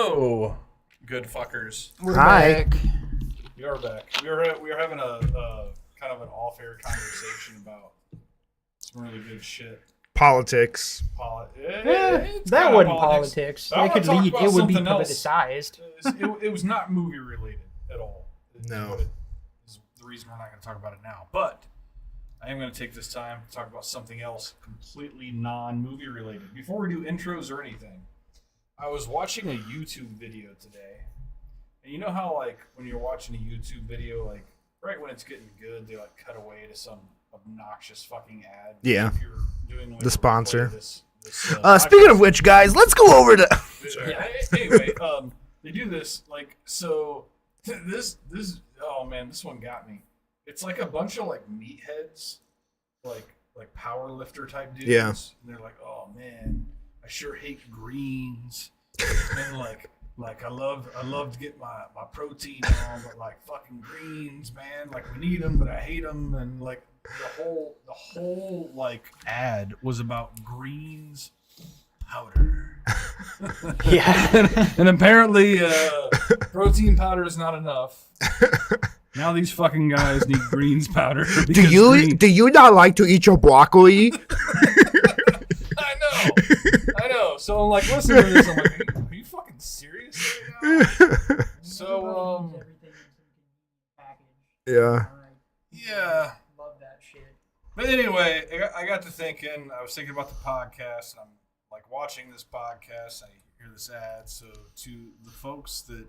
Hello, good fuckers. We're back. We are back. We are having a kind of an off-air conversation about some really good shit. Politics. That wasn't politics. It could lead. It would be else. politicized. It was not movie related at all. No. Is the reason we're not going to talk about it now. But I am going to take this time to talk about something else completely non-movie related. Before we do intros or anything, I was watching a YouTube video today. And you know how, like, when you're watching a YouTube video, like, right when it's getting good, they, like, cut away to some obnoxious fucking ad. Yeah. If you're doing, like, the sponsor. Speaking of which, guys, let's go over to... Anyway, they do this, like, so, this, oh, man, this one got me. It's like a bunch of, like, meatheads, like power lifter type dudes. Yeah. And they're like, oh, man, I sure hate greens. And, like I love to get my protein on, but like fucking greens, man. Like we need them, but I hate them. And like the whole like ad was about greens powder. Yeah. And apparently, protein powder is not enough. Now these fucking guys need greens powder. Do you not like to eat your broccoli? I know. So I'm like, listen to this. I'm like, are you fucking serious right now? So, yeah. Yeah. Love that shit. But anyway, I got to thinking. I was thinking about the podcast. And I'm like watching this podcast. I hear this ad. So to the folks that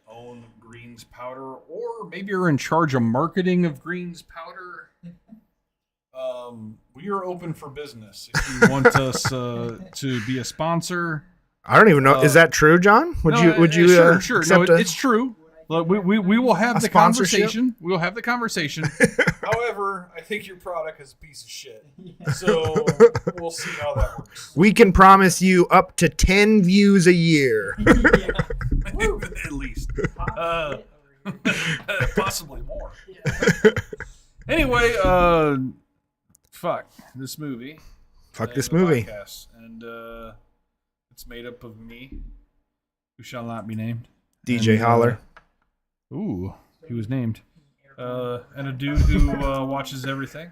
own greens powder, or maybe are in charge of marketing of greens powder. We are open for business. If you want us to be a sponsor, I don't even know. Is that true, John? Would you? Sure. No, it's true. Look, we will have the conversation. We will have the conversation. However, I think your product is a piece of shit. So we'll see how that works. We can promise you up to 10 views a year. At least. Possibly more. Anyway, fuck this movie. Fuck this movie. Podcast. And it's made up of me, who shall not be named. DJ Holler. Ooh, he was named. And a dude who watches everything,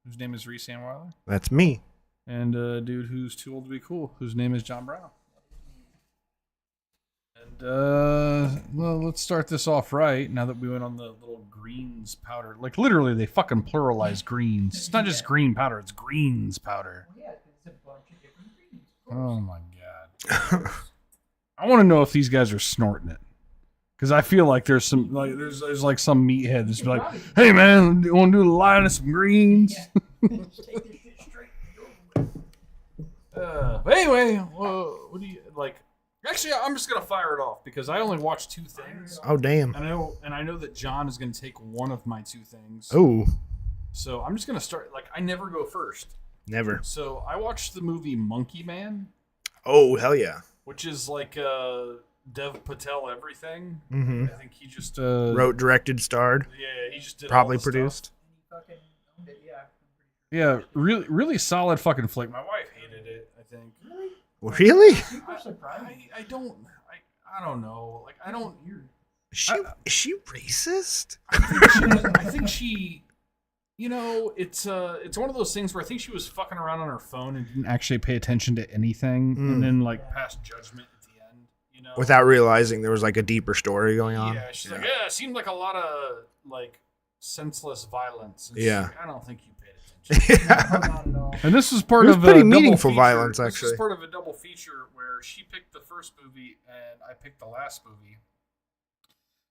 whose name is Reese Anweiler. That's me. And a dude who's too old to be cool, whose name is John Brown. And well, let's start this off right. Now that we went on the little greens powder, like literally, they fucking pluralize greens. It's not just green powder; it's greens powder. Yeah, it's a bunch of different greens. Oh my god! I want to know if these guys are snorting it, because I feel like there's some like there's like some meathead that's like, "Hey man, you want to do a line of some greens?" Yeah. Just take this shit straight. But anyway, what do you like? Actually, I'm just gonna fire it off because I only watched two things. Oh damn! And I know that John is gonna take one of my two things. Oh. So I'm just gonna start. Like I never go first. Never. So I watched the movie Monkey Man. Oh hell yeah! Which is like Dev Patel everything. Mm-hmm. I think he just wrote, directed, starred. Yeah, he just did. Probably all the produced. Stuff. Yeah, really solid fucking flick. My wife hated it. I think. Really? I don't know. Like I don't. Is she racist? I think she. You know, it's one of those things where I think she was fucking around on her phone and didn't actually pay attention to anything, and then like passed judgment at the end. You know, without realizing there was like a deeper story going on. Yeah, she's like, yeah, it seemed like a lot of like senseless violence. And yeah, like, I don't think you paid attention. Yeah. Not at all. And this was part of pretty meaningful feature. Violence, actually. This was part of a double feature where she picked the first movie and I picked the last movie.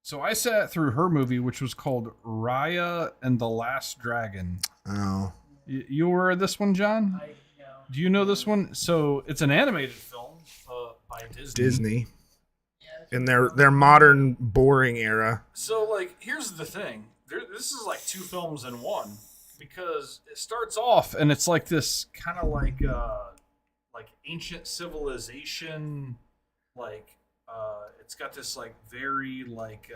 So I sat through her movie, which was called Raya and the Last Dragon. Oh. You aware of this one, John? No. Do you know this one? So it's an animated film by Disney. In their modern, boring era. So, like, here's the thing. This is like two films in one. Because it starts off and it's like this kind of like ancient civilization, like it's got this like very like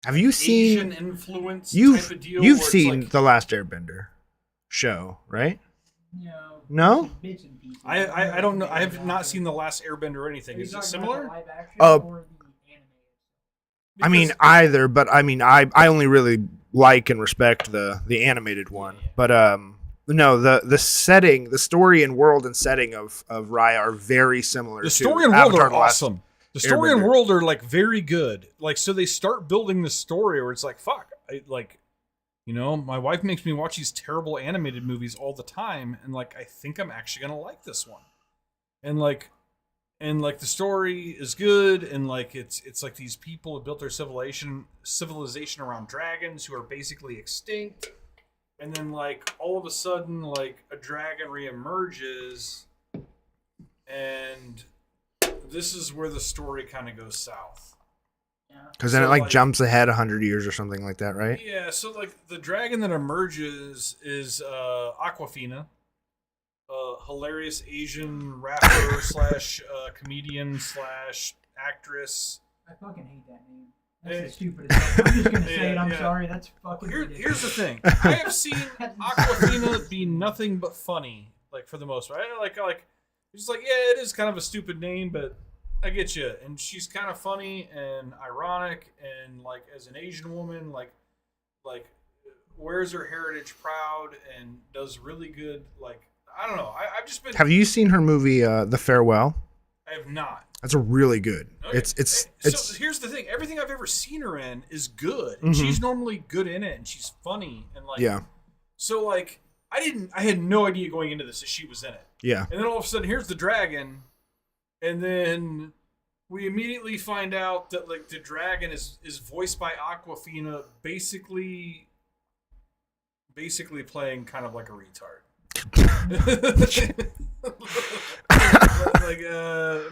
have you Asian seen influence you've type of deal? You've seen like, The Last Airbender show, right? No? Bits and pieces. I don't know. I have not seen the last Airbender or anything. Is it similar? I mean, either, but I mean, I only really like and respect the animated one. But no, the setting, the story and world and setting of Raya are very similar. The to story and world Avatar: are The Last awesome. The story and Airbender. world are like very good. Like, so they start building the story where it's like, fuck, my wife makes me watch these terrible animated movies all the time, and like, I think I'm actually gonna like this one. And like the story is good, and like it's like these people have built their civilization around dragons who are basically extinct, and then like all of a sudden like a dragon reemerges, and this is where the story kind of goes south. Because then So, it like like- jumps ahead 100 years or something like that, right? Yeah, so like the dragon that emerges is Aquafina, hilarious Asian rapper slash comedian slash actress. I fucking hate that name. That's the stupidest thing. I'm just gonna say it. I'm Yeah. sorry. That's fucking ridiculous. Here's the thing. I have seen Aquafina be nothing but funny, like for the most part. Like it's like, yeah, it is kind of a stupid name, but I get you. And she's kind of funny and ironic, and like as an Asian woman, like wears her heritage proud and does really good. Like, I don't know. I've just been. Have you seen her movie The Farewell? I have not. That's a really good. Okay. It's So here's the thing. Everything I've ever seen her in is good. And Mhm. she's normally good in it, and she's funny and like. yeah, So like I had no idea going into this that she was in it. yeah. And then all of a sudden here's the dragon, and then we immediately find out that like the dragon is voiced by Aquafina, basically playing kind of like a retard. Like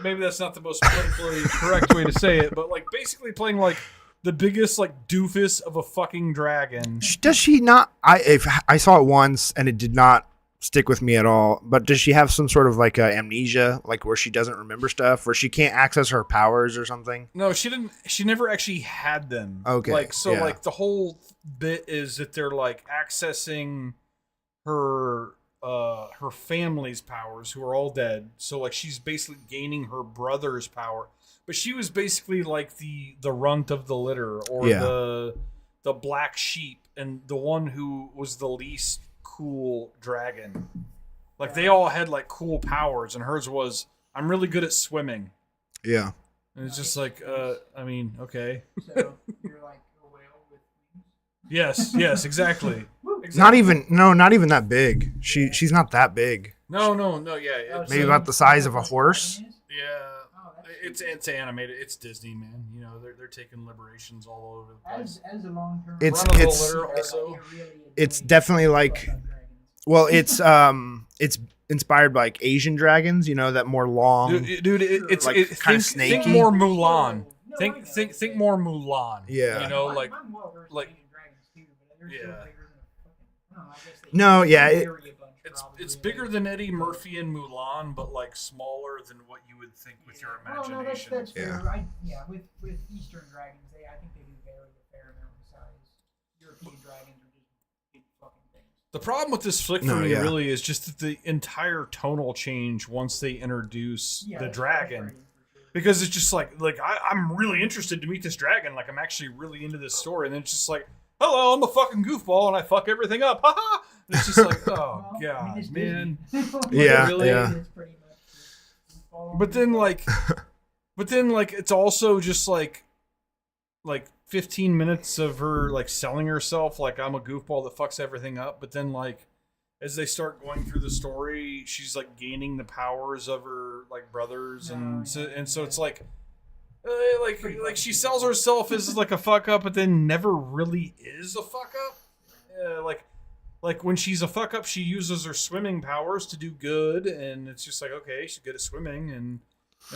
maybe that's not the most politically correct way to say it, but like basically playing like the biggest like doofus of a fucking dragon. Does she not? I saw it once and it did not stick with me at all. But does she have some sort of like amnesia, like where she doesn't remember stuff, where she can't access her powers or something? No, she didn't. She never actually had them. Okay, Like so, yeah. like the whole bit is that they're like accessing her family's powers, who are all dead. So like she's basically gaining her brother's power, but she was basically like the runt of the litter, or Yeah. the black sheep, and the one who was the least cool dragon. Like they all had like cool powers, and hers was, I'm really good at swimming. Yeah. And it's just like, I mean, okay. So you're like a whale with wings. Yes, exactly. Not even that big. She's not that big. No, yeah. Maybe about the size of a horse. Yeah. Oh, that's It's animated. It's Disney, man. You know, they're taking liberations all over the place. As a long-term. It's- Run of the it's- litter also. It's definitely like, well, it's inspired by like Asian dragons, you know, that more long. Dude, it's Like, it, kinda think snaky. more Mulan. No, Think I know. think more Mulan. Yeah. You know, like I'm well versed in like- Asian dragons too, but they're Yeah. still bigger than a fucking. I don't know, I guess they No, yeah, vary a bunch, it's probably. bigger than Eddie Murphy and Mulan, but like smaller than what you would think with your Well, no, imagination. that's Yeah. fair. With Eastern dragons, I think they do vary a fair amount in size. European dragons are just big fucking things. The problem with this flick for No, me yeah. really is just that the entire tonal change once they introduce Yeah, the that's dragon. frustrating for sure. Because it's just like I'm really interested to meet this dragon. Like I'm actually really into this story, and then it's just like, hello, I'm a fucking goofball and I fuck everything up. Ha ha! And it's just like, oh Well, god, I mean, it's man. Disney. Yeah, Really? yeah. It's pretty much just follow But the then rules. like it's also just like 15 minutes of her like selling herself like I'm a goofball that fucks everything up. But then like as they start going through the story, she's like gaining the powers of her like brothers, and so it's like like she sells herself as like a fuck up, but then never really is a fuck up. Like when she's a fuck up, she uses her swimming powers to do good, and it's just like, okay, she's good at swimming, and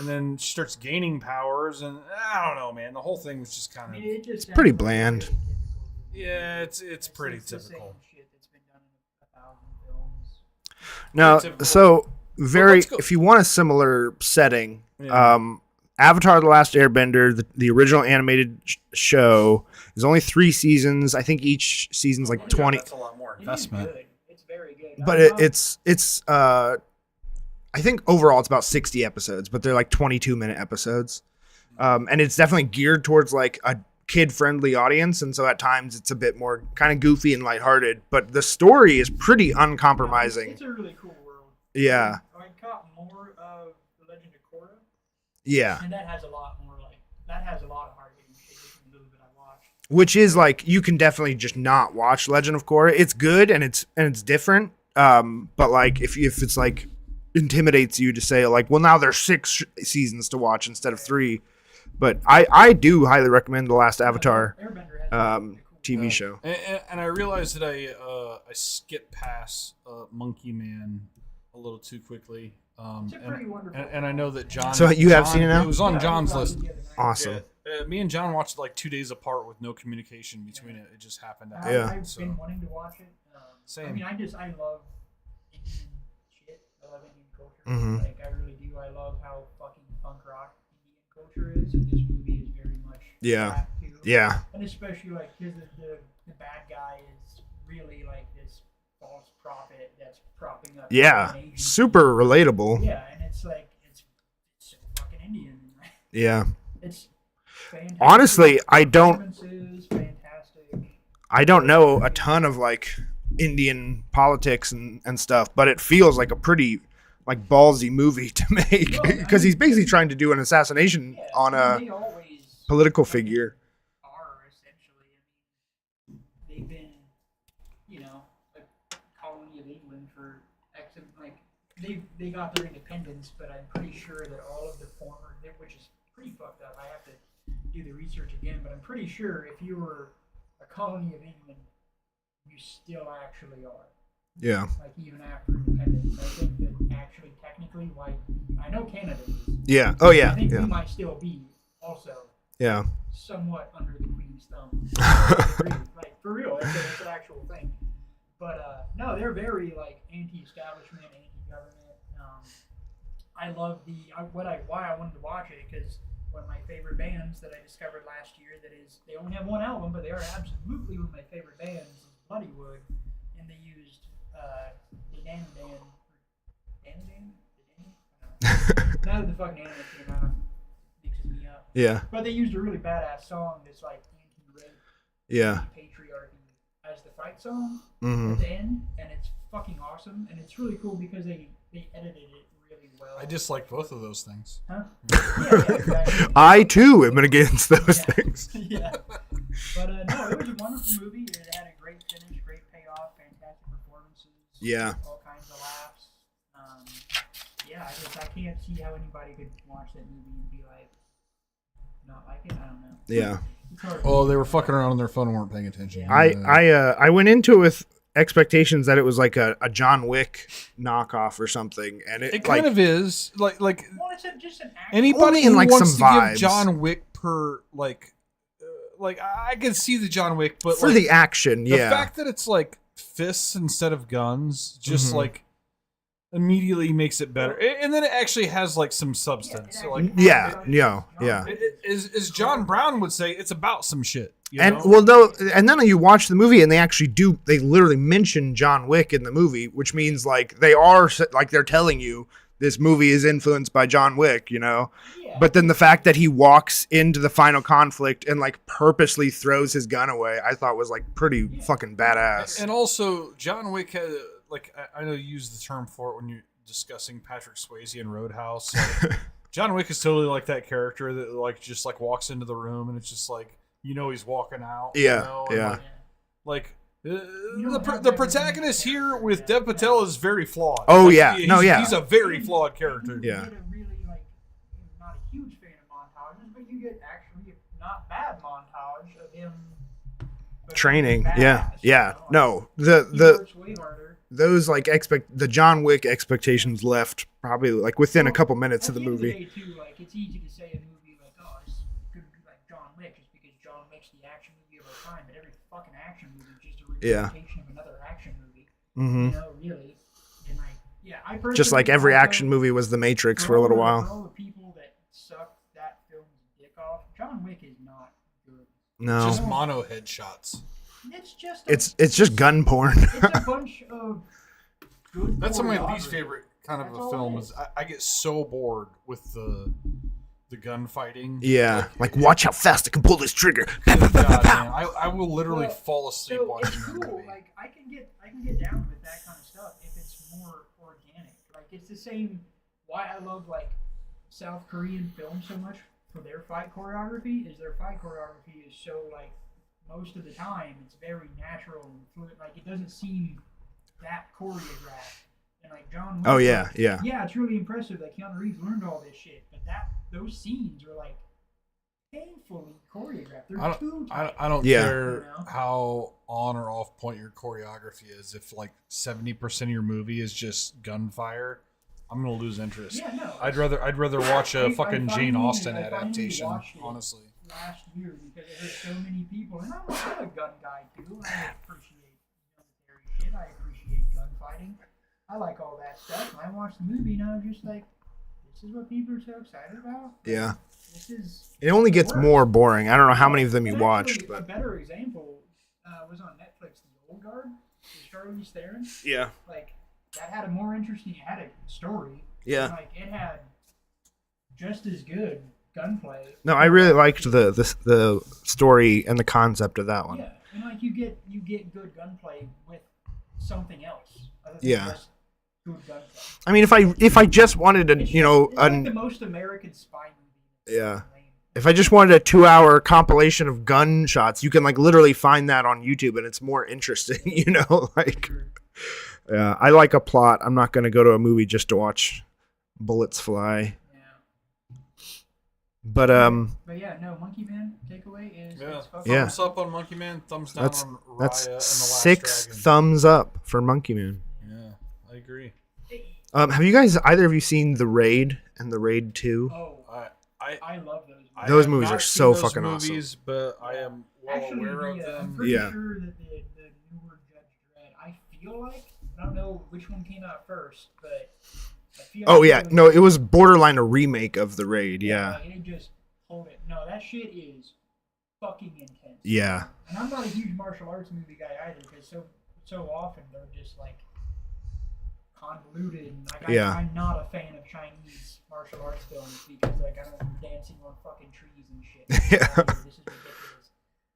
then she starts gaining powers, and I don't know, man. The whole thing was just kind I of mean, it just pretty sounds very bland. typical. yeah, it's pretty the same typical. shit that's been done in 1,000 films. No, Typical. so very. let's go. If you want a similar setting, Yeah. Avatar: The Last Airbender, the original animated show, is only 3 seasons. I think each season's like Oh my God, 20. That's a lot more It is investment. good. It's very good. but it's I think overall it's about 60 episodes, but they're like 22-minute episodes. And it's definitely geared towards like a kid-friendly audience, and so at times it's a bit more kind of goofy and lighthearted, but the story is pretty uncompromising. It's a really cool world. Yeah. I caught more of The Legend of Korra. Yeah. And that has a lot of hard-hitting shit in the movie that I watched. Which is like, you can definitely just not watch Legend of Korra. It's good and it's different. But like if it's like intimidates you to say like, well, now there's 6 seasons to watch instead of 3. But I do highly recommend The Last Avatar TV show. And I realized that I skipped past Monkey Man a little too quickly. It's a pretty wonderful. And I know that John. So you have seen it now? It was on John's list. Awesome. Yeah. Me and John watched it like 2 days apart with no communication between it. It just happened to happen. Yeah. I've been wanting to watch it. Same. I mean, I love Indian shit. I love Indian culture. Mhm. Like, I really do. I love how fucking punk rock Indian culture is, and this movie is very much that too. Yeah. And especially, like, because the bad guy is really, like, this false prophet that's propping up Yeah. an Asian Super relatable. Yeah, and it's like, it's so fucking Indian. Yeah. It's fantastic. Honestly, I don't Performances, fantastic. know a ton of like Indian politics and stuff, but it feels like a pretty like ballsy movie to make because he's basically trying to do an assassination on a They always political figure. are essentially. I mean, they've been, you know, a colony of England for like they got their independence, but I'm pretty sure that all of the former, which is pretty fucked up. I have to do the research again, but I'm pretty sure if you were a colony of England, you still actually are. Yeah. Like even after independence, I think that actually technically, why I know Canada is. Yeah. Oh yeah. I think Yeah. we might still be also Yeah. somewhat under the Queen's thumb. Like for real, it's an actual thing. But no, they're very like anti-establishment, anti-government. I love why I wanted to watch it because one of my favorite bands that I discovered last year they only have one album, but they are absolutely one of my favorite bands is Bloodywood, and they used the Dan. Now that the fucking anime came out, mixes me up. Yeah. But they used a really badass song that's like anti-rape, Yeah. patriarchy as the fight song Mhm. at the end, and it's fucking awesome, and it's really cool because they edited it really well. I dislike both of those things. Huh? Yeah, exactly. I too am against those Yeah. things. Yeah. But no, it was a wonderful movie. It had a great finish, great payoff, fantastic performances. Yeah. All kinds of laughs. Yeah, I can't see how anybody could watch that movie and be like, not like it. I don't know. Yeah. It's hard. Oh, they were fucking around on their phone and weren't paying attention. I went into it with expectations that it was like a John Wick knockoff or something, and It like, kind of is like Well, it's just an action. anybody Only in, who like, wants some to vibes. give John Wick per like I can see the John Wick, but for like, the action. the Yeah. fact that it's like fists instead of guns just Mhm. like immediately makes it better, and then it actually has like some substance. So, like Yeah. Yeah. as John Brown would say, it's about some shit. You And know? well, no, and then you watch the movie, and they actually do. They literally mention John Wick in the movie, which means like they're telling you this movie is influenced by John Wick, you know. Yeah. But then the fact that he walks into the final conflict and like purposely throws his gun away, I thought was like pretty fucking badass. And also, John Wick had like I know you use the term for it when you're discussing Patrick Swayze and Roadhouse. Like, John Wick is totally like that character that like just like walks into the room and it's just like he's walking out. Yeah, you know? yeah. And, like don't the have the that protagonist many here with characters. Dev Patel is very flawed. Oh, Like, yeah. he's, No, yeah. he's a very flawed character. Yeah. You get a really like not a huge fan of montages, but you get actually a not bad montage of him Training. badass, Yeah. you Yeah. know, No. like, he The works way harder. those like the John Wick expectations left probably like within a couple minutes At of the end movie. Day, too, like it's easy to say a movie like, oh, it's going to be like John Wick just because John Wick's the action movie of our time, but every fucking action movie is just a representation of another action movie. Mhm. You know, really. And like, yeah, I personally Just like every also- action movie was The Matrix for a little For while. all the people that sucked that film's dick off, John Wick is not good. No. Just mono headshots. It's just It's just gun porn. it's a bunch of good. That's my choreography. least favorite kind of That's a all film. it Is I get so bored with the gunfighting. Yeah, like watch how fast I can pull this trigger. God, man, I will literally Well, fall asleep So watching it's that cool. movie. Like I can get down with that kind of stuff if it's more organic. Like it's the same. Why I love like South Korean film so much for their fight choreography is their fight choreography is so like most of the time it's very natural and fluid. Like it doesn't seem that choreographed. And like John Wick, Oh yeah, yeah. yeah, it's really impressive that Keanu Reeves learned all this shit. But those scenes are like painfully choreographed. They're too tight. I don't Yeah. care You know? how on or off point your choreography is. If like 70% of your movie is just gunfire, I'm gonna lose interest. Yeah, no. I'd rather watch a I fucking Jane finally- Austen I finally adaptation. watched it Honestly, last year because I heard so many people, and I'm a gun guy too. I appreciate military shit. I appreciate gunfighting. I like all that stuff. And I watched the movie and I was just like, this is what people are so excited about. Yeah. This is. It only gets work. more boring. I don't know how many of them you And watched, actually, a but better example was on Netflix, The Old Guard, with Charlize Theron. yeah, Like that had a more interesting. It had a story. yeah. Like it had just as good gunplay. No, I really liked the story and the concept of that one. Yeah, and like you get good gunplay with something else. Other than Yeah. just good gunplay. I mean, if I just wanted to, It's you know, it's like the most American spy movie. yeah. If I just wanted a 2-hour compilation of gunshots, you can like literally find that on YouTube, and it's more interesting, you know. Like, yeah, I like a plot. I'm not gonna go to a movie just to watch bullets fly. Yeah. But But yeah, no, Monkey Man takeaway is yeah. it's fucking Yeah. Thumbs up on Monkey Man. Thumbs down that's on Raya that's and the Last 6 Dragon. thumbs up for Monkey Man. Yeah, I agree. Have you guys either of you seen The Raid and The Raid 2? Oh, I love those movies. I Those have movies not are seen so those fucking awesome. movies, but I am well Actually, aware of I'm them. pretty Yeah. sure that the newer Judge Dredd, I feel like, I don't know which one came out first, but I feel Oh like yeah, no, it was borderline a remake of The Raid. Yeah, like, it just hold it. No, that shit is fucking intense. yeah, And I'm not a huge martial arts movie guy either, because so often they're just like convoluted. And, like Yeah. I'm not a fan of Chinese martial arts films because like I don't want them dancing on fucking trees and shit. Yeah. This is ridiculous.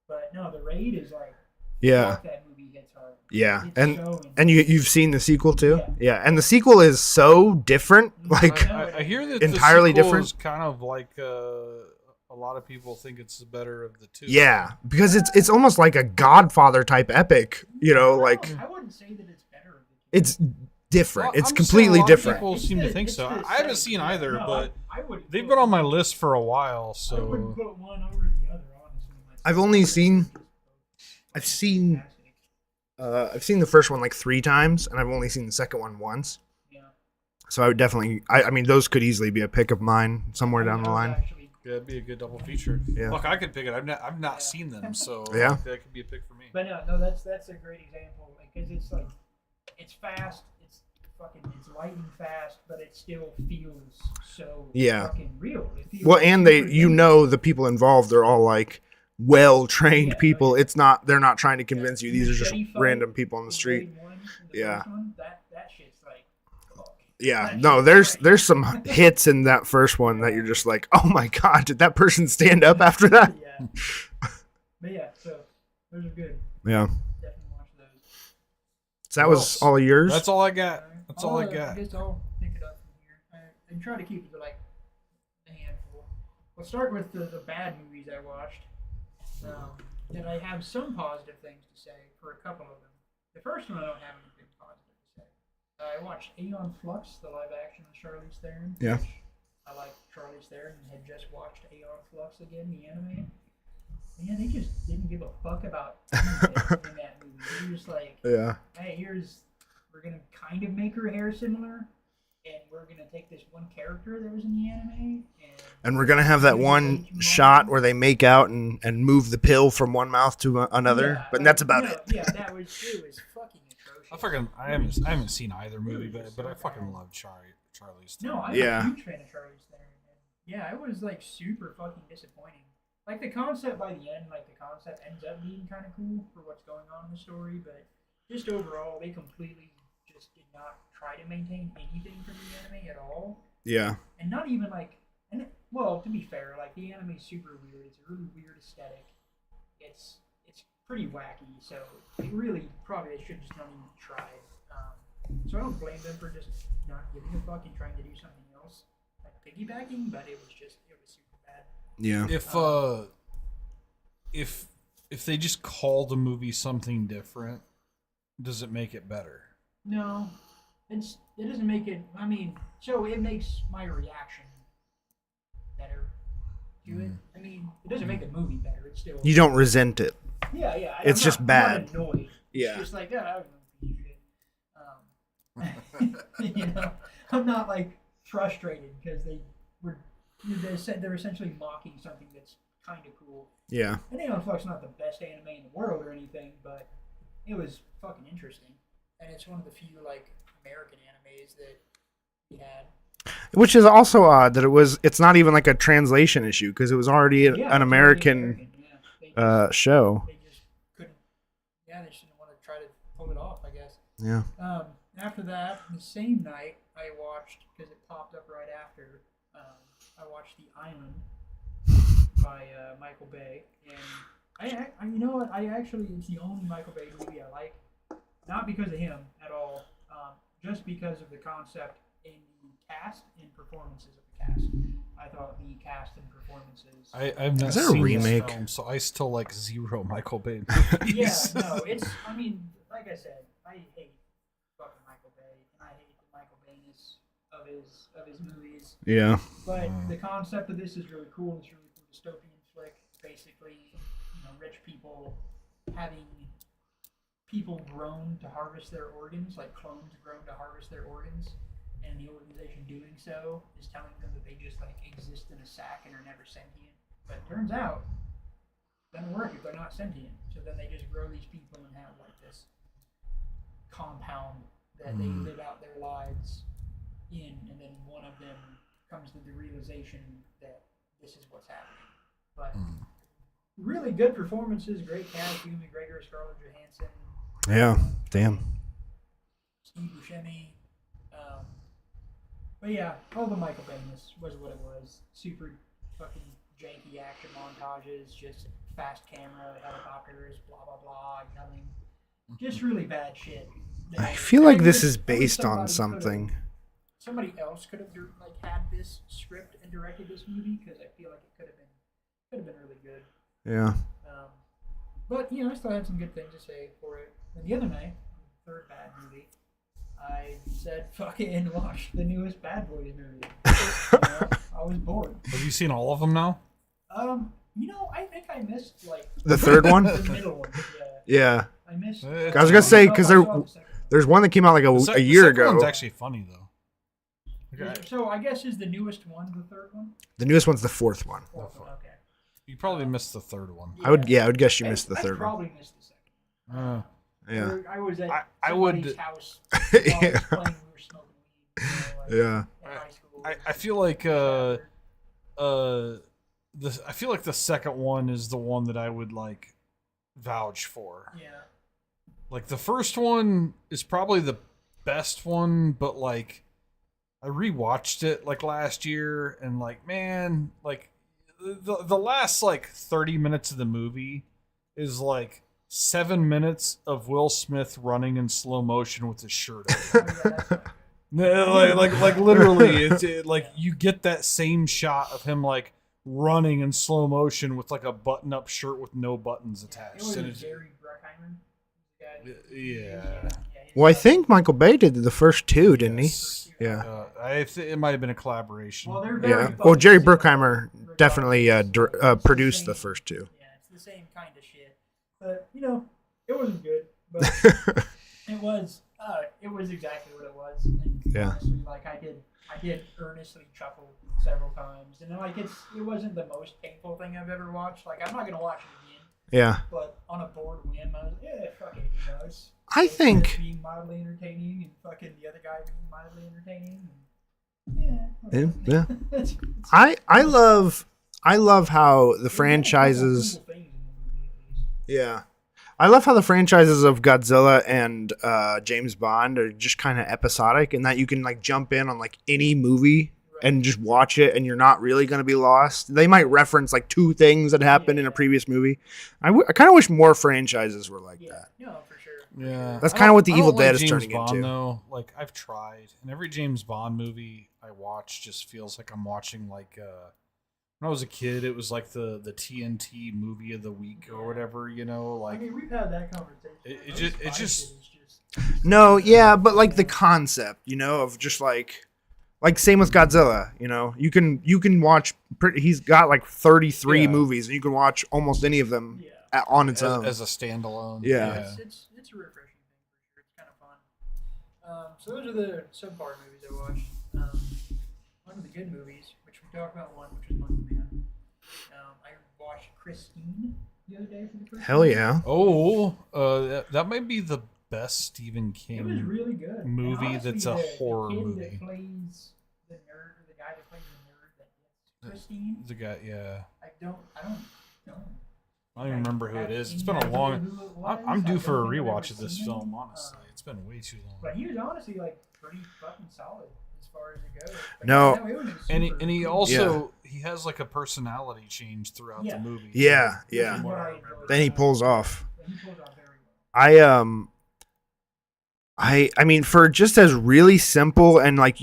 But no, The Raid is like yeah, fuck, that movie hits hard. yeah. It's And so and you've seen the sequel too? Yeah. Yeah, and the sequel is so different. Like, I hear that Entirely the sequel different? is kind of like a lot of people think it's the better of the two. yeah, because it's almost like a Godfather type epic. You know, like I wouldn't say that it's better. it's different. Well, it's I'm completely saying a lot of different. People It's seem to the- think it's so. the I haven't same. seen either, No, but I wouldn't they've put- been on my list for a while. I wouldn't So put one over the other, honestly. I've only seen I've seen the first one like 3 times, and I've only seen the second one once. Yeah. So I would definitely. I mean, those could easily be a pick of mine somewhere down the line. yeah, it'd be a good double feature. Yeah. Look, I could pick it. I've not seen them, so Yeah. that could be a pick for me. But no, that's a great example because it's like it's fast, it's lightning fast, but it still feels so Yeah. fucking real. It feels Well, and super real. the people involved, they're all like well-trained Yeah, people. yeah. It's not. They're not trying to convince you. These are just Machete fight random people on the in street. Raid 1, the Yeah. first one, that shit's like, fuck. Yeah. That No, shit's great. there's some hits in that first one that you're just like, oh my god, did that person stand up after that? Yeah. But yeah, so those are good. Yeah. Definitely watch those. So that was all yours. That's all I got. That's all I I got. guess I'll pick it up from here. I try to keep it to like a handful. We'll start with the bad movies I watched. And I have some positive things to say for a couple of them. The first one I don't have anything positive to say. I watched Aeon Flux, the live action with Charlize Theron. Yeah. Which I like Charlize Theron and had just watched Aeon Flux again, the anime. Man, they just didn't give a fuck about anything in that movie. They were just like, Yeah. hey, we're gonna kind of make her hair similar, and we're gonna take this one character that was in the anime, And we're gonna have that one shot where they make out and move the pill from one mouth to another, Yeah, but that's about no, it. Yeah, it was fucking atrocious. I haven't seen either movie, but I fucking love Charlie's. No, I'm Yeah. a huge fan of Charlize Theron. And yeah, it was like super fucking disappointing. Like the concept by the end, like the concept ends up being kind of cool for what's going on in the story, but just overall, they completely just did not try to maintain anything from the anime at all, Yeah. and not even like, well, to be fair, like the anime is super weird. It's a really weird aesthetic. It's pretty wacky, so it really probably they should just not even try it. So I don't blame them for just not giving a fuck and trying to do something else, like piggybacking. But it was super bad. Yeah. If they just call the movie something different, does it make it better? No, it doesn't make it. I mean, so it makes my reaction better to it. I mean, it doesn't make the movie better. It's still You don't resent it. yeah. It's just bad. I'm not annoyed. Yeah. It's just like I don't know shit. You know, I'm not like frustrated because they said they're essentially mocking something that's kind of cool. Yeah. And Aeon Flux not the best anime in the world or anything, but it was fucking interesting, and it's one of the few like American animes that we had. Which is also odd that it's not even like a translation issue because it was already Yeah, an American Yeah. show. They just couldn't. Yeah, they just didn't want to try to pull it off, I guess. Yeah. After that, the same night, I watched because it popped up right after. I watched The Island by Michael Bay, and I you know what? I actually it's the only Michael Bay movie I like, not because of him at all, just because of the concept in the cast and performances of the cast. I thought the cast and performances. I've not Is there a seen remake? this film, so I still like zero Michael Bay Yeah, movies. no, it's. I mean, like I said, I hate fucking Michael Bay, and I hate the Michael Bayness of his movies. Yeah. But the concept of this is really cool. It's really cool dystopian flick. Basically, rich people having people grown to harvest their organs, like clones grown to harvest their organs, and the organization doing so is telling them that they just like exist in a sack and are never sentient. But it turns out it doesn't work if they're not sentient. So then they just grow these people and have like this compound that they live out their lives in, and then one of them comes to the realization that this is what's happening. But really good performances, great cast, Hugh McGregor, Scarlett Johansson, Yeah. Damn. Steve Buscemi. But yeah, all the Michael Bayness was what it was. Super fucking janky action montages, just fast camera, helicopters, blah blah blah, yelling. Just really bad shit. I feel like this is I wish based on somebody something. Somebody else could have had this script and directed this movie because I feel like it could have been really good. Yeah. But I still had some good things to say for it. And the other night, third bad movie, I said fucking watch the newest Bad Boys movie. I was bored. Have you seen all of them now? I think I missed like The third one? the middle one. Yeah, Yeah. I missed. I was gonna say, 'cause I saw the second one. There's one that came out like a year The ago. one's actually funny though. Okay. So I guess is the newest one the third one? The newest one's the fourth one. Fourth one, okay. You probably missed the third one. I would guess you missed the I third one. probably missed the second one. Yeah. I was at I would- somebody's house while I was Yeah. playing. We were smoking weed. Yeah. In high school. I feel like I feel like the second one is the one that I would like vouch for. Yeah. Like the first one is probably the best one, but like I rewatched it like last year and like man, like the last like 30 minutes of the movie is like 7 minutes of Will Smith running in slow motion with his shirt off. Oh, yeah, that's not good. No, like literally, like you get that same shot of him like running in slow motion with like a button-up shirt with no buttons It attached. was And it's, Jerry Bruckheimer. The guy. yeah. Well, I think Michael Bay did the first two, didn't he? Yes. Yeah. It might have been a collaboration. Well, they're very Yeah. fucking Well, Jerry similar, Bruckheimer definitely produced the first two. Yeah, it's the same kind of shit. But it wasn't good. But it was exactly what it was. And Yeah. honestly, like I did earnestly chuckle several times, and like it wasn't the most painful thing I've ever watched. Like I'm not gonna watch it again. Yeah. But on a bored whim, I was fuck it. It's I think- Smith being mildly entertaining and fucking the other guy being mildly entertaining. And, Yeah. It's- I love how the there's a couple franchises. cool things in the movie, at least. Yeah. I love how the franchises of Godzilla and James Bond are just kind of episodic, in that you can like jump in on like any movie and just watch it, and you're not really going to be lost. They might reference like 2 things that happened in a previous movie. I kind of wish more franchises were like that. No, for sure. Yeah, That's kind of what the I Evil don't like Dead is James turning Bond, into. Though, like I've tried, and every James Bond movie I watch just feels like I'm watching like when I was a kid, it was like the TNT movie of the week or whatever, you know. Like I mean, we've had that conversation. it just No, yeah, but like the concept, of just like same with Godzilla, you can watch. He's got like 33 movies, and you can watch almost any of them on its own as a standalone. Yeah. It's a refreshing thing for sure. It's kind of fun. So those are the subpar movies I watched. One of the good movies, which we talked about one, which was Monkey Man. I watched Christine the other day for the first Hell time. yeah. Oh, that might be the best Stephen King It was really good. movie And honestly, that's a horror the kid movie. That plays the nerd, or the guy that plays the nerd that gets Christine. The guy, yeah. I don't know. I don't even remember who it is. It's been a Any idea long. who it was? I'm due I for a don't think I've rewatch ever of this seen film. him. Honestly, it's been way too long. But he was honestly like pretty fucking solid as far as it goes. Like, No. it was And super he cool. also he has like a personality change throughout Yeah. the movie. Yeah, Which is yeah. what I enjoyed. Then he pulls off. And he pulls off very well. I mean, for just as really simple and like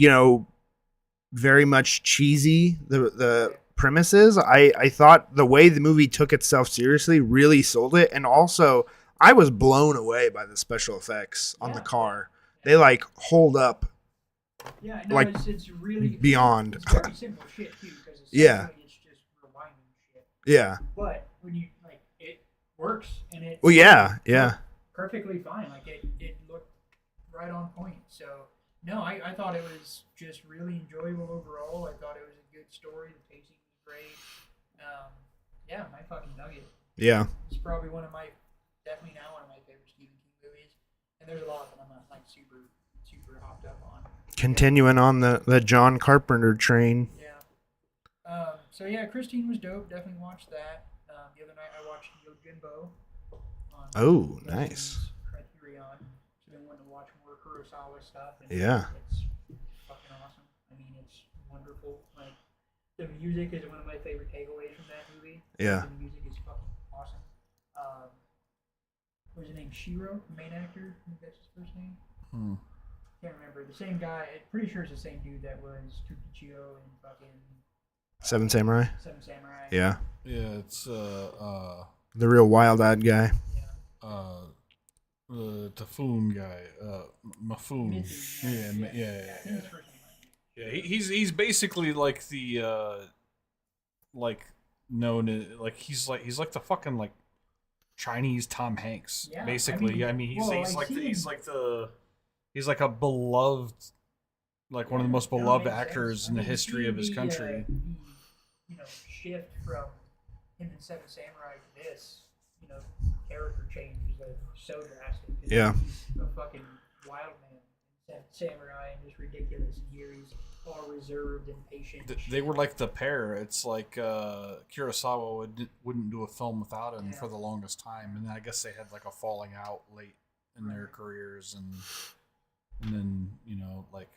very much cheesy the premises, I thought the way the movie took itself seriously really sold it. And also I was blown away by the special effects on the car. They like hold up Yeah, no, like, it's really beyond. It's very simple shit too, because Yeah. it's just rewinding shit. Yeah. But when you like, it works and it. Well, yeah. Perfectly fine. Like it looked right on point. So no, I thought it was just really enjoyable overall. I thought it was a good story. The pacing was great. Yeah, my fucking nugget. Yeah. It's probably definitely now one of my favorite Stephen King movies. And there's a lot that I'm not like super hopped up on. Continuing on the John Carpenter train. Yeah. So yeah, Christine was dope. Definitely watched that. The other night I watched Yojimbo. Oh, nice. Criterion. So been wanting to watch more Kurosawa stuff. And Yeah. It's fucking awesome. I mean, it's wonderful. Like the music is one of my favorite takeaways from that movie. Yeah. The music is fucking awesome. What was his name? Shiro, the main actor. I think that's his first name. Can't remember. The same guy. I'm pretty sure it's the same dude that was Tukichio and fucking Seven Samurai. Seven Samurai. Yeah. Yeah, it's The real wild-eyed guy. Yeah. the Typhoon guy, Mafoon. Mitsu, Yeah, I think yeah. his first name might be. Yeah, he's basically like the like known as like he's like the fucking like Chinese Tom Hanks. Yeah, basically. I mean, I mean he's well, he's I like see the, he's him. like the he's like a beloved like one of the most No, beloved makes sense. actors I in the mean, history seeing of his the, country. the shift from him in Seven Samurai to this, character change is like so drastic. Yeah. He's a fucking wild man in Seven Samurai and just ridiculous. And here he's all reserved and patient. and They shit. were like the pair. It's like Kurosawa wouldn't do a film without him Yeah. for the longest time, and I guess they had like a falling out late in their careers, and then like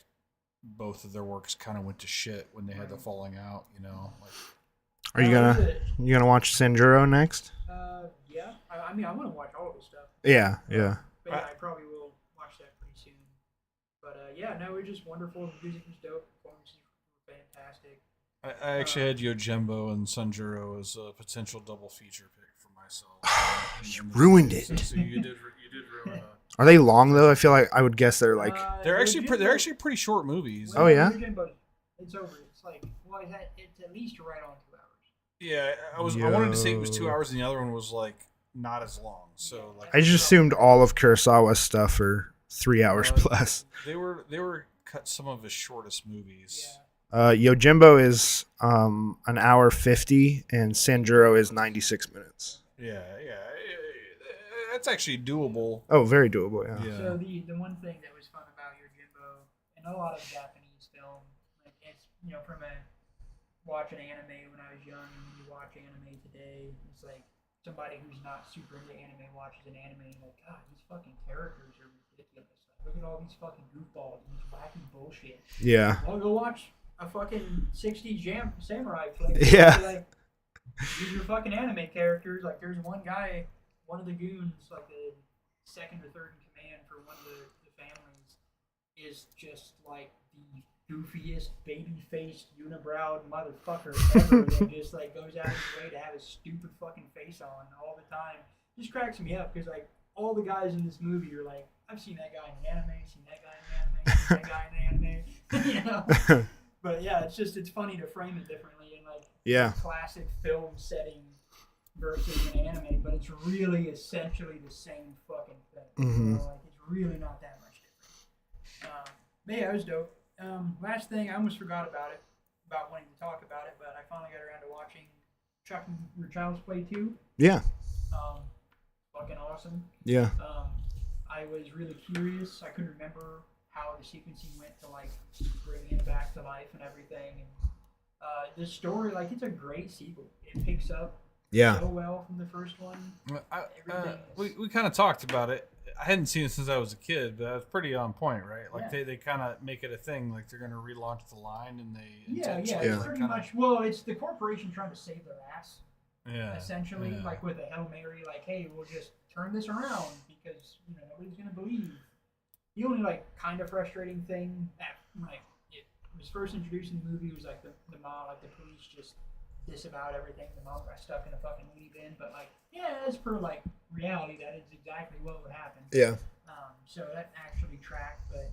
both of their works kind of went to shit when they had the falling out. Like Are you gonna watch Sanjuro next? Yeah. I mean, I want to watch all of his stuff. Yeah. But yeah, I probably will watch that pretty soon. But yeah, no, it was just wonderful. The music was dope. Performances were fantastic. I actually had Yojimbo and Sanjuro as a potential double feature pick for myself. You ruined it. So you did ruin it. Are they long though? I feel like I would guess they're like. They're actually pretty short movies. Oh, yeah? It's over. It's like, it's at least right on 2 hours. Yeah, I wanted to say it was 2 hours, and the other one was like not as long. So like I just assumed all of Kurosawa's stuff are 3 hours plus. They were cut some of his shortest movies. Yojimbo is an hour 50, and Sanjuro is 96 minutes. Yeah, that's actually doable. Oh, very doable. Yeah. So the one thing that was fun about Yojimbo and a lot of Japanese film, like it's from watching anime when I was young and when you watch anime today, it's like somebody who's not super into anime watches an anime and like, God, these fucking characters are ridiculous. Like, look at all these fucking goofballs and this wacky bullshit. Yeah. Well, go watch a fucking 60s samurai flick. Yeah. Like, these are fucking anime characters. Like, there's one guy, one of the goons, like the second or third in command for one of the families, is just like the goofiest, baby-faced, unibrowed motherfucker ever that just like goes out of his way to have his stupid fucking face on all the time. Just cracks me up because like all the guys in this movie are like, I've seen that guy in the anime, seen that guy in the anime, seen that guy in the anime, you know. But yeah, it's funny to frame it differently in like Yeah. classic film setting versus an anime, but it's really essentially the same fucking thing. Mhm. You know, like it's really not that much different. But yeah, it was dope. Last thing, I almost forgot about wanting to talk about it, but I finally got around to watching Child's Play 2. Yeah. Fucking awesome. Yeah. I was really curious. I couldn't remember how the sequencing went to like bring him back to life and everything. And the story, like, it's a great sequel. It picks up Yeah. so well from the first one. We kind of talked about it. I hadn't seen it since I was a kid, but that's pretty on point, right? Like Yeah. they kind of make it a thing, like they're going to relaunch the line, and they Yeah, intentionally, it's like, pretty kinda- much. Well, it's the corporation trying to save their ass, yeah, essentially, yeah. like with a Hail Mary, like, hey, we'll just turn this around because nobody's gonna believe. The only like kind of frustrating thing that like it was first introduced in the movie was like the mom, like the police just disavowed everything. The mom got stuck in a fucking weed bin, but like yeah, as per like reality, that is exactly what would happen. Yeah. So that actually tracked, but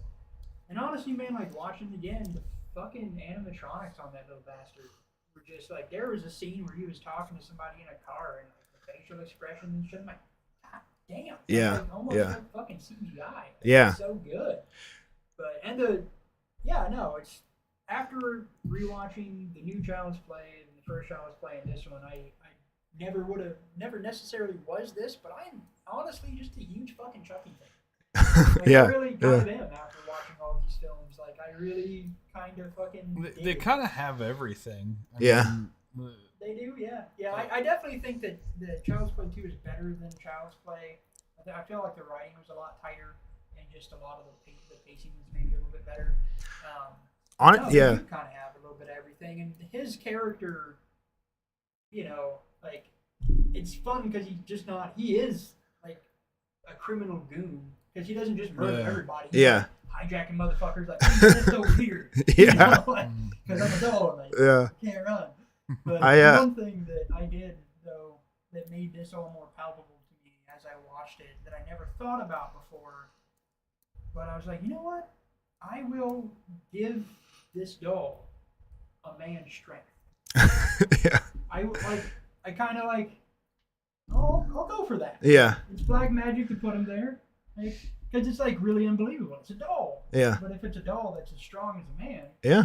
and honestly, man, like watching again, the fucking animatronics on that little bastard were just like there was a scene where he was talking to somebody in a car and like the facial expressions and shit. I'm like, God damn. That's, Yeah, like, almost yeah. like fucking CGI. Like, Yeah. it's so good. But it's after rewatching the new Child's Play and the first Child's Play and this one, I never necessarily was this, but I'm honestly just a huge fucking Chucky fan. Like, Yeah. I really got Yeah. it in after watching all these films. Like, I really kind of fucking. They dig it. kind of have everything. I Yeah. mean, They do, yeah. Yeah, I definitely think that the Child's Play 2 is better than Child's Play. I feel like the writing was a lot tighter and just a lot of the pacing was maybe a little bit better. Yeah. You kind of have a little bit of everything. And his character, like, it's fun because he is, like, a criminal goon. Because he doesn't just murder Yeah. everybody. He's, Yeah. like, hijacking motherfuckers. Like, that's so weird. Yeah. Because I'm a dog. Like, Yeah. I can't run. But I, one thing that I did, though, that made this all more palpable to me as I watched it that I never thought about before, but I was like, you know what? I will give this doll a man's strength. Yeah. I kind of like, I'll go for that. Yeah. It's black magic to put him there. Because it's like really unbelievable. It's a doll. Yeah. But if it's a doll that's as strong as a man, Yeah.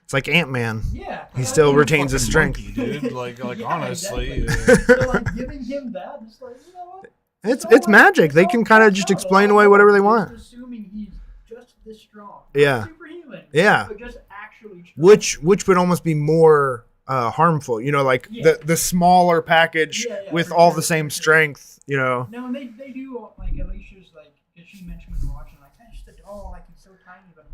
It's like Ant-Man. yeah. He still retains his fucking strength. monkey, dude. Like Yeah, honestly. exactly. So like giving him that, it's like, you know what? It's magic. They can kind of just explain away whatever they want. Just assuming he's just this strong. Yeah. Not superhuman. Yeah. But just actually strong. Which would almost be more harmful, like Yeah. the smaller package Yeah, with for all sure, the same for sure. strength, No, and they do, like, Alicia's, like, because she mentioned when we were watching, like, that's just a doll, like, he's so tiny, but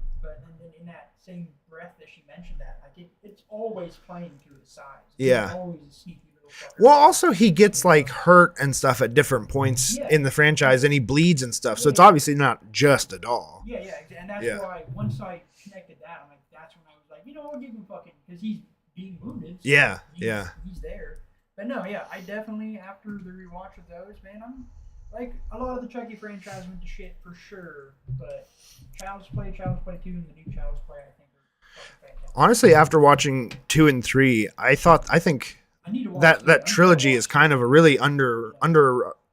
then in that same breath that she mentioned that, like, it's always playing to his size. Yeah. He's always a sneaky little fucker. Well, also he gets like hurt and stuff at different points Yeah. in the franchise, and he bleeds and stuff. So Yeah, it's yeah. obviously not just a doll. Yeah, and that's Yeah. why once I connected that, I'm like, that's when I was like, I'll give him fucking, because he's being wounded. So Yeah, he's, yeah. He's there. But no, yeah, I definitely, after the rewatch of those, man, I'm, like, a lot of the Chucky franchise went to shit for sure, but Child's Play 2, and the new Child's Play, I think, are fucking fantastic. Honestly, after watching 2 and 3, I think I need to watch that trilogy is kind of a really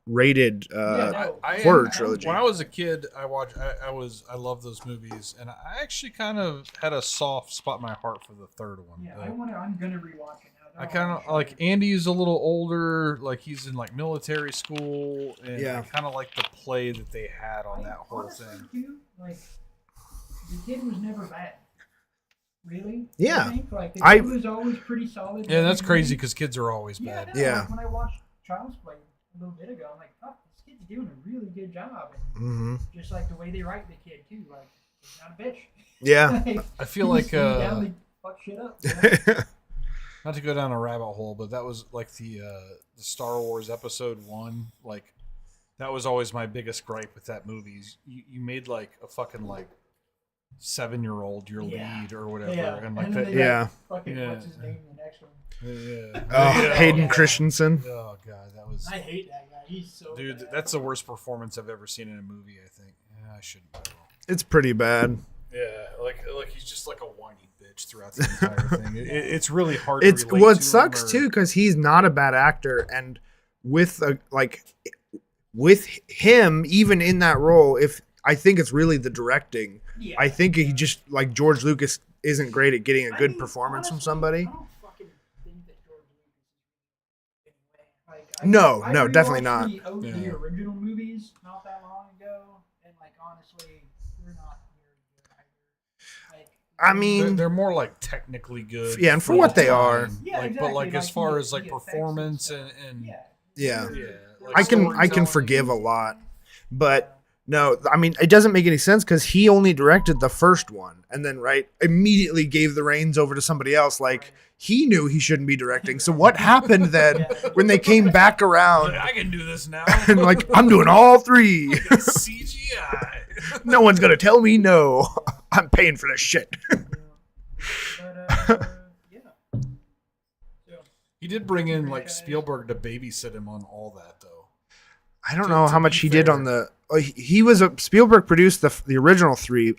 underrated horror trilogy. When I was a kid, I loved those movies, and I actually kind of had a soft spot in my heart for the third one. Yeah, I'm gonna rewatch it now. I kind of like Andy's a little older, like he's in like military school, and Yeah. I kind of like the play that they had on I that whole honestly, thing. Dude, like, the kid was never bad. Really? Yeah. I think, like, the I- kid was always pretty solid. Yeah, that's crazy because kids are always Yeah, bad. no, Yeah. like, when I watched Child's Play a little bit ago. I'm like, fuck, this kid's doing a really good job. And Mm-hmm. just like the way they write the kid too, like he's not a bitch. Yeah. Like, I feel like down to fuck shit up. You know? not to go down a rabbit hole, but that was like the Star Wars Episode 1. Like that was always my biggest gripe with that movie. You made like a fucking like 7-year-old your lead or whatever, Yeah. and like And then that. they got Yeah. fucking what's his name in the next one? Yeah. Oh, Hayden Yeah. Christensen. Oh god, that was. I hate that guy. He's so Dude, bad. that's the worst performance I've ever seen in a movie. I think. Yeah, I shouldn't. It's pretty bad. Yeah, like he's just like a whiny bitch throughout the entire thing. It's really hard. It's to relate what to sucks him or- too because he's not a bad actor, and with with him even in that role, if I think it's really the directing. Yeah. I think he just like George Lucas isn't great at getting a I good mean, performance from honestly, somebody. I don't fucking think that George Lucas is anyway. Like, No, I no, definitely rewatched not. The original movies not that long ago, and like honestly, they're not very good either. Like, I mean, they're more like technically good. Yeah, and for the what they time. are. Yeah, like, exactly. but like as Like, far the- as like the effects and performance stuff. and yeah, Yeah. yeah, like I can storytelling. forgive a lot, but no, I mean it doesn't make any sense because he only directed the first one and then immediately gave the reins over to somebody else. Like he knew he shouldn't be directing. So what happened then when they came back around I can do this now. and like I'm doing all three? CGI. No one's gonna tell me no. I'm paying for this shit. But yeah. So, He did bring in like Spielberg to babysit him on all that though. I don't To- know to how be much he did fair. on the. He was a Spielberg produced the original three.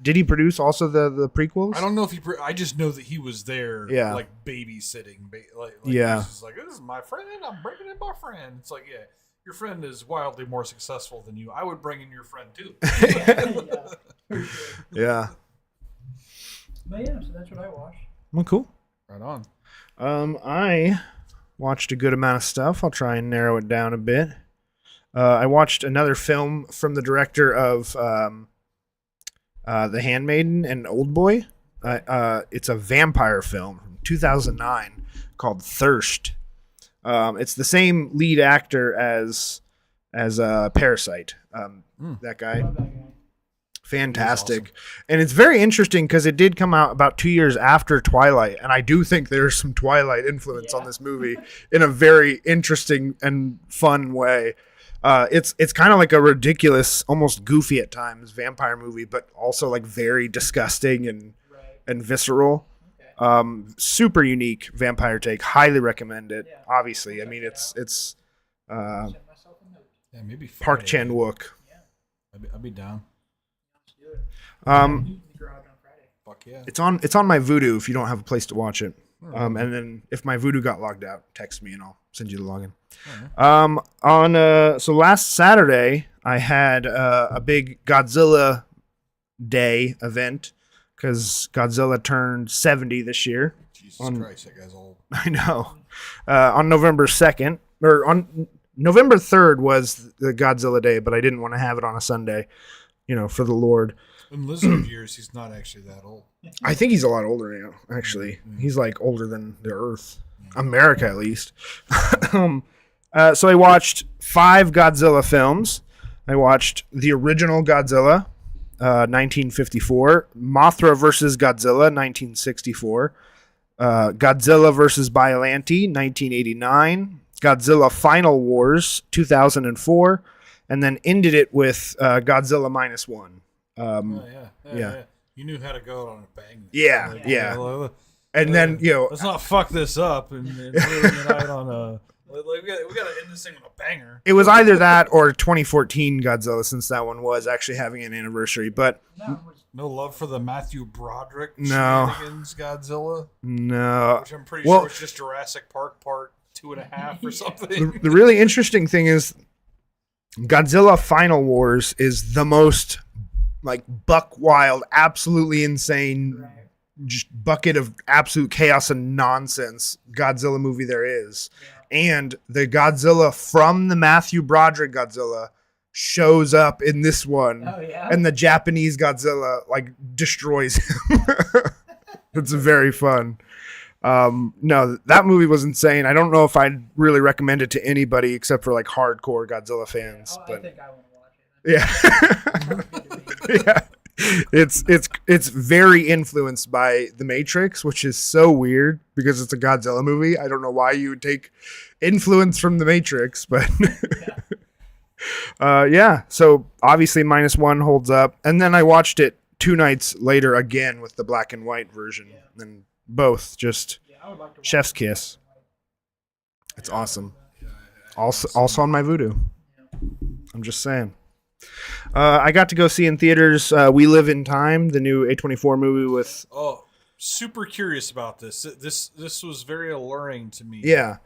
Did he produce also the prequels? I don't know if I just know that he was there, Yeah. like babysitting. Like Yeah. He's just like, this is my friend. I'm bringing in my friend. It's like, yeah, your friend is wildly more successful than you. I would bring in your friend too. yeah, for sure. Yeah. But yeah, so that's what I watched. Well, cool. Right on. I watched a good amount of stuff. I'll try and narrow it down a bit. I watched another film from the director of The Handmaiden and Oldboy. It's a vampire film from 2009 called Thirst. It's the same lead actor as Parasite. That guy. Love that guy. Fantastic. And it's very interesting because it did come out about 2 years after Twilight, and I do think there's some Twilight influence on Yeah. this movie in a very interesting and fun way. It's kind of like a ridiculous, almost goofy at times vampire movie, but also like very disgusting and Right. visceral. Okay. Super unique vampire take. Highly recommend it. Yeah. Obviously, I Check mean it it's Send myself a note. Yeah, maybe Park Friday. Chan Wook. Yeah. I'd be down. Let's do it. Um, Eat in the garage on Friday. Fuck yeah. It's on my Vudu if you don't have a place to watch it. And then if my Vudu got logged out, text me and I'll send you the login. So last Saturday I had a big Godzilla Day event because Godzilla turned 70 this year. Jesus on- Christ, that guy's old. I know. On November 2nd or on November 3rd was the Godzilla Day, but I didn't want to have it on a Sunday, for the Lord. In lizard years, he's not actually that old. I think he's a lot older now, actually. He's like older than the Earth. America, at least. So I watched 5 Godzilla films. I watched the original Godzilla, 1954, Mothra versus Godzilla, 1964, Godzilla versus Biollante, 1989, Godzilla Final Wars, 2004, and then ended it with Godzilla Minus One. Yeah. You knew how to go out on a bang. Yeah. And then, let's not fuck this up and ruin the night on a. We got to end this thing with a banger. it was either that or 2014 Godzilla, since that one was actually having an anniversary. But That one was No love for the Matthew Broderick No. shenanigans Godzilla, no. which I'm pretty Well- sure it's just Jurassic Park Part 2.5 or Yeah. something. The really interesting thing is Godzilla Final Wars is the most like buck wild, absolutely insane, right. just bucket of absolute chaos and nonsense Godzilla movie there is. And the Godzilla from the Matthew Broderick Godzilla shows up in this one. Oh yeah. And the Japanese Godzilla like destroys him. It's very fun. No, that movie was insane. I don't know if I'd really recommend it to anybody except for like hardcore Godzilla fans. I But think I want to watch it. yeah, yeah, it's very influenced by The Matrix, which is so weird because it's a Godzilla movie. I don't know why you would take influence from The Matrix, but yeah. So obviously -1 holds up, and then I watched it 2 nights later again with the black and white version, and both just I would like to watch chef's it. kiss. It's awesome. Yeah, Also on my Voodoo. I'm just saying. I got to go see in theaters We Live in Time, the new A24 movie with. Oh, super curious about this. This was very alluring to me. Yeah.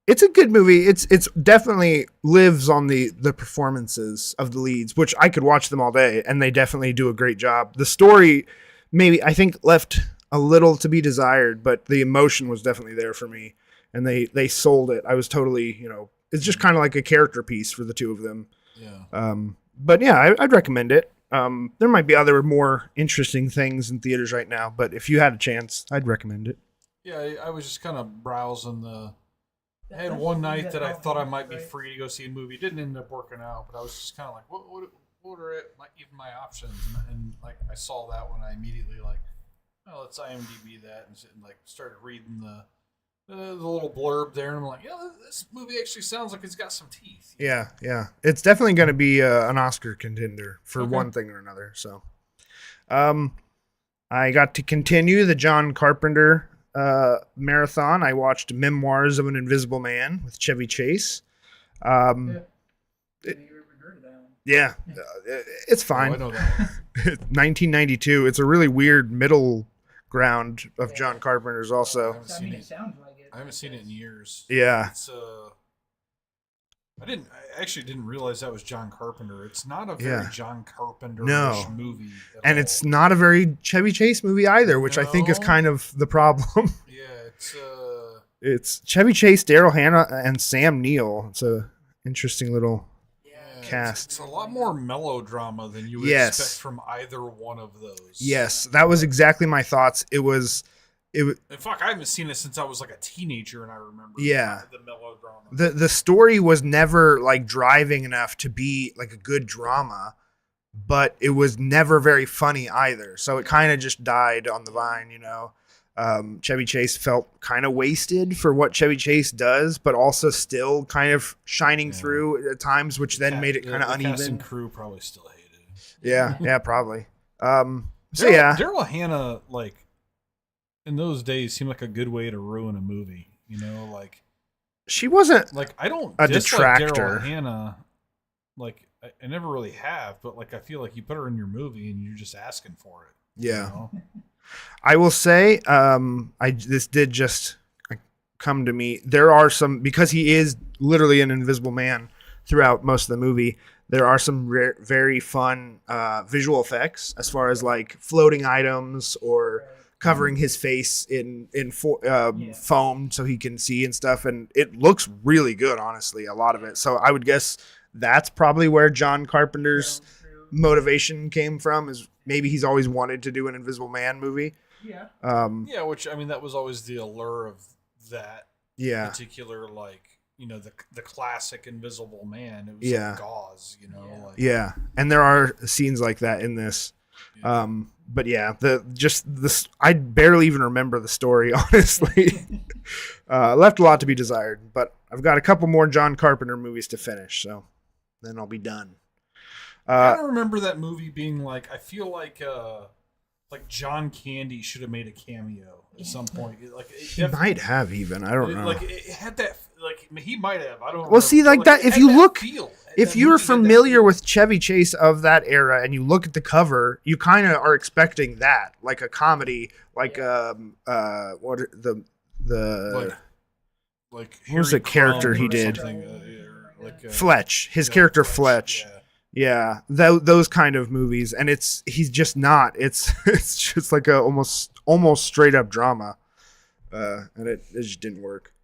It's a good movie. It's definitely lives on the performances of the leads, which I could watch them all day, and they definitely do a great job. The story, maybe I think left a little to be desired, but the emotion was definitely there for me, and they sold it. I was totally, it's just kind of like a character piece for the two of them. Yeah. But yeah, I'd recommend it. There might be other more interesting things in theaters right now, but if you had a chance, I'd recommend it. Yeah, I was just kind of browsing I had one night that I thought I might be free to go see a movie. It didn't end up working out, but I was just kind of like, what are even my options? And like I saw that one, I immediately like, oh, let's IMDb that, and like started reading the little blurb there, and I'm like, this movie actually sounds like it's got some teeth. Yeah. It's definitely going to be an Oscar contender for one thing or another. So, I got to continue the John Carpenter marathon. I watched Memoirs of an Invisible Man with Chevy Chase. Yeah, it's fine. Oh, I know that one. 1992. It's a really weird middle ground of John Carpenter's also. It sounds like it. I haven't seen it in years. Yeah. It's I actually didn't realize that was John Carpenter. It's not a very John Carpenter-ish movie. And it's not a very Chevy Chase movie either, which I think is kind of the problem. Yeah, it's Chevy Chase, Daryl Hannah, and Sam Neill. It's a interesting little cast. It's a lot more melodrama than you would expect from either one of those. Yes, that was exactly my thoughts. And fuck, I haven't seen it since I was like a teenager, and I remember the melodrama. The story was never like driving enough to be like a good drama, but it was never very funny either. So it kind of just died on the vine, Chevy Chase felt kind of wasted for what Chevy Chase does, but also still kind of shining through at times, which then made it kind of uneven. Cast and crew probably still hated it. Yeah, probably. Daryl Hannah, like, in those days, seemed like a good way to ruin a movie. Like she wasn't like I don't a dislike detractor. Daryl Hannah. Like I never really have, but like I feel like you put her in your movie and you're just asking for it. Yeah. I will say, this did just come to me. There are some, because he is literally an invisible man throughout most of the movie. There are some very fun visual effects as far as like floating items or covering his face in foam so he can see and stuff, and it looks really good, honestly, a lot of it. So I would guess that's probably where John Carpenter's motivation came from, is maybe he's always wanted to do an Invisible Man movie. Which I mean that was always the allure of that particular, like, the classic Invisible Man. It was like gauze, and there are scenes like that in this. But yeah, I barely even remember the story, honestly. Left a lot to be desired, but I've got a couple more John Carpenter movies to finish, so then I'll be done. I don't remember that movie being like, I feel like John Candy should have made a cameo at some point. Like he might have even. I don't know. Like it had that. Like he might have. I don't know. Well, see, like that. If you look, if that you're movie had that familiar feel. with Chevy Chase of that era, and you look at the cover, you kind of are expecting that, like a comedy, like what the like what was the character he did? Fletch, his character Fletch. Yeah, those kind of movies, and he's just not. It's just like a almost straight up drama, and it just didn't work.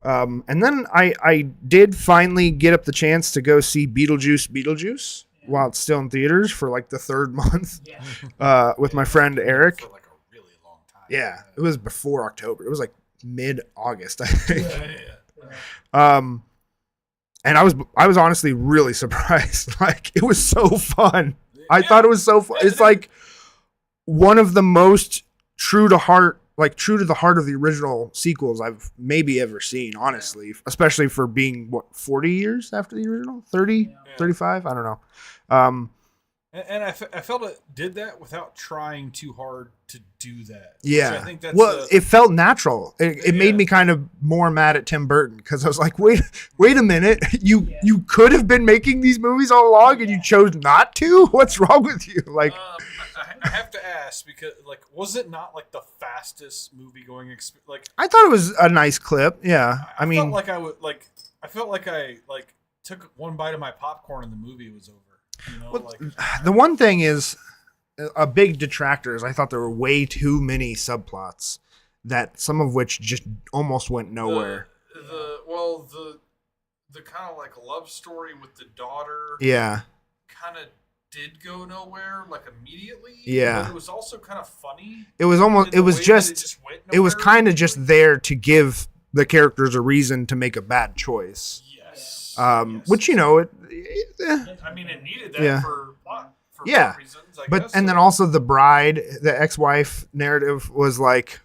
And then I did finally get up the chance to go see Beetlejuice while it's still in theaters for like the third month with my friend Eric. For like a really long time. Yeah, it was before October. It was like mid-August, I think. Yeah. And I was honestly really surprised. Like, it was so fun. I thought it was so fun. It's like one of the most true to the heart of the original sequels I've maybe ever seen, honestly, especially for being 40 years after the original, 30, 35. I don't know. And I felt it did that without trying too hard to do that. Yeah. I think that's it felt natural. It made me kind of more mad at Tim Burton because I was like, wait a minute. You could have been making these movies all along and you chose not to? What's wrong with you? Like, I have to ask because, like, was it not like the fastest movie going experience? Like, I thought it was a nice clip. Yeah. I mean, I felt like I took one bite of my popcorn and the movie was over. You know, well, the one thing is a big detractor is I thought there were way too many subplots that some of which just almost went nowhere. The kind of like love story with the daughter. Yeah. Kind of did go nowhere like immediately. Yeah. But it was also kind of funny. It was kind of just there to give the characters a reason to make a bad choice. Yes. Which, you know, I mean, it needed that for reasons, I guess. And then also the bride, the ex-wife narrative was like,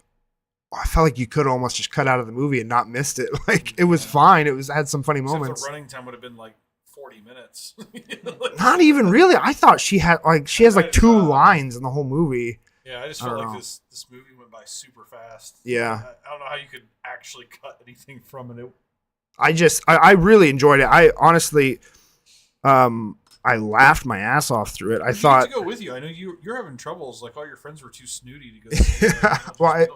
I felt like you could almost just cut out of the movie and not missed it. Like, it was fine. It had some funny moments. The running time would have been like 40 minutes. Not even really. I thought she has like 2 lines in the whole movie. Yeah, I just felt like this movie went by super fast. Yeah. I don't know how you could actually cut anything from it. I really enjoyed it. I honestly, I laughed my ass off through it. I thought to go with you. I know you're having troubles. Like all your friends were too snooty to go. See well,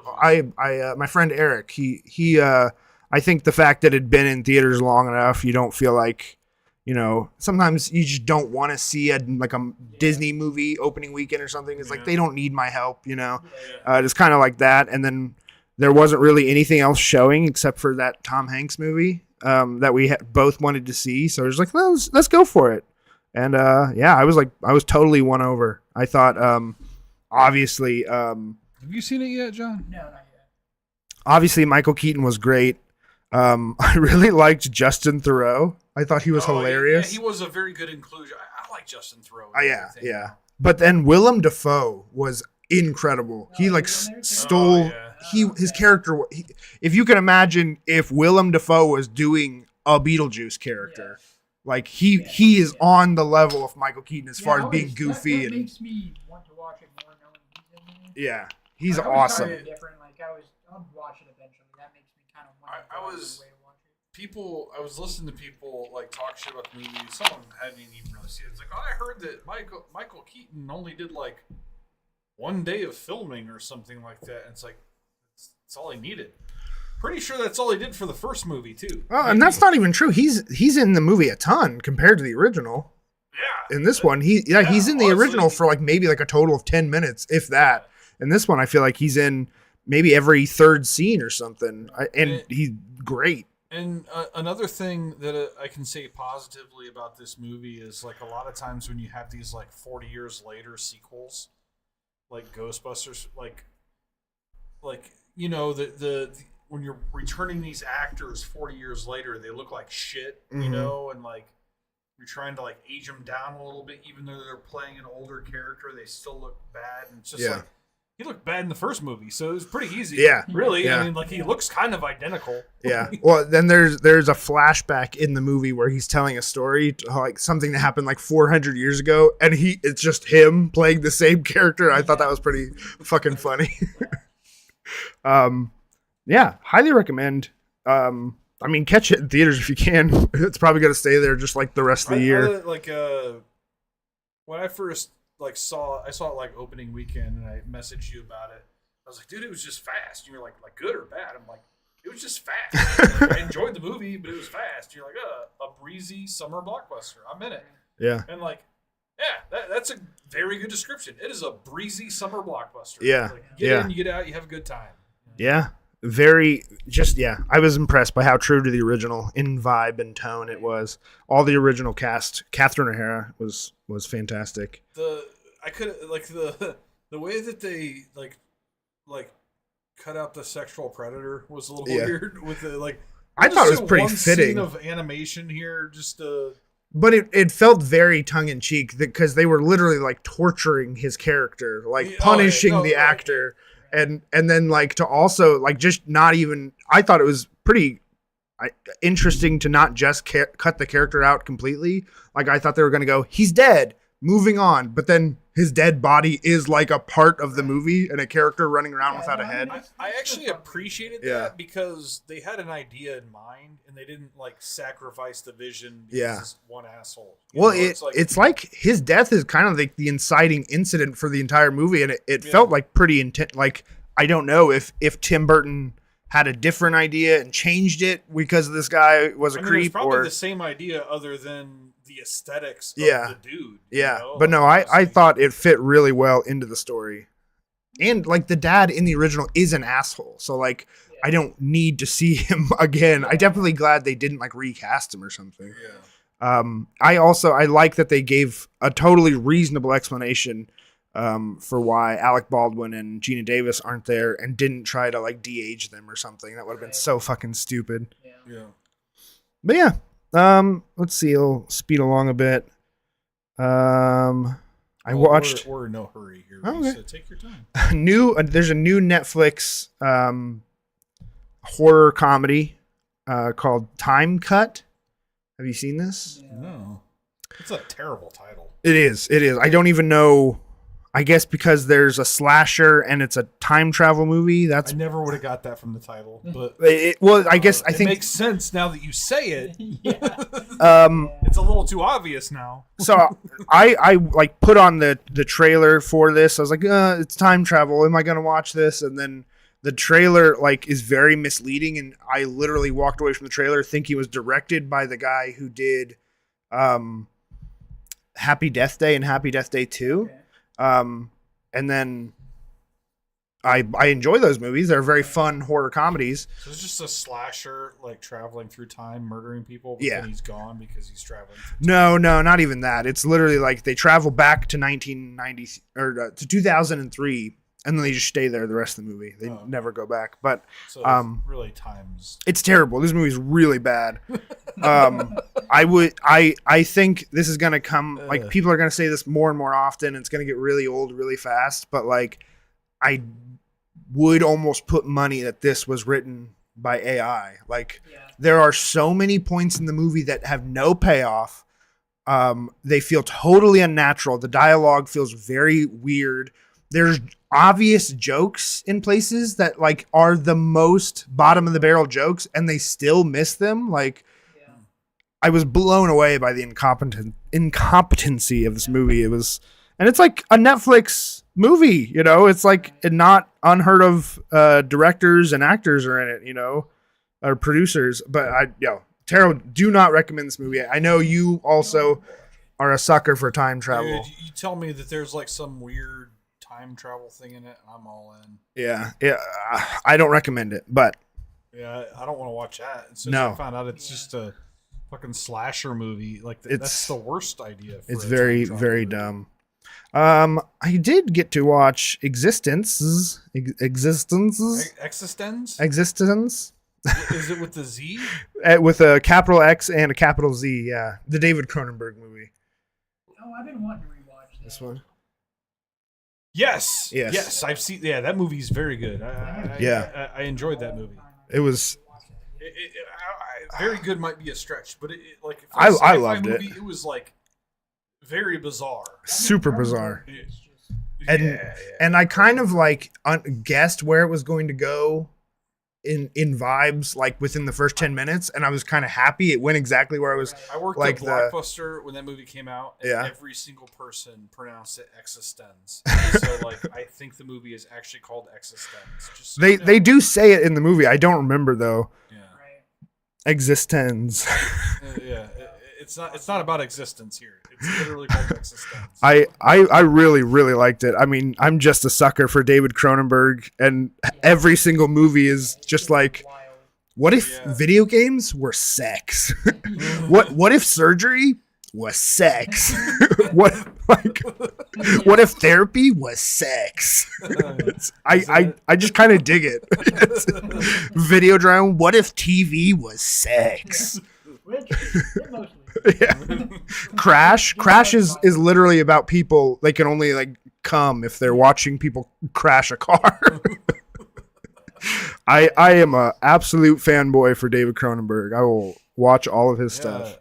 my friend Eric, he I think the fact that it'd been in theaters long enough, you don't feel like, you know, sometimes you just don't want to see a Disney movie opening weekend or something. It's like they don't need my help, you know. It's kind of like that. And then there wasn't really anything else showing except for that Tom Hanks movie that we both wanted to see. So it was like, let's go for it. And I was totally won over. I thought, obviously, have you seen it yet, John? No, not yet. Obviously, Michael Keaton was great. I really liked Justin Theroux. I thought he was hilarious. Yeah, he was a very good inclusion. I like Justin Theroux. Yeah. But then Willem Dafoe was incredible. He stole his character. If you can imagine, if Willem Dafoe was doing a Beetlejuice character. Yeah. Like he is on the level of Michael Keaton as far as being goofy that makes me want to watch it more knowing he's in there. Yeah, he's awesome. Different. Like I'll watch it eventually. That makes me kind of want to watch it. I was listening to people like talk shit about the movie. Someone hadn't even really seen it. It's like, I heard that Michael Keaton only did like 1 day of filming or something like that. And it's like that's all he needed. Pretty sure that's all he did for the first movie too. Oh, and that's not even true. He's in the movie a ton compared to the original. Yeah. In this one, he's in the original for like maybe like a total of 10 minutes, if that. In this one, I feel like he's in maybe every third scene or something, and he's great. And another thing that I can say positively about this movie is like a lot of times when you have these like 40 years later sequels, like Ghostbusters, like you know the when you're returning these actors 40 years later, they look like shit, you know, and like you're trying to like age them down a little bit, even though they're playing an older character, they still look bad. And it's just like he looked bad in the first movie, so it was pretty easy. Yeah, really. Yeah. I mean, like he looks kind of identical. Yeah. Well, then there's a flashback in the movie where he's telling a story, like something that happened like 400 years ago, and it's just him playing the same character. I thought that was pretty fucking funny. Yeah, highly recommend. I mean, catch it in theaters if you can. It's probably going to stay there just like the rest of the year. When I first saw it like opening weekend, and I messaged you about it. I was like, dude, it was just fast. And you're like good or bad? I'm like, it was just fast. I enjoyed the movie, but it was fast. You're like, a breezy summer blockbuster. I'm in it. Yeah. And that's a very good description. It is a breezy summer blockbuster. Yeah. Get in, you get out, you have a good time. Yeah. I was impressed by how true to the original in vibe and tone it was. All the original cast, Catherine O'Hara was fantastic. The way that they like cut out the sexual predator was a little Yeah. weird with the like. I thought it was just pretty one fitting. Scene of animation here, just But it felt very tongue in cheek because they were literally like torturing his character, like Yeah, punishing no, the right. actor, and then like to also like just not even. I thought it was pretty interesting to not just cut the character out completely. Like I thought they were going to go, he's dead, moving on, but then his dead body is like a part of the movie and a character running around without a head. I actually appreciated Yeah. that because they had an idea in mind and they didn't like sacrifice the vision because Yeah. it's one asshole. You Well, know, it's like his death is kind of like the inciting incident for the entire movie, and it felt like pretty intense. Like I don't know if Tim Burton had a different idea and changed it because this guy was a I mean, it was creep, probably or the same idea other than the aesthetics of Yeah. the dude. yeah. You know? But no, I thought it fit really well into the story, and like the dad in the original is an asshole, so like I don't need to see him again. I definitely glad they didn't like recast him or something. Yeah. I like that they gave a totally reasonable explanation for why Alec Baldwin and Gina Davis aren't there and didn't try to like de-age them or something. That would have been so fucking stupid. Yeah. But yeah, let's see. I'll speed along a bit. I watched We're in no hurry here. Okay. So take your time. there's a new Netflix horror comedy called Time Cut. Have you seen this? No. It's a terrible title. It is. I don't even know. I guess because there's a slasher and it's a time travel movie. I That's never would have got that from the title, but well. I guess I it think makes sense now that you say it. Yeah. It's a little too obvious now. so. I like put on the trailer for this. I was like, it's time travel. Am I gonna watch this? And then the trailer like is very misleading, and I literally walked away from the trailer thinking it was directed by the guy who did Happy Death Day and Happy Death Day 2. And then I enjoy those movies. They're very fun horror comedies. So it's just a slasher, like traveling through time, murdering people. But Yeah. then he's gone because he's traveling. No, not even that. It's literally like they travel back to 1990 or to 2003, and then they just stay there the rest of the movie. They never go back. But So it's really times. it's terrible. This movie's really bad. I think this is gonna come like people are gonna say this more and more often. It's gonna get really old really fast. But like, I would almost put money that this was written by AI. Like, there are so many points in the movie that have no payoff. They feel totally unnatural. The dialogue feels very weird. There's obvious jokes in places that like are the most bottom of the barrel jokes, and they still miss them. Like, I was blown away by the incompetency of this movie. And it's like a Netflix movie, you know. It's like not unheard of directors and actors are in it, you know, or producers. But Taro, do not recommend this movie. I know you also are a sucker for time travel. Dude, you tell me that there's like some weird time travel thing in it, and I'm all in. Yeah. I don't recommend it, but Yeah, I don't want to watch that. As soon as I found out it's just a fucking slasher movie, like that's the worst idea. It's very, very dumb. I did get to watch Existence. Existence? Existence. Is it with the Z? With a capital X and a capital Z, yeah. The David Cronenberg movie. Oh, I've been wanting to rewatch that. This one? Yes. I've seen. Yeah, that movie's very good. I enjoyed that movie. It was. Very good might be a stretch, but like for I a sci-fi loved movie, it. It was like very bizarre. Super bizarre. Yeah. And I kind of like guessed where it was going to go in vibes like within the first 10 minutes, and I was kind of happy it went exactly where I was. I worked like at Blockbuster when that movie came out, and every single person pronounced it Existence. So like I think the movie is actually called Existence. Just so they do say it in the movie. I don't remember though. Yeah. Existence. Yeah. It's not about existence here. It's literally called Existence. I really, really liked it. I mean, I'm just a sucker for David Cronenberg, and every single movie is just like, what if video games were sex? What if surgery was sex? what what if therapy was sex? I just kind of dig it. Video drama. What if TV was sex? Which mostly. Yeah. Crash is literally about people. They can only like come if they're watching people crash a car. I am a absolute fanboy for David Cronenberg. I will watch all of his stuff.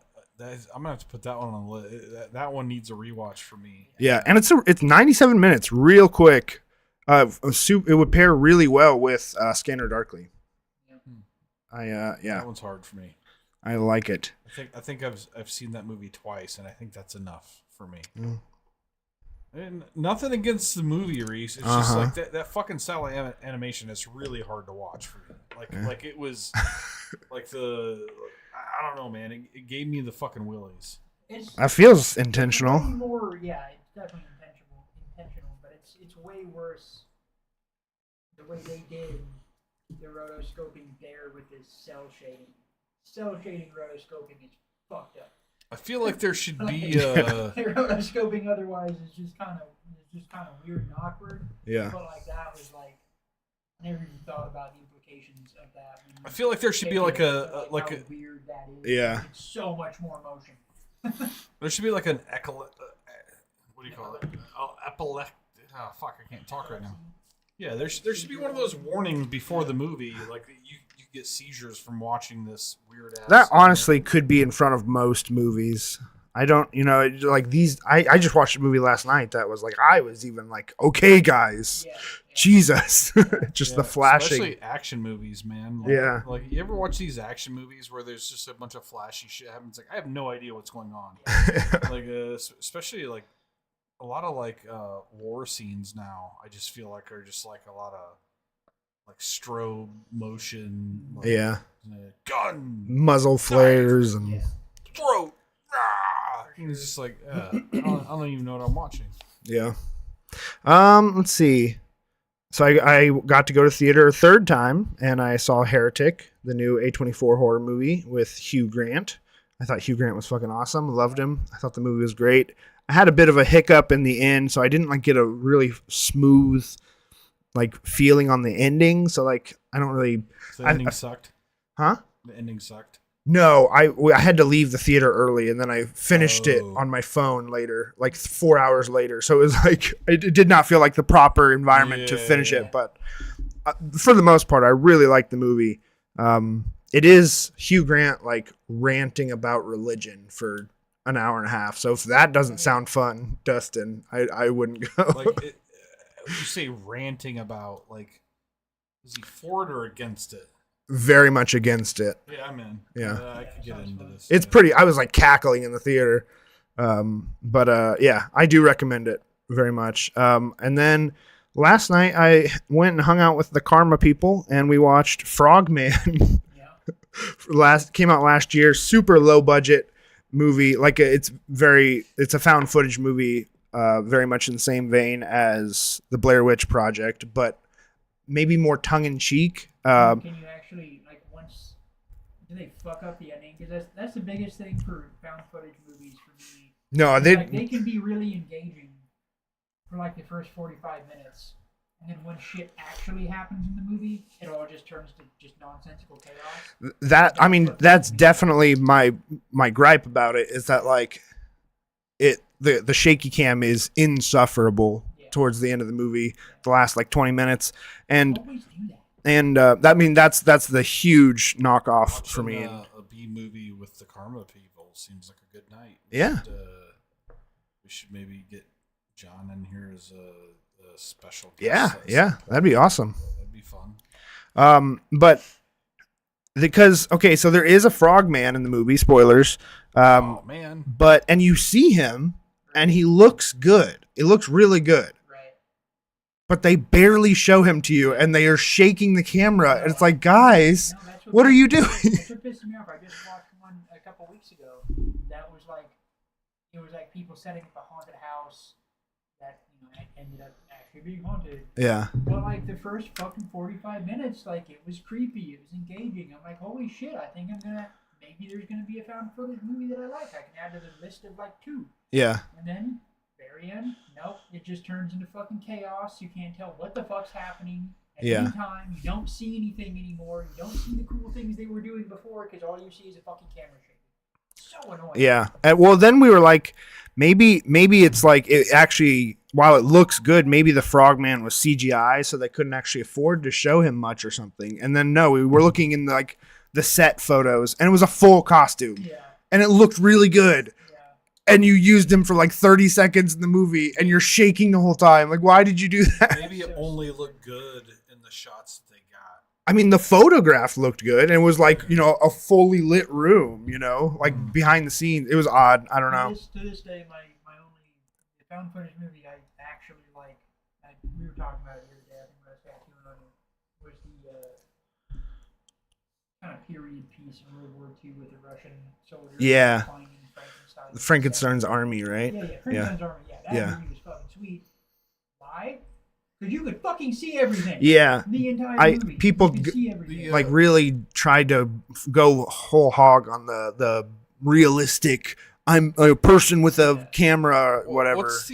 I'm gonna have to put that one on the list. That one needs a rewatch for me. Yeah, and it's 97 minutes, real quick. It would pair really well with Scanner Darkly. Yeah. That one's hard for me. I like it. I think I've seen that movie twice, and I think that's enough for me. And nothing against the movie, Reese. It's just like that fucking style of animation is really hard to watch for me. Like it was like I don't know, man. It gave me the fucking willies. That feels intentional. It's more, yeah, it's definitely intentional, but it's way worse the way they did the rotoscoping there with this cell shading. Cell shading rotoscoping is fucked up. I feel like there should be rotoscoping otherwise is just kind of weird and awkward. Yeah. But like that was like I never even thought about the implications of that. I feel like there should be like a weird that is. Yeah. It's so much more emotion. There should be like an what do you call it? Epileptic. Oh fuck! I can't talk right now. Yeah, there should be one of those warnings before the movie, like you get seizures from watching this weird ass. That honestly could be in front of most movies. I don't, like these. I just watched a movie last night that was like I was even like, okay, guys, Jesus, just the flashing. Especially action movies, man. Like you ever watch these action movies where there's just a bunch of flashy shit happens? Like I have no idea what's going on. Like especially like a lot of like war scenes now. I just feel like are just like a lot of like strobe motion. Like, gun muzzle flares and throat. It's just like I don't even know what I'm watching. Yeah. Let's see. So I got to go to theater a third time, and I saw Heretic, the new A24 horror movie with Hugh Grant. I thought Hugh Grant was fucking awesome. Loved him. I thought the movie was great. I had a bit of a hiccup in the end, so I didn't like get a really smooth like feeling on the ending. So like I don't really. So the ending sucked. Huh? The ending sucked. No, I had to leave the theater early, and then I finished it on my phone later, like 4 hours later. So it was like it did not feel like the proper environment to finish it. But for the most part, I really liked the movie. It is Hugh Grant like ranting about religion for an hour and a half. So if that doesn't sound fun, Dustin, I wouldn't go. Like you say ranting about, like, is he for it or against it? Very much against it. Yeah, I'm in. Yeah. I could get into this. It's pretty. I was like cackling in the theater. But yeah, I do recommend it very much. And then last night I went and hung out with the Karma people, and we watched Frogman. Came out last year. Super low budget movie. Like it's a found footage movie. Very much in the same vein as the Blair Witch Project, but maybe more tongue in cheek. Can you actually do they fuck up the ending? Because that's the biggest thing for found footage movies for me. No, they can be really engaging for like the first 45 minutes, and then when shit actually happens in the movie, it all just turns to just nonsensical chaos. That's definitely my gripe about it is that like the shaky cam is insufferable towards the end of the movie, the last like 20 minutes, and that's the huge knockoff for me. A B movie with the Karma people seems like a good night. We should maybe get John in here as a special guest. Yeah, that'd be awesome. That'd be fun. But because so there is a frogman in the movie. Spoilers. Oh man! And you see him, and he looks good. It looks really good. But they barely show him to you, and they are shaking the camera. And it's like, guys, what are you doing? That's what pissed me off. I just watched one a couple weeks ago. That was like, it was like people setting up a haunted house that ended up actually being haunted. Yeah. But like the first fucking 45 minutes, like it was creepy. It was engaging. I'm like, holy shit! I think I'm gonna maybe there's going to be a found footage movie that I like. I can add to the list of like 2. Yeah. And then, very end, nope, it just turns into fucking chaos. You can't tell what the fuck's happening at any time. You don't see anything anymore. You don't see the cool things they were doing before because all you see is a fucking camera shake. So annoying. Yeah. Well, then we were like, maybe it's like it actually, while it looks good, maybe the Frogman was CGI, so they couldn't actually afford to show him much or something. And then no, we were looking in like the set photos, and it was a full costume, and it looked really good. And you used him for like 30 seconds in the movie, and you're shaking the whole time. Like, why did you do that? Maybe it only looked good in the shots that they got. I mean, the photograph looked good, and it was like, you know, a fully lit room, you know, like behind the scenes. It was odd. I don't know. To this day, my only found footage movie I actually like, we were talking about it the other day, I think when I was tattooing on it, was the kind of period piece in World War II with the Russian soldiers. Yeah. Finding Frankenstein's army, right? Yeah, Frankenstein's army. Yeah, that movie was fucking sweet. Why? Because you could fucking see everything. Yeah. The entire movie. People you could see everything. like really tried to go whole hog on the realistic. I'm a person with a camera, whatever. What's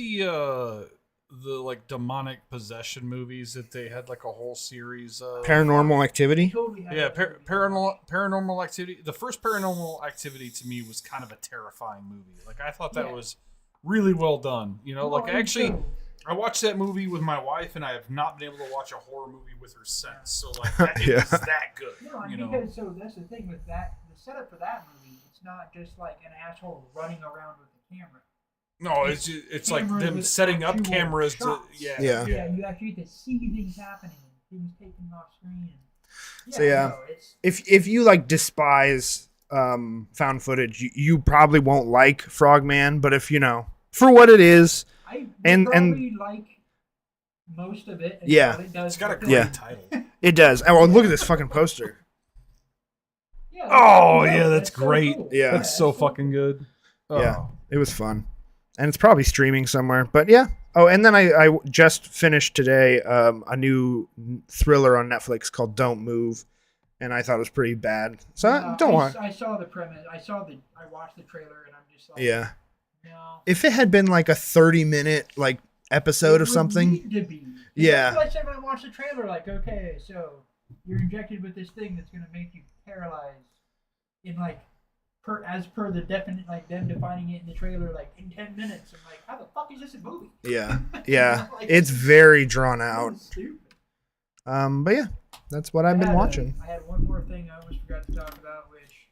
the like demonic possession movies that they had like a whole series of? Paranormal Activity? Yeah, paranormal activity. The first Paranormal Activity to me was kind of a terrifying movie. Like I thought that was really well done. You know, like I watched that movie with my wife, and I have not been able to watch a horror movie with her since. So like it was that good. No, you know? Because so that's the thing with that. The setup for that movie, it's not just like an asshole running around with the camera. No, it's like them setting up cameras to you actually get to see things happening and things taken off screen. If you like despise found footage, you probably won't like Frogman, but if you know for what it is, I and like most of it. It's got a great title. It does. Oh, look at this fucking poster. That's great. So cool. Yeah, that's so fucking good. Oh. Yeah, it was fun. And it's probably streaming somewhere. But yeah. Oh, and then I just finished today a new thriller on Netflix called Don't Move. And I thought it was pretty bad. So don't want. I saw the premise. I watched the trailer and I'm just like, no. If it had been like a 30-minute like episode of something. Need to be. Yeah. That's why I said when I watched the trailer, like, okay, so you're injected with this thing that's gonna make you paralyzed in like as per the definite, like them defining it in the trailer, like in 10 minutes. I'm like, how the fuck is this a movie? Yeah, yeah, like, it's very drawn out. Stupid. But yeah, that's what I've been watching. I had one more thing I almost forgot to talk about, which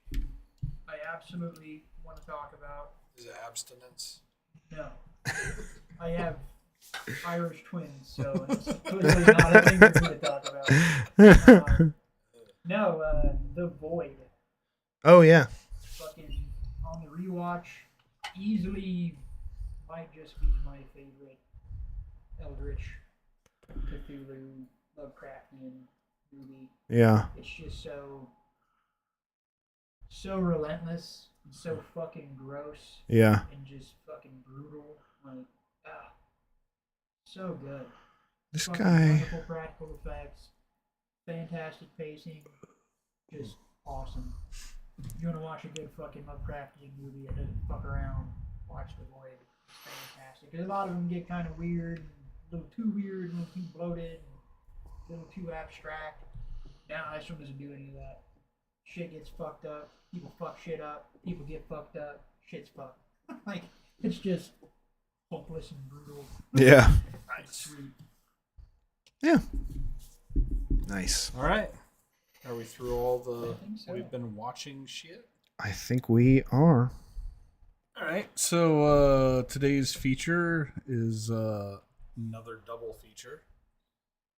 I absolutely want to talk about. Is it abstinence? No, I have Irish twins, so it's clearly not a thing for me to talk about. The Void. Oh yeah. Fucking on the rewatch, easily might just be my favorite Eldritch Cthulhu Lovecraftian movie. Yeah. It's just so relentless and so fucking gross. Yeah. And just fucking brutal. Like, so good. This fucking guy. Wonderful practical effects, fantastic pacing, just awesome. If you want to watch a good fucking Lovecraftian movie that doesn't fuck around, watch The Void. It's fantastic. Because a lot of them get kind of weird, a little too weird, a little too bloated, a little too abstract. Now this one doesn't do any of that. Shit gets fucked up. People fuck shit up. People get fucked up. Shit's fucked. Like, it's just hopeless and brutal. Yeah. Nice. Sweet. Yeah. Nice. All right. Are we through all the we've been watching shit? I think we are. All right. So today's feature is another double feature.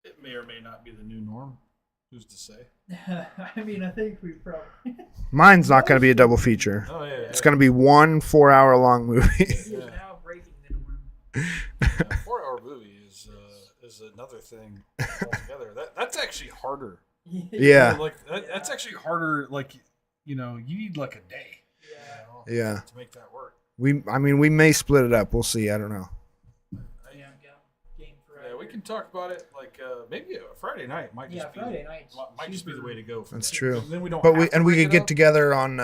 It may or may not be the new norm. Who's to say? I mean, I think we probably. Mine's not going to be a double feature. Oh yeah. It's going to be 1 4-hour-long movie. It is now breaking the norm. A 4-hour movie is another thing altogether. That's actually harder. Yeah. Like that's actually harder. Like you need like a day. Yeah. To make that work. We may split it up. We'll see. I don't know. Yeah, we can talk about it like maybe a Friday night might just be Friday nights might just be the way to go. That's true. Then we don't. But we could get together on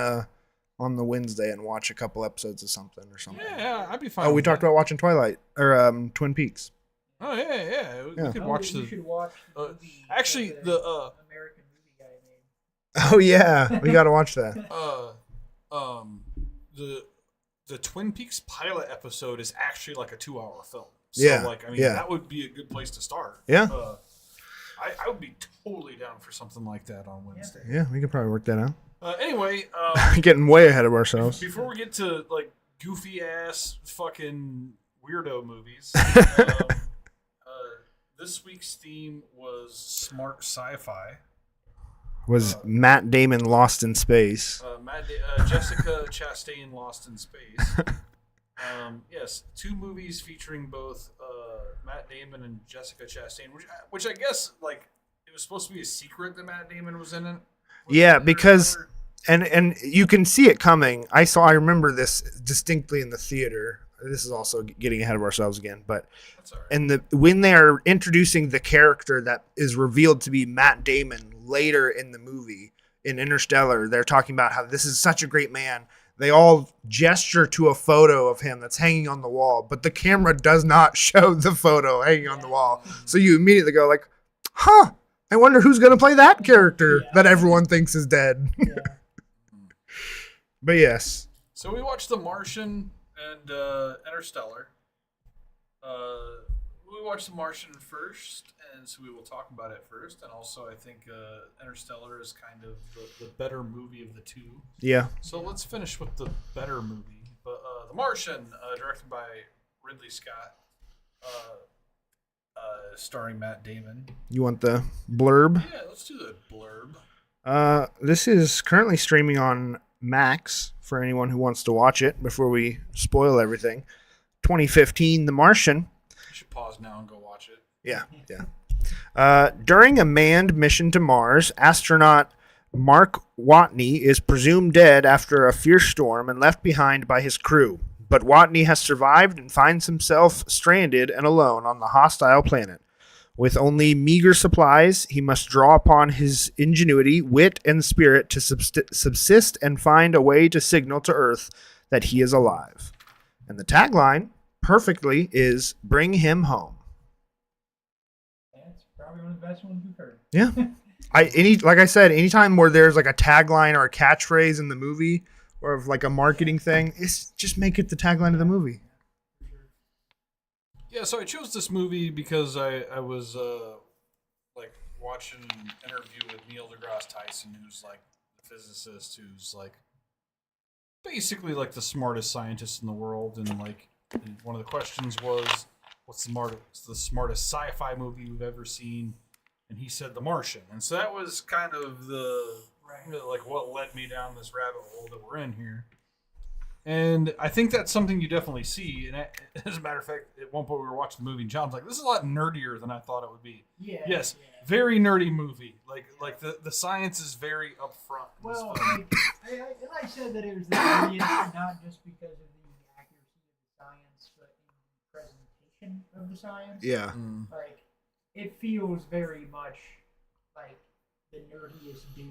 on the Wednesday and watch a couple episodes of something or something. Yeah, I'd be fine. Oh, we with talked that. about watching Twilight or Twin Peaks. Oh yeah. We Yeah. could No, watch you the. should watch the movie actually, that the American movie guy made. Oh yeah, we got to watch that. The Twin Peaks pilot episode is actually like a 2-hour film. So Yeah, like I mean yeah. that would be a good place to start. Yeah. I would be totally down for something like that on Wednesday. Yeah, we could probably work that out. Anyway, Getting way ahead of ourselves. before we get to like goofy ass fucking weirdo movies, this week's theme was smart sci-fi. Was Matt Damon lost in space? Jessica Chastain Lost in Space. Yes, 2 movies featuring both Matt Damon and Jessica Chastain, which I guess like it was supposed to be a secret that Matt Damon was in it. Yeah, because and you can see it coming. I remember this distinctly in the theater. This is also getting ahead of ourselves again, but That's all right. and when they are introducing the character that is revealed to be Matt Damon later in the movie in Interstellar, they're talking about how this is such a great man. They all gesture to a photo of him that's hanging on the wall, but the camera does not show the photo hanging on the wall. So you immediately go like, huh, I wonder who's going to play that character that everyone thinks is dead. Yeah. But yes. So we watched The Martian and Interstellar. We watched The Martian first, and so we will talk about it first. And also, I think Interstellar is kind of the better movie of the 2. Yeah. So let's finish with the better movie. But The Martian, directed by Ridley Scott, starring Matt Damon. You want the blurb? Yeah, let's do the blurb. This is currently streaming on Max for anyone who wants to watch it before we spoil everything. 2015, The Martian. You should pause now and go watch it. Yeah. During a manned mission to Mars, astronaut Mark Watney is presumed dead after a fierce storm and left behind by his crew. But Watney has survived and finds himself stranded and alone on the hostile planet. With only meager supplies, he must draw upon his ingenuity, wit, and spirit to subsist and find a way to signal to Earth that he is alive. And the tagline, perfectly, is "Bring him home." That's probably one of the best ones we've heard. Yeah. Like I said, anytime where there's like a tagline or a catchphrase in the movie or of like a marketing thing, it's just make it the tagline of the movie. Yeah, so I chose this movie because I was like watching an interview with Neil deGrasse Tyson, who's like the physicist, who's like basically like the smartest scientist in the world, and like one of the questions was, "What's the smartest sci-fi movie you've ever seen?" And he said The Martian, and so that was kind of like what led me down this rabbit hole that we're in here. And I think that's something you definitely see. And as a matter of fact, at one point we were watching the movie, and John's like, "This is a lot nerdier than I thought it would be." Yeah. Yes, Yeah. very nerdy movie. Like the science is very upfront. in this Well, film. I said that it was the nerdiest, not just because of the accuracy of the science, but in the presentation of the science. Yeah. Like, it feels very much like the nerdiest dude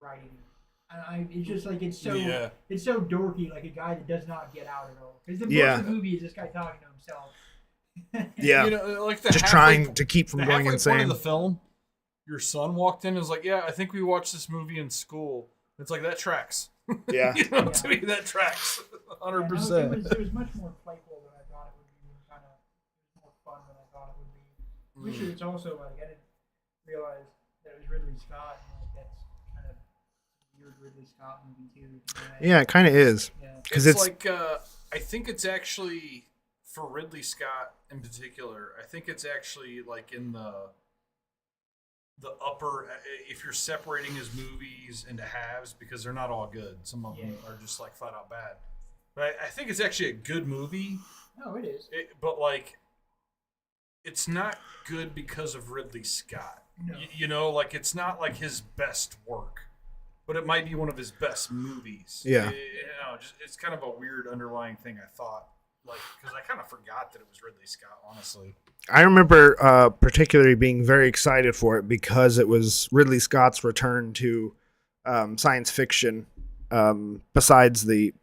writing. It's just like it's so dorky, like a guy that does not get out at all. Because the most of the movie is this guy talking to himself. Yeah. You know, like the Just trying to keep from the going halfway point insane. of the film, your son walked in and was like, "Yeah, I think we watched this movie in school." It's like that tracks. Yeah. You know, to me that tracks 100%. It was much more playful than I thought it would be, and kind of more fun than I thought it would be. Which it's also like I didn't realize that it was Ridley Scott, and like that's kind of weird Ridley Scott movie too. Yeah, it kind of is. Yeah. Because It's like I think it's actually for Ridley Scott in particular. I think it's actually like in the upper. If you're separating his movies into halves, because they're not all good. Some of them are just like flat out bad. But I think it's actually a good movie. No, it is. But like, it's not good because of Ridley Scott. No. You know, like it's not like his best work, but it might be one of his best movies. Yeah. It's kind of a weird underlying thing. I thought, like, because I kind of forgot that it was Ridley Scott. Honestly, I remember particularly being very excited for it because it was Ridley Scott's return to science fiction besides the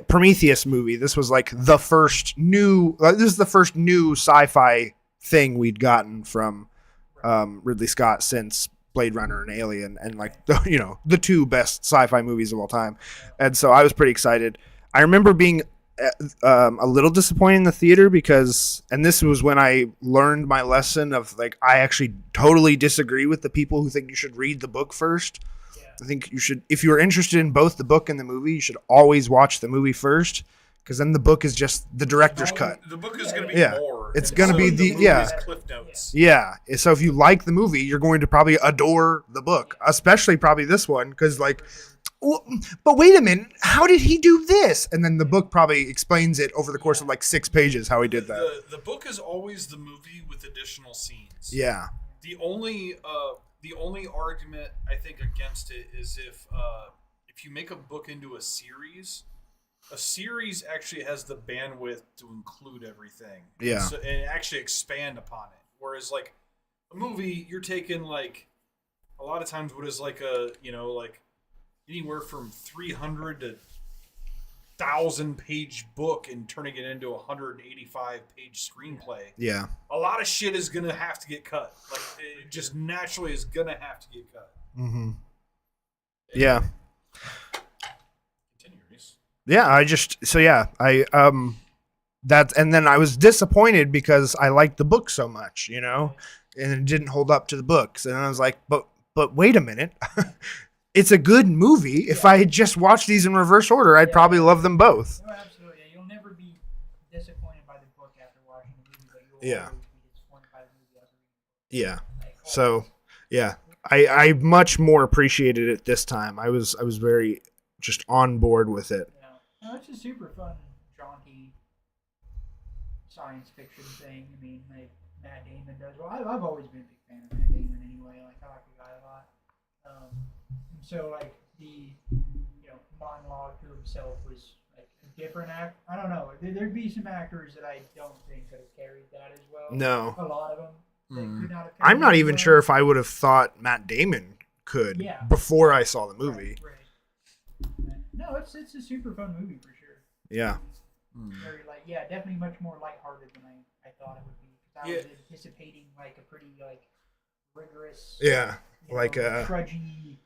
Prometheus movie. This was like the first new. This is the first new sci-fi thing we'd gotten from Ridley Scott since Blade Runner and Alien, and like the two best sci-fi movies of all time. And so I was pretty excited. I remember being a little disappointed in the theater because, and this was when I learned my lesson of like, I actually totally disagree with the people who think you should read the book first. I think you should, if you're interested in both the book and the movie, you should always watch the movie first, because then the book is just the director's cut. The book is going to be more. It's going to be the Cliff Notes. Yeah. So if you like the movie, you're going to probably adore the book, especially probably this one, because like, well, but wait a minute, how did he do this? And then the book probably explains it over the course of like 6 pages how he did that. The book is always the movie with additional scenes. Yeah. The only argument I think against it is if you make a book into a series actually has the bandwidth to include everything. Yeah. And actually expand upon it. Whereas like a movie, you're taking like a lot of times what is like a like anywhere from 300 to 1,000 page book and turning it into a 185 page screenplay. Yeah. A lot of shit is gonna have to get cut. Like it just naturally is gonna have to get cut. Mm-hmm. Yeah. Continue, Reese. Yeah. And then I was disappointed because I liked the book so much, and it didn't hold up to the books. And I was like, but wait a minute. It's a good movie. If I had just watched these in reverse order, I'd probably love them both. No, absolutely. You'll never be disappointed by the book after watching the movie, but you'll always be disappointed by the movie after reading the book. Yeah. So, yeah. I much more appreciated it this time. I was very just on board with it. No, it's a super fun, jaunty science fiction thing. I mean, like Matt Damon does. Well, I've always been a big fan of Matt Damon anyway. Like, I like the guy a lot. So like the monologue to himself was like a different act. I don't know. There'd be some actors that I don't think could have carried that as well. No. A lot of them. Could not have I'm not carried even it sure if I would have thought Matt Damon could before I saw the movie. Right. No, it's a super fun movie for sure. Yeah. Very definitely much more lighthearted than I thought it would be. I was anticipating like a pretty like rigorous. Yeah. Like trudgy.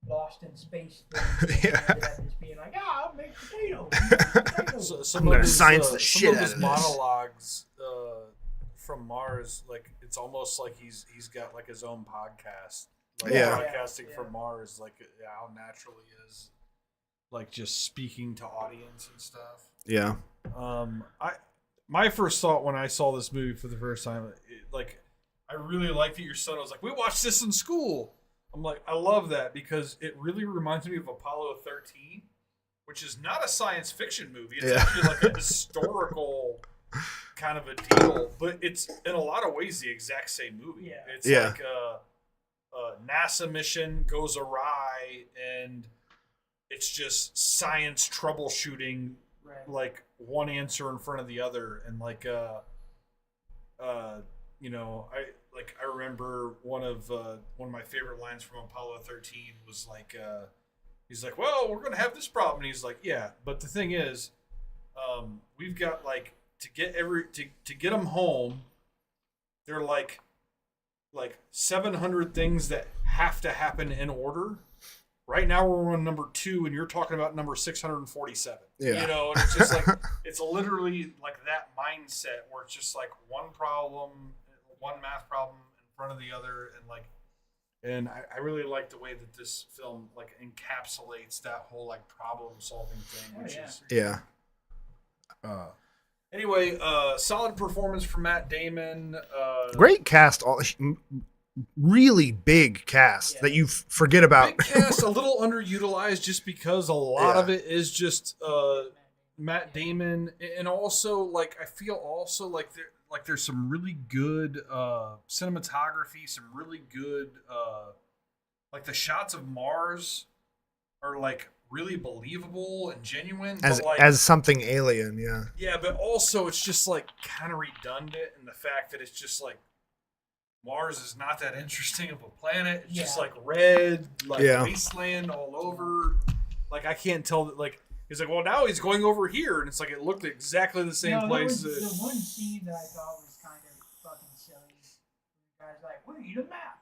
Lost in space thing. Just being like, I'll make potatoes. I'm gonna science the shit out of this. Monologues from Mars, like it's almost like he's got like his own podcast, like podcasting from Mars, like how natural he is, like just speaking to audience and stuff. Yeah. My first thought when I saw this movie for the first time, I really liked that your son was like, we watched this in school. I'm like, I love that because it really reminds me of Apollo 13, which is not a science fiction movie. It's actually like a historical kind of a deal, but it's in a lot of ways the exact same movie. It's like a NASA mission goes awry and it's just science troubleshooting, like one answer in front of the other, and I remember one of my favorite lines from Apollo 13 was like, he's like, well, we're gonna have this problem, and he's like, yeah, but the thing is, we've got like to get them home, they're like 700 things that have to happen in order. Right now we're on number 2, and you're talking about number 647. Yeah. And it's just like it's literally like that mindset where it's just like one math problem in front of the other, and I really like the way that this film like encapsulates that whole like problem solving thing, which is anyway, solid performance from Matt Damon. Great cast, really big cast that you forget about. Big cast, a little underutilized just because a lot of it is just Matt Damon, and also like I feel also like there's some really good cinematography, some really good like the shots of Mars are like really believable and genuine as something alien. Yeah, but also it's just like kind of redundant in the fact that it's just like Mars is not that interesting of a planet. It's just Yeah. like red, like Yeah. wasteland all over. Like I can't tell that. Like he's like, well, now he's going over here, and it's like it looked exactly the same No, place. there was the one scene that I thought was kind of fucking silly. The guy's like, "We need a map,"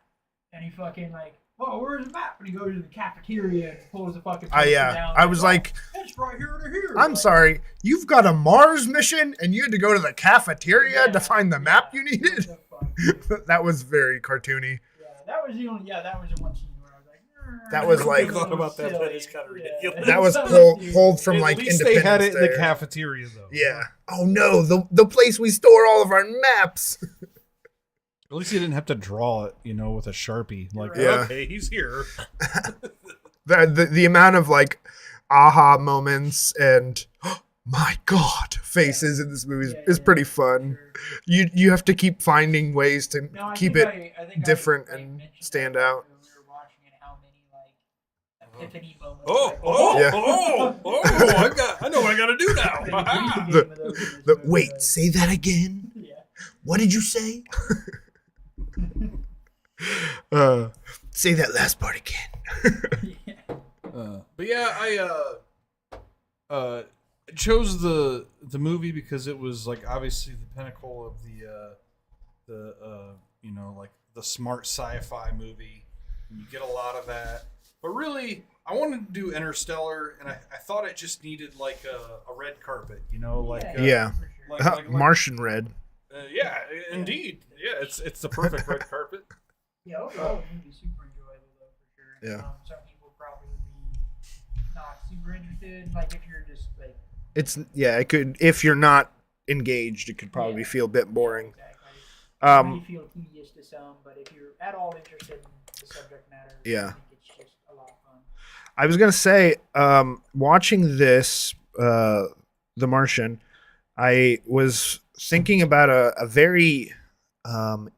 and he fucking like, "Whoa, where's the map?" And he goes to the cafeteria and pulls the fucking. Yeah. down. I was like, "It's right here to here." I'm Like, sorry, you've got a Mars mission and you had to go to the cafeteria to find the map you needed? What the fuck? That was very cartoony. Yeah, that was the only. Yeah, that was the one scene where I was like, That was like- I thought about that. That is kind of ridiculous. That was So pulled from At like least they Independence had it in the Day. cafeteria, though. Yeah. Oh no, the place we store all of our maps. At least he didn't have to draw it, with a Sharpie. Like, Yeah. okay, he's here. The amount of like aha moments and my god faces in this movie is pretty fun. You have to keep finding ways to No, I keep think it I think different I and mentioned stand that out. when we were watching it, how many like epiphany moments. Oh, like, oh, Yeah. oh! I know what I got to do now. There's a game of those in this movie, Wait, like, say that again. yeah. What did you say? Say that last part again. Yeah. But yeah, I chose the movie because it was like obviously the pinnacle of the like the smart sci-fi movie. And you get a lot of that. But really, I wanted to do Interstellar, and I thought it just needed like a red carpet, Yeah. For sure. like- Martian red. yeah, indeed, yeah, it's the perfect red carpet. Yeah, overall, the movie's super enjoyable though, for sure. Yeah. Some people probably would be not super interested. Like if you're just like. It could, if you're not engaged, it could probably Yeah. feel a bit boring. Exactly. It may feel tedious to some, but if you're at all interested in the subject matter, Yeah. I think it's just a lot of fun. I was gonna say, watching this, The Martian, I was thinking about a very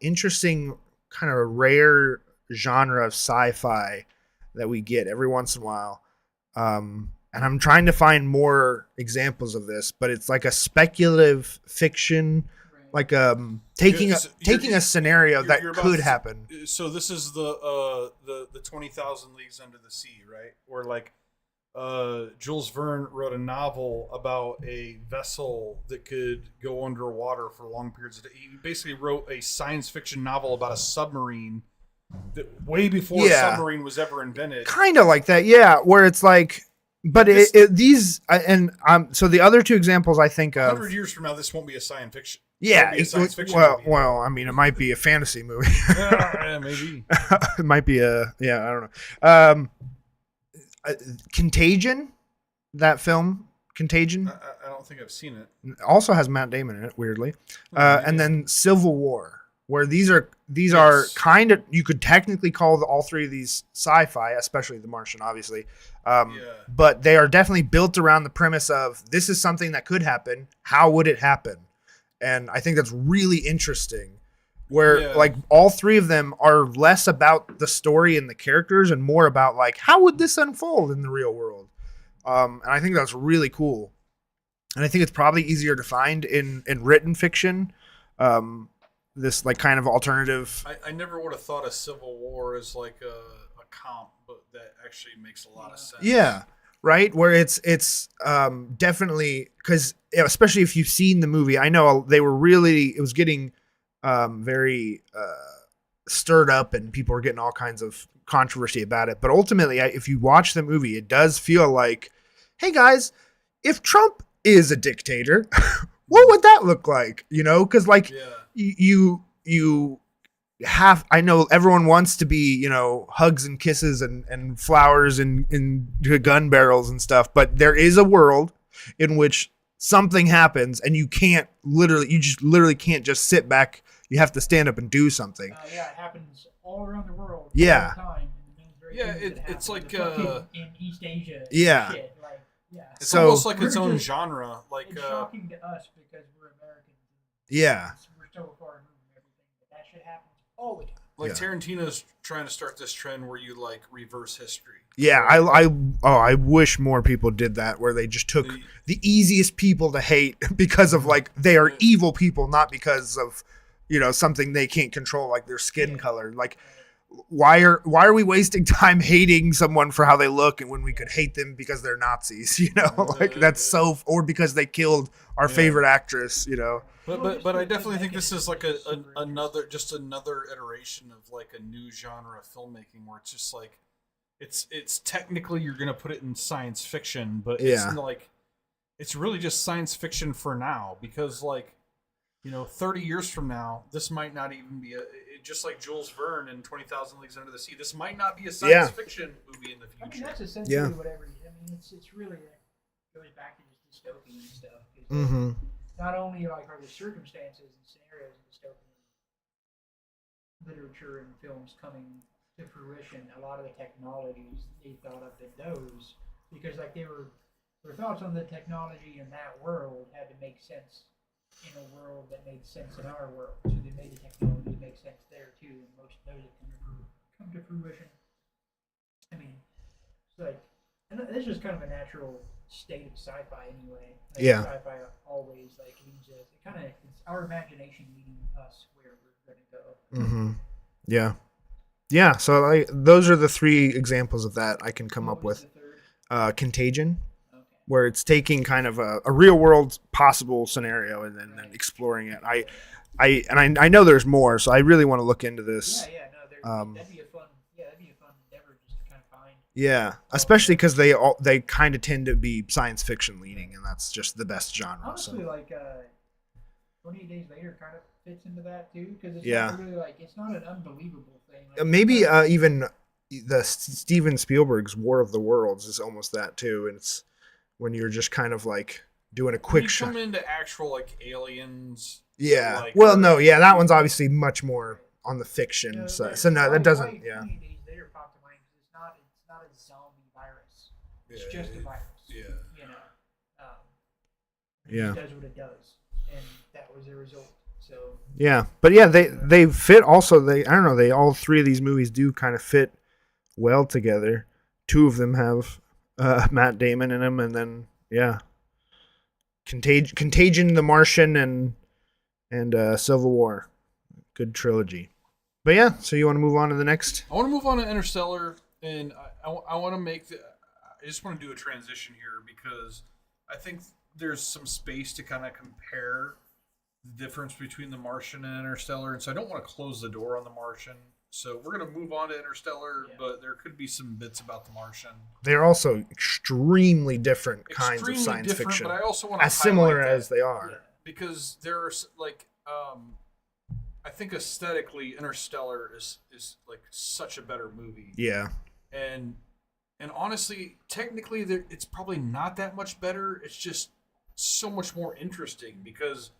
interesting kind of a rare genre of sci-fi that we get every once in a while, and I'm trying to find more examples of this. But it's like a speculative fiction, Right. like taking You're- a scenario that you're about could to- happen. So this is the 20,000 Leagues Under the Sea, right? Where like Jules Verne wrote a novel about a vessel that could go underwater for long periods of time. He basically wrote a science fiction novel about a submarine that way before a Yeah. submarine was ever invented. Kind of like that, yeah. Where it's like, but so the other two examples I think of, 100 years from now, this won't be a science fiction. yeah, It'll be a science fiction well, movie. well, I mean, it might be a fantasy movie. Yeah, maybe. It might be I don't know. Contagion, that film, Contagion, I don't think I've seen it. also has Matt Damon in it, weirdly. Maybe. And then Civil War, where these are Yes. kind of, you could technically call all three of these sci-fi, especially The Martian, obviously. Yeah. But they are definitely built around the premise of this is something that could happen. How would it happen? And I think that's really interesting. Where Yeah. like all three of them are less about the story and the characters and more about like how would this unfold in the real world. And I think that's really cool. And I think it's probably easier to find in written fiction. This like kind of alternative. I never would have thought of Civil War as like a comp, but that actually makes a lot of sense. Yeah, right. Where it's definitely because especially if you've seen the movie, I know they were really it was getting very stirred up and people were getting all kinds of controversy about it. But ultimately, if you watch the movie, it does feel like, hey guys, if Trump is a dictator, what would that look like? Because like Yeah. you have, I know everyone wants to be, hugs and kisses and flowers and gun barrels and stuff, but there is a world in which something happens and you just literally can't just sit back. You have to stand up and do something. Yeah, it happens all around the world. Yeah. All the time. And then very Yeah, things that it's happen like, in East Asia. and Yeah. Shit. Like, yeah. It's So- almost like its We're own just- genre. Like It's shocking to us because we're Americans. Yeah. We're so far removed from everything. But that shit happens all the time. like Yeah. Tarantino's trying to start this trend where you like reverse history. Yeah, I wish more people did that, where they just took the easiest people to hate because of like they are evil people, not because of something they can't control, like their skin color. Like, why are we wasting time hating someone for how they look, and when we could hate them because they're Nazis? Like that's so, or because they killed our favorite actress. But I definitely think this is like another iteration of like a new genre of filmmaking where it's just like it's technically you're gonna put it in science fiction, but it's really just science fiction for now, because 30 years from now, this might not even be just like Jules Verne in 20,000 Leagues Under the Sea. This might not be a science fiction movie in the future. I mean, that's essentially whatever. I mean, it's really goes back to just dystopian stuff. Not only are the circumstances and scenarios of dystopian literature and films coming to fruition, a lot of the technologies they thought up in those, because their thoughts on the technology in that world had to make sense in a world that made sense in our world. So they made the technology make sense there too, and most of those have come to fruition. I mean, it's and this is kind of a natural state of sci-fi anyway. Sci-fi always leads us. It's our imagination leading us where we're going to go. Yeah. So those are the 3 examples of that I can come up with. Contagion. Where it's taking kind of a real world possible scenario and then exploring it. I know there's more, so I really want to look into this. That'd be a fun endeavor just to kind of find. Yeah, especially because they kind of tend to be science fiction leaning, and that's just the best genre. Honestly, 28 Days Later kind of fits into that too, because it's not really it's not an unbelievable thing. Maybe even the Steven Spielberg's War of the Worlds is almost that too, and it's when you're just kind of doing a quick shot. Come into actual aliens. Yeah. That one's obviously much more on the fiction side. So no, that doesn't. 28 Days Later popped to mind because it's not a zombie virus. It's just a virus. It does what it does, and that was the result. So. Yeah, but they fit also. I don't know. All 3 of these movies do kind of fit well together. 2 of them have Matt Damon in them, and then Contagion, The Martian, and Civil War, good trilogy. But so you want to move on to the next? I want to move on to Interstellar, and I want to I just want to do a transition here because I think there's some space to kind of compare the difference between The Martian and Interstellar, and so I don't want to close the door on The Martian. So we're going to move on to Interstellar, but there could be some bits about The Martian. They're also extremely different kinds of science fiction. But I also want to as similar as they are. Because there's I think aesthetically Interstellar is such a better movie. Yeah. And honestly, technically it's probably not that much better. It's just so much more interesting because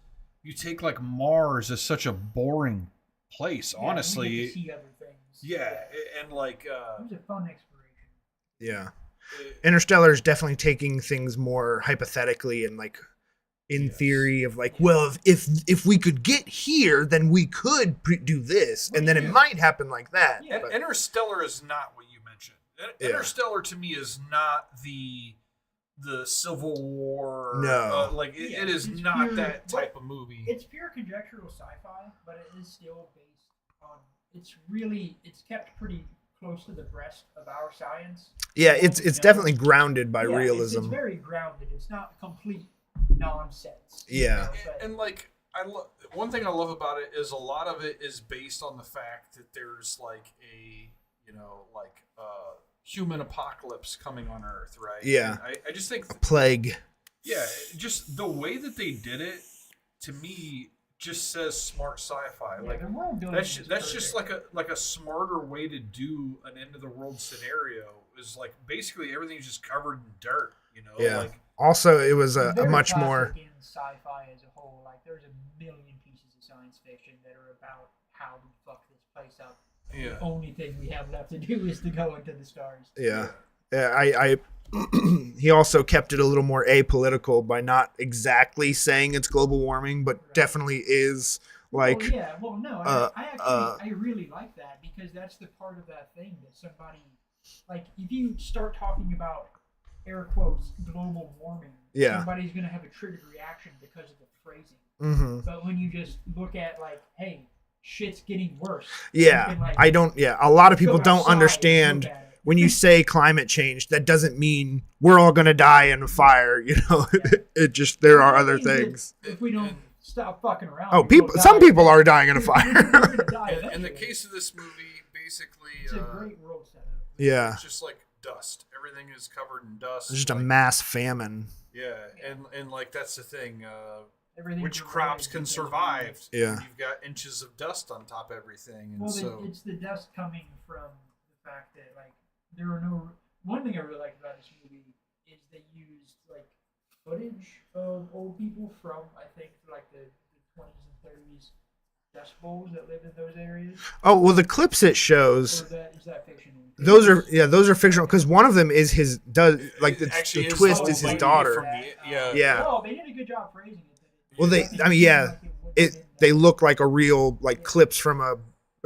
you take Mars as such a boring place, honestly. You get to see other things. And it was a fun exploration. Yeah. Interstellar is definitely taking things more hypothetically and in theory of if we could get here, then we could do this, and then it might happen like that. Yeah. But Interstellar is not what you mentioned. Interstellar to me is not the Civil War. No. It is not that type of movie. It's pure conjectural sci-fi, but it is still based on. It's kept pretty close to the breast of our science. Yeah, it's definitely grounded by realism. It's very grounded. It's not complete nonsense. Yeah. And one thing I love about it is a lot of it is based on the fact that there's human apocalypse coming on Earth, right? Yeah. I just think a plague. Yeah, just the way that they did it to me just says smart sci-fi. That's just like a smarter way to do an end of the world scenario. Is basically everything's just covered in dirt, Yeah. Also, it was a much more in sci-fi as a whole. There's a million pieces of science fiction that are about how we fuck this place up. Yeah. The only thing we have left to do is to go into the stars. Yeah. I he also kept it a little more apolitical by not exactly saying it's global warming, but definitely is I really like that because that's the part of that thing that somebody if you start talking about air quotes, global warming, Yeah. somebody's going to have a triggered reaction because of the phrasing. Mm-hmm. But when you just look at, like, hey, shit's getting worse. Yeah, you can, like, I don't. Yeah, a lot of people go don't outside and understand look at it. when you say climate change. That doesn't mean we're all gonna die in a fire. You know, Yeah. it just there are It other means that things. If we don't stop fucking around. Oh, we people. will die. Some people are dying in a We're fire. gonna die In the eventually. case of this movie, basically, It's a great world setup. Yeah, it's just like dust. Everything is covered in dust. it's just a like, mass famine. Yeah, and like that's the thing. Everything's Which around crops it can because survive? Yeah. when You've got inches of dust on top of everything, and Well, so it's the dust coming from the fact that, like, there are no. One thing I really liked about this movie is they used, like, footage of old people from, I think, like the 20s and 30s dust bowls that live in those areas. Oh well, the clips it shows. Or is that fiction? Those are fictional because one of them is his does like the Actually, the his twist old is his lady daughter. from the- yeah. Yeah. Oh, they did a good job phrasing it. Well, It I mean, yeah, like it wouldn't have been they that- look like a real like clips from a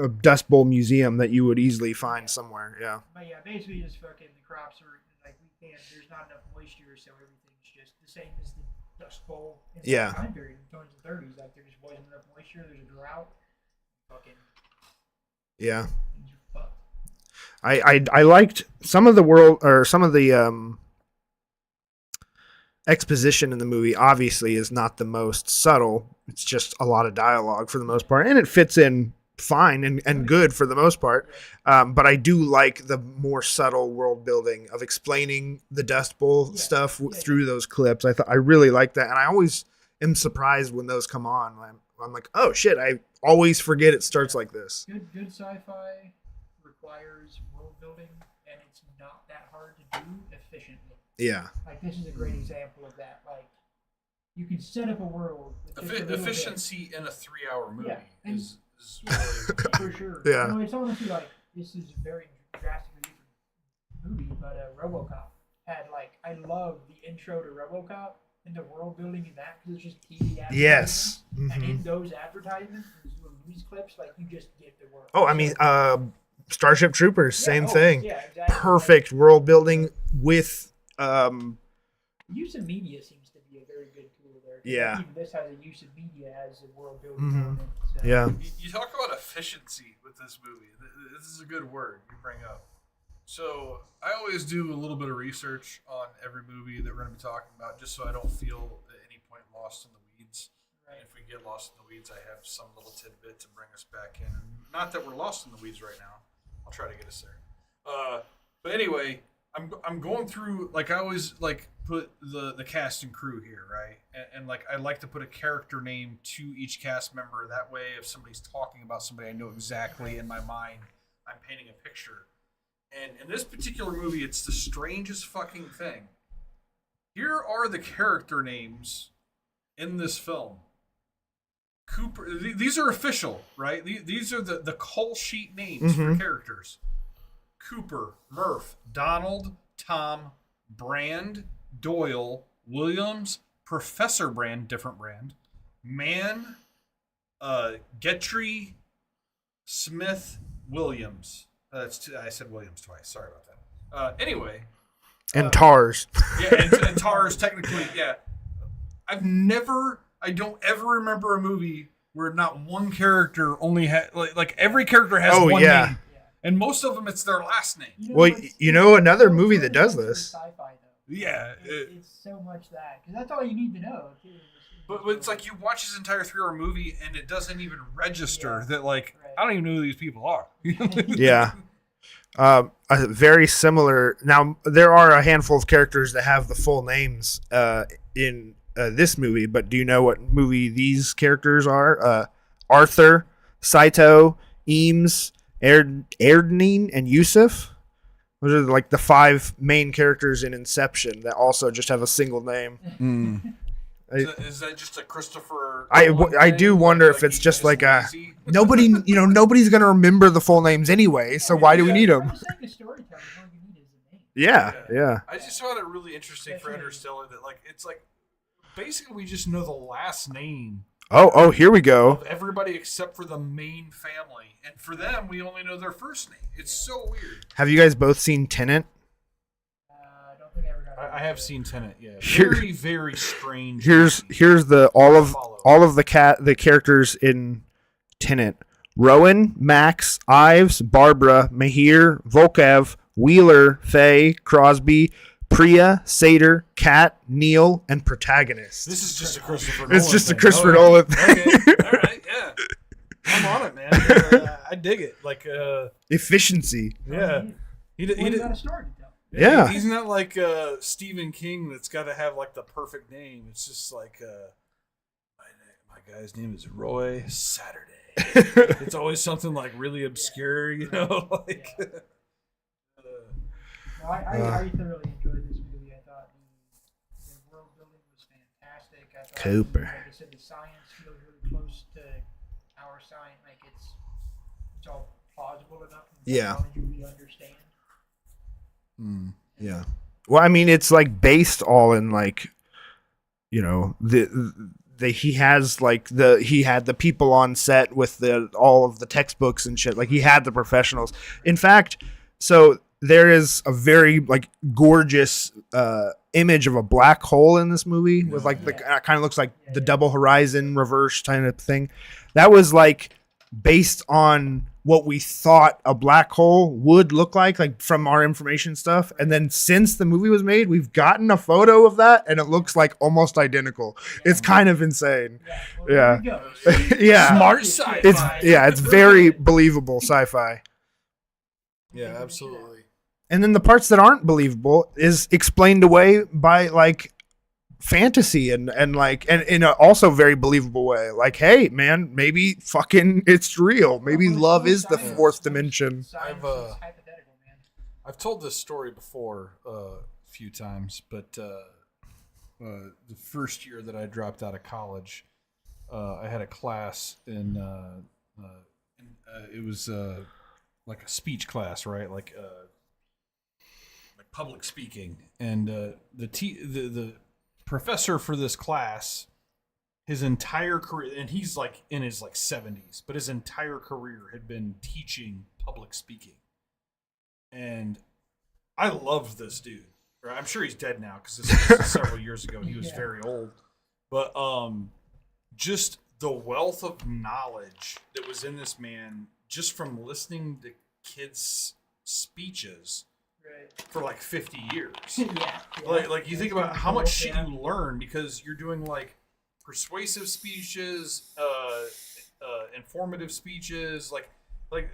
Dust Bowl museum that you would easily find somewhere. Yeah. But yeah, basically, just fucking the crops are like we can't. There's not enough moisture, so everything's just the same as the Dust Bowl. In Yeah. that time period, in the 20s and 30s, like there just wasn't enough moisture. There's a drought. Fucking Yeah. things are fucked. I liked some of the world or some of the exposition in the movie. Obviously, is not the most subtle. It's just a lot of dialogue for the most part, and it fits in fine and good for the most part. But I do like the more subtle world building of explaining the Dust Bowl stuff through those clips. I really like that, and I always am surprised when those come on. I'm like, oh shit! I always forget it starts like this. Good sci-fi requires world building, and it's not that hard to do efficiently. Yeah. Like this is a great example of that. Like you can set up a world with just a little bit. Efficiency in a 3-hour movie Yeah, and- is really For sure. Yeah. No, it's honestly like this is a very drastically different movie, but RoboCop had like I love the intro to RoboCop and the world building in that because it's just TV advertisements. Yes. And Mhm. in those advertisements, those little news clips, like you just get the world. Oh, I mean, Starship Troopers, same thing. Yeah, exactly. Perfect world building with Use of media seems to be a very good tool there. 'Cause Yeah. Even this has a use of media as a world building Mhm. element. So. yeah. You talk about efficiency with this movie. This is a good word you bring up. So I always do a little bit of research on every movie that we're going to be talking about, just so I don't feel at any point lost in the weeds. Right. And if we get lost in the weeds, I have some little tidbit to bring us back in. And not that we're lost in the weeds right now. I'll try to get us there. But anyway, I'm going through, like, I always like put the cast and crew here, right? And like I like to put a character name to each cast member. That way, if somebody's talking about somebody, I know exactly in my mind I'm painting a picture. And in this particular movie, it's the strangest fucking thing. Here are the character names in this film. Cooper. These are official, right? These are the call sheet names for characters. Cooper, Murph, Donald, Tom, Brand, Doyle, Williams, Professor Brand, different brand, Mann, Getry, Smith, Williams. I said Williams twice. Sorry about that. Anyway. And TARS. Yeah, and TARS technically, yeah. I don't ever remember a movie where not one character only had, like every character has Oh, one yeah. name. And most of them, it's their last name. Well, you know another movie that does this. Sci-fi, though. Yeah. It's so much that because that's all you need to know. Too. But it's like you watch this entire 3-hour movie and it doesn't even register that, like, Right. I don't even know who these people are. Yeah. A very similar. Now, there are a handful of characters that have the full names in this movie, but do you know what movie these characters are? Arthur, Saito, Eames, Erdnine, and Yusuf. Those are like the 5 main characters in Inception that also just have a single name. Is that just a Christopher? I Nolan do thing? wonder if Like it's he's just like a lazy? nobody's gonna remember the full names anyway. So why do we need them? For the sake of storytelling, all you need is the name. Yeah. I just found it really interesting for Interstellar that, like, it's like basically we just know the last name Oh, here we go. of everybody except for the main family, and for them we only know their first name. It's so weird. Have you guys both seen Tenet? I don't think I ever got. I I have seen Tenet. Yeah, Here- very very strange. Here's movie. all of the characters in Tenet: Rowan, Max, Ives, Barbara, Mahir, Volkov, Wheeler, Faye, Crosby, Priya, Sater, Kat, Neil, and protagonist. This is just a Christopher Nolan. It's just a thing. Christopher Okay. Nolan Okay. thing. All right. Yeah. I'm on it, man. I dig it. Like, Efficiency. yeah. He Well, you did. got a story to tell. Yeah. He's not like Stephen King that's got to have like the perfect name. It's just like my guy's name is Roy Saturday. It's always something like really obscure, you know, like. Yeah. No, I thoroughly enjoyed this movie. I thought the world building was fantastic. I thought, Cooper. like I said, the science feels really close to our science. Like it's all plausible enough. In Yeah. technology we understand. Yeah. Well, I mean, it's like based all in like, you know, he had the people on set with all of the textbooks and shit. Like he had the professionals. In fact, so there is a very like gorgeous image of a black hole in this movie with like the kind of looks like the double horizon reverse kind of thing. That was like based on what we thought a black hole would look like from our information stuff. And then since the movie was made, we've gotten a photo of that and it looks like almost identical. It's kind of insane. Well, there we go. Yeah. Smart sci-fi. It's very believable sci-fi. Yeah, absolutely. And then the parts that aren't believable is explained away by like fantasy and in a also very believable way. Like, hey man, maybe fucking it's real. Maybe love is the fourth dimension. I've Hypothetical, man. I've told this story before a few times, but the first year that I dropped out of college, I had a class in it was like a speech class, right? Like public speaking, and the professor for this class, his entire career, and he's like in his like 70s, but his entire career had been teaching public speaking. And I loved this dude. Right? I'm sure he's dead now because this was several years ago and he was very old. But just the wealth of knowledge that was in this man just from listening to kids' speeches for like 50 years. Like you think about how much shit you learn because you're doing like persuasive speeches, informative speeches, like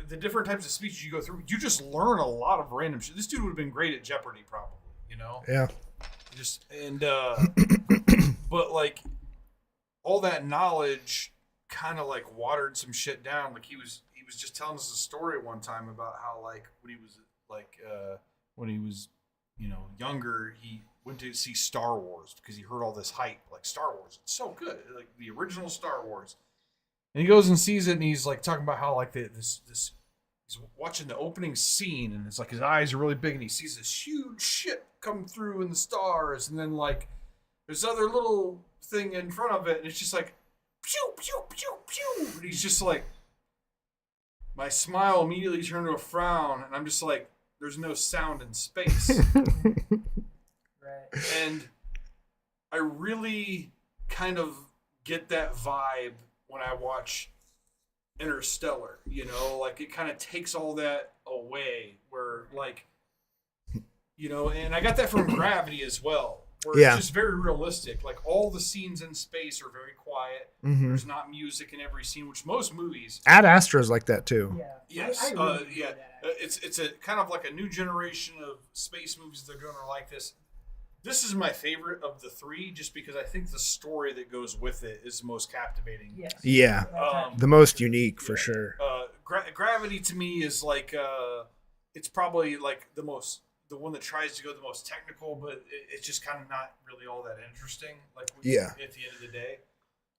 the different types of speeches you go through. You just learn a lot of random shit. This dude would have been great at Jeopardy, probably. You know? Yeah. But like all that knowledge kind of like watered some shit down. Like he was just telling us a story one time about how like when he was you know younger, he went to see Star Wars because he heard all this hype, like Star Wars, it's so good, like the original Star Wars. And he goes and sees it, and he's like talking about how like this he's watching the opening scene, and it's like his eyes are really big, and he sees this huge shit come through in the stars, and then like there's other little thing in front of it, and it's just like pew pew pew pew, and he's just like, my smile immediately turned to a frown, and I'm just like, there's no sound in space. And I really kind of get that vibe when I watch Interstellar, you know, like it kind of takes all that away where like, you know, and I got that from Gravity as well, where it's just very realistic. Like all the scenes in space are very quiet. Mm-hmm. There's not music in every scene, which most movies. Ad Astra's like that too. Yeah. Yes. I really yeah. It's a kind of like a new generation of space movies that are going to like this. This is my favorite of the three, just because I think the story that goes with it is the most captivating. Yes. Yeah. The most unique for sure. Gravity to me is like it's probably like the one that tries to go the most technical, but it's just kind of not really all that interesting. Like at the end of the day,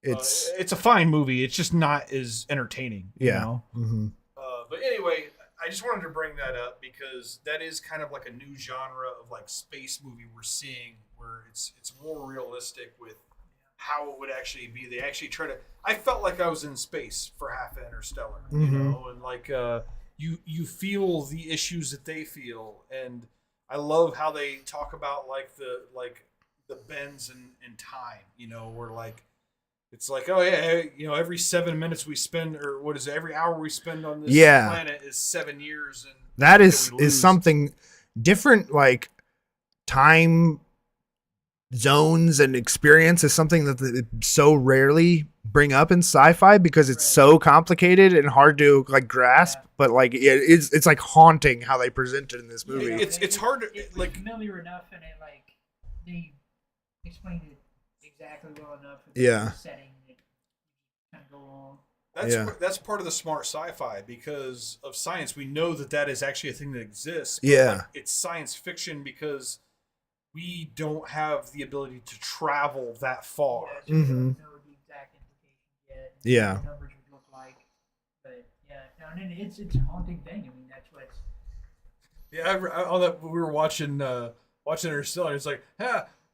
it's a fine movie. It's just not as entertaining. You know? Mm-hmm. But anyway, I just wanted to bring that up because that is kind of like a new genre of like space movie we're seeing, where it's more realistic with how it would actually be. They actually try to. I felt like I was in space for half of Interstellar, you know, and like you feel the issues that they feel, and I love how they talk about the bends in time. Where it's like, oh yeah, every 7 minutes we spend, or what is it? Every hour we spend on this planet is 7 years, and that is something different. Like time zones and experience is something that they so rarely bring up in sci-fi because it's so complicated and hard to like grasp. But like it's like haunting how they present it in this movie. It's hard to it's like familiar enough, and it like they explained it exactly well enough. For Yeah. The setting that kind of go along. That's part of the smart sci-fi because of science. We know that is actually a thing that exists. Yeah. Like, it's science fiction because we don't have the ability to travel that far. Yeah, so we don't know the exact implications yet. Yeah. What the numbers would look like, but yeah, no, and it's a haunting thing. I mean, that's what's. Yeah, all that we were watching Interstellar. It's like,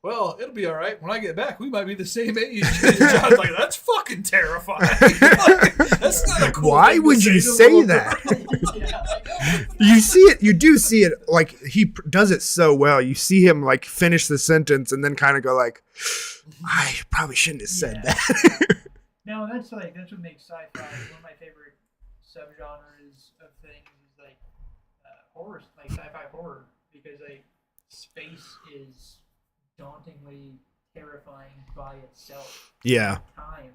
well, it'll be all right. When I get back, we might be the same age. And John's like, that's fucking terrifying. Like, that's not a cool Why thing would to you to say little that? girl. You see it. You do see it. Like he does it so well. You see him like finish the sentence and then kind of go like, I probably shouldn't have said that. No, that's what makes sci-fi one of my favorite subgenres of things is like horror, like sci-fi horror, because like space is dauntingly terrifying by itself. Yeah. Time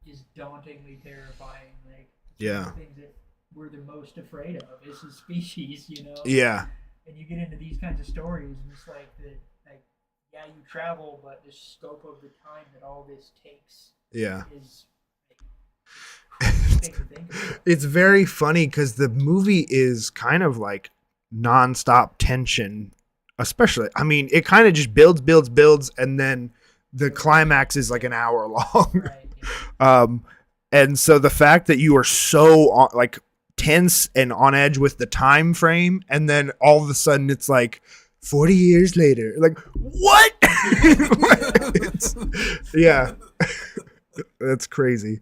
is dauntingly terrifying. Like Yeah. the things that we're the most afraid of is the species, Yeah. And you get into these kinds of stories, and it's like yeah, you travel, but the scope of the time that all this takes Yeah. is crazy thing to think about. It's very funny because the movie is kind of like nonstop tension, especially. I mean, it kind of just builds, and then the climax is like an hour long. Right, yeah. And so the fact that you are so like tense and on edge with the time frame, and then all of a sudden it's like 40 years later, like what? Yeah, that's crazy.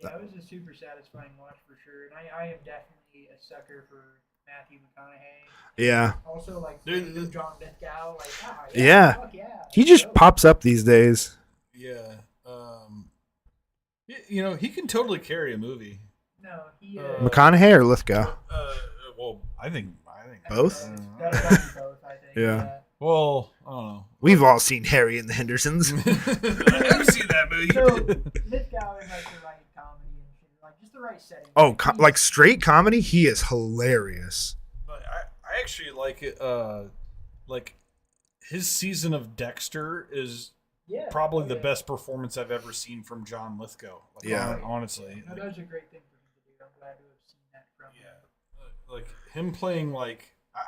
Yeah, it was a super satisfying watch for sure, and I am definitely a sucker for Matthew McConaughey. Yeah. Also, like Dude, John Lithgow, like Yeah. fuck yeah. He just Dope. pops up these days. Yeah. He can totally carry a movie. No, he. McConaughey or Lithgow? Well, I think Both? That'll be both, I think. Yeah. Well, I don't know. We've all seen Harry and the Hendersons. I haven't seen that movie. So Lithgow in like the right comedy and shit, like just the right setting. Oh, like straight comedy? He is hilarious. But I actually like it. Like his season of Dexter is probably the best performance I've ever seen from John Lithgow. Like, Yeah. honestly. No, that was a great thing for him to do. I'm glad to have seen that from him. Like him playing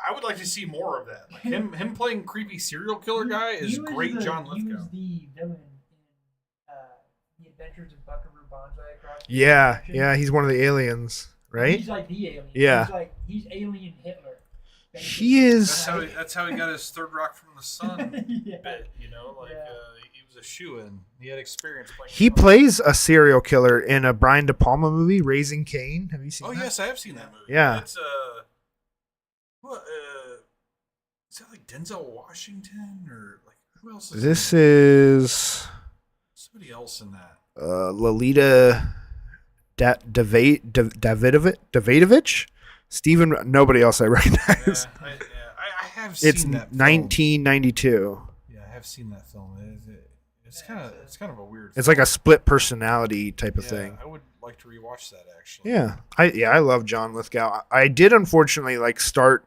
I would like to see more of that. Like him playing creepy serial killer guy is He was great. John He Lithgow. was the villain in The Adventures of Buckaroo Banzai across the Yeah, Ocean. yeah, he's one of the aliens, right? He's like the alien. Yeah. He's alien Hitler. basically. He is. That's how he got his Third Rock from the Sun Yeah. bit. He was a shoo-in. He had experience playing. He plays a serial killer in a Brian De Palma movie, Raising Cain. Have you seen Oh that? yes, I have seen that movie. Yeah. It's what is that like Denzel Washington or like who else is This in is somebody else in that? Lolita Davidovich? Stephen, nobody else I recognize. I have seen It's that film. 1992. Yeah, I have seen that film. It's kind of a weird It's film. like a split personality type of thing. I would like to rewatch that actually. Yeah, I love John Lithgow. I did unfortunately like start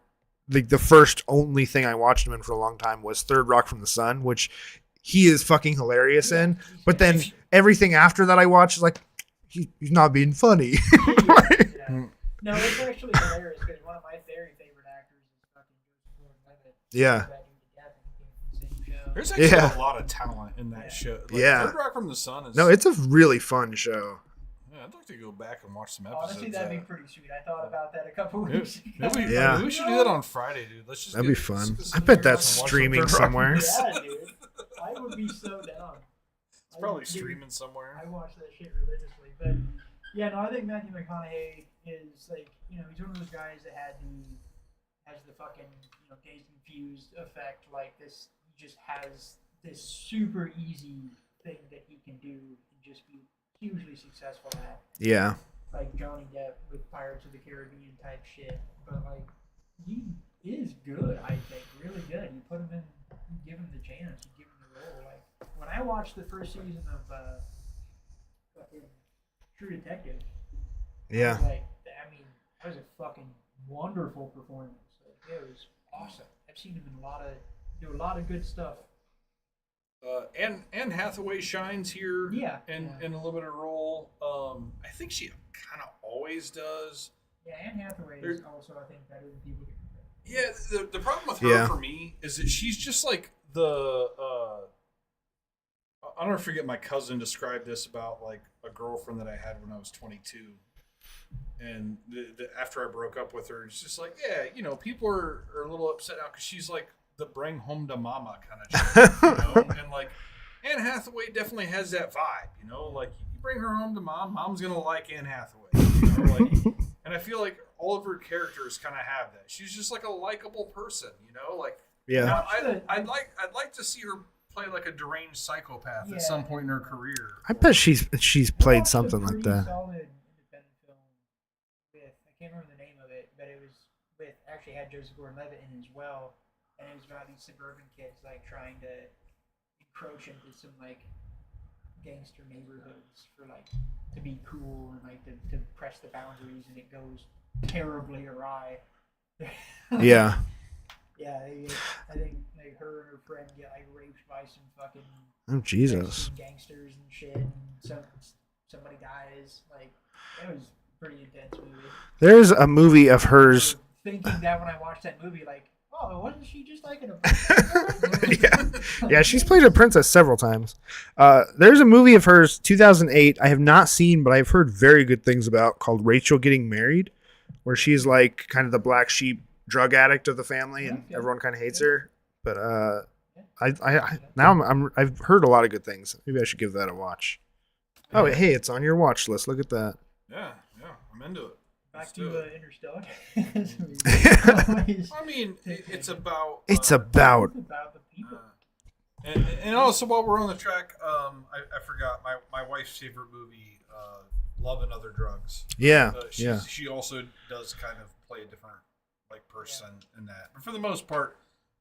the first only thing I watched him in for a long time was Third Rock from the Sun, which he is fucking hilarious in. But then everything after that I watched is like he's not being funny. Yeah. No, it's actually hilarious because one of my very favorite actors is fucking Joseph Gordon-Levitt. Yeah. There's actually a lot of talent in that show. Like, Yeah. Third Rock from the Sun is. No, it's a really fun show. Yeah, I'd like to go back and watch some episodes. Honestly, that'd be pretty sweet. I thought about that a couple Maybe, weeks ago. Yeah. we should do that on Friday, dude. Let's just. That'd be fun. I bet that's streaming somewhere. Yeah, dude. I would be so down. It's probably streaming somewhere. I watch that shit religiously, but yeah, no, I think Matthew McConaughey is like, he's one of those guys that had the has the fucking dazed and confused effect. Like this, he just has this super easy thing that he can do and just be hugely successful at. Yeah. Like Johnny Depp with Pirates of the Caribbean type shit, but like he is good. I think really good. You put him in, you give him the chance, you give him the role. Like when I watched the first season of fucking True Detective, Yeah. That was a fucking wonderful performance. Like, it was awesome. I've seen him do a lot of good stuff. Anne Hathaway shines here. Yeah. In a little bit of role. I think she kind of always does. Yeah, Anne Hathaway is also, I think, better than people get. Yeah, the problem with her for me is that she's just like the. I'll never forget my cousin described this about like a girlfriend that I had when I was 22. And after I broke up with her, it's just like, yeah, people are a little upset now because she's like the bring home to mama kind of chick, And like Anne Hathaway definitely has that vibe, like you bring her home to mom's gonna like Anne Hathaway, like, and I feel like all of her characters kind of have that. She's just like a likable person, like Yeah. I'd like to see her play like a deranged psychopath at some point in her career. I bet she's played something like that. Solid independent film with, I can't remember the name of it, but it was with, actually had Joseph Gordon-Levitt in it as well, and it was about these suburban kids like trying to encroach into some like gangster neighborhoods for like to be cool and like to press the boundaries, and it goes terribly awry. Yeah. Yeah, I think like her and her friend get like raped by some fucking Jesus gangsters and shit, and somebody dies. Like it was a pretty intense movie. There's a movie of hers. Thinking that when I watched that movie, like, oh, wasn't she just like in a Yeah, she's played a princess several times. There's a movie of hers, 2008. I have not seen, but I've heard very good things about, called Rachel Getting Married, where she's like kind of the black sheep drug addict of the family, and everyone kind of hates her. But I've heard a lot of good things. Maybe I should give that a watch. Oh, hey, it's on your watch list. Look at that. Yeah, I'm into it. Back to Interstellar. I mean, it's about. It's about the people. And also, while we're on the track, I forgot my wife's favorite movie, Love and Other Drugs. Yeah, She also does kind of play a different person in that, but for the most part,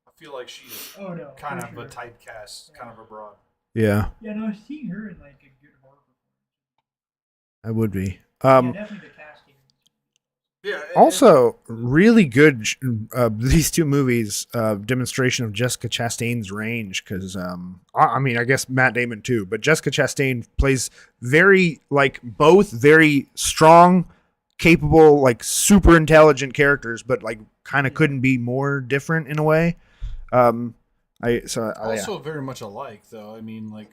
I feel like she's kind of a typecast, kind of a broad. Yeah. Yeah, no, seeing her in like a good horror performance. I would be. Definitely the casting. Yeah. Also, really good. These two movies, demonstration of Jessica Chastain's range, because I guess Matt Damon too, but Jessica Chastain plays both very strong, capable, like super intelligent characters, but like kind of couldn't be more different in a way. Also very much alike, though. I mean, like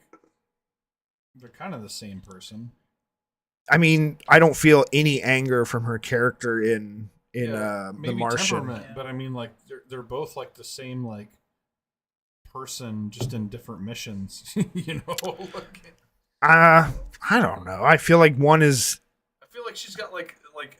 they're kind of the same person. I mean, I don't feel any anger from her character in The Martian. But I mean, like they're both like the same like person, just in different missions. I don't know. I feel like one is. I feel like she's got like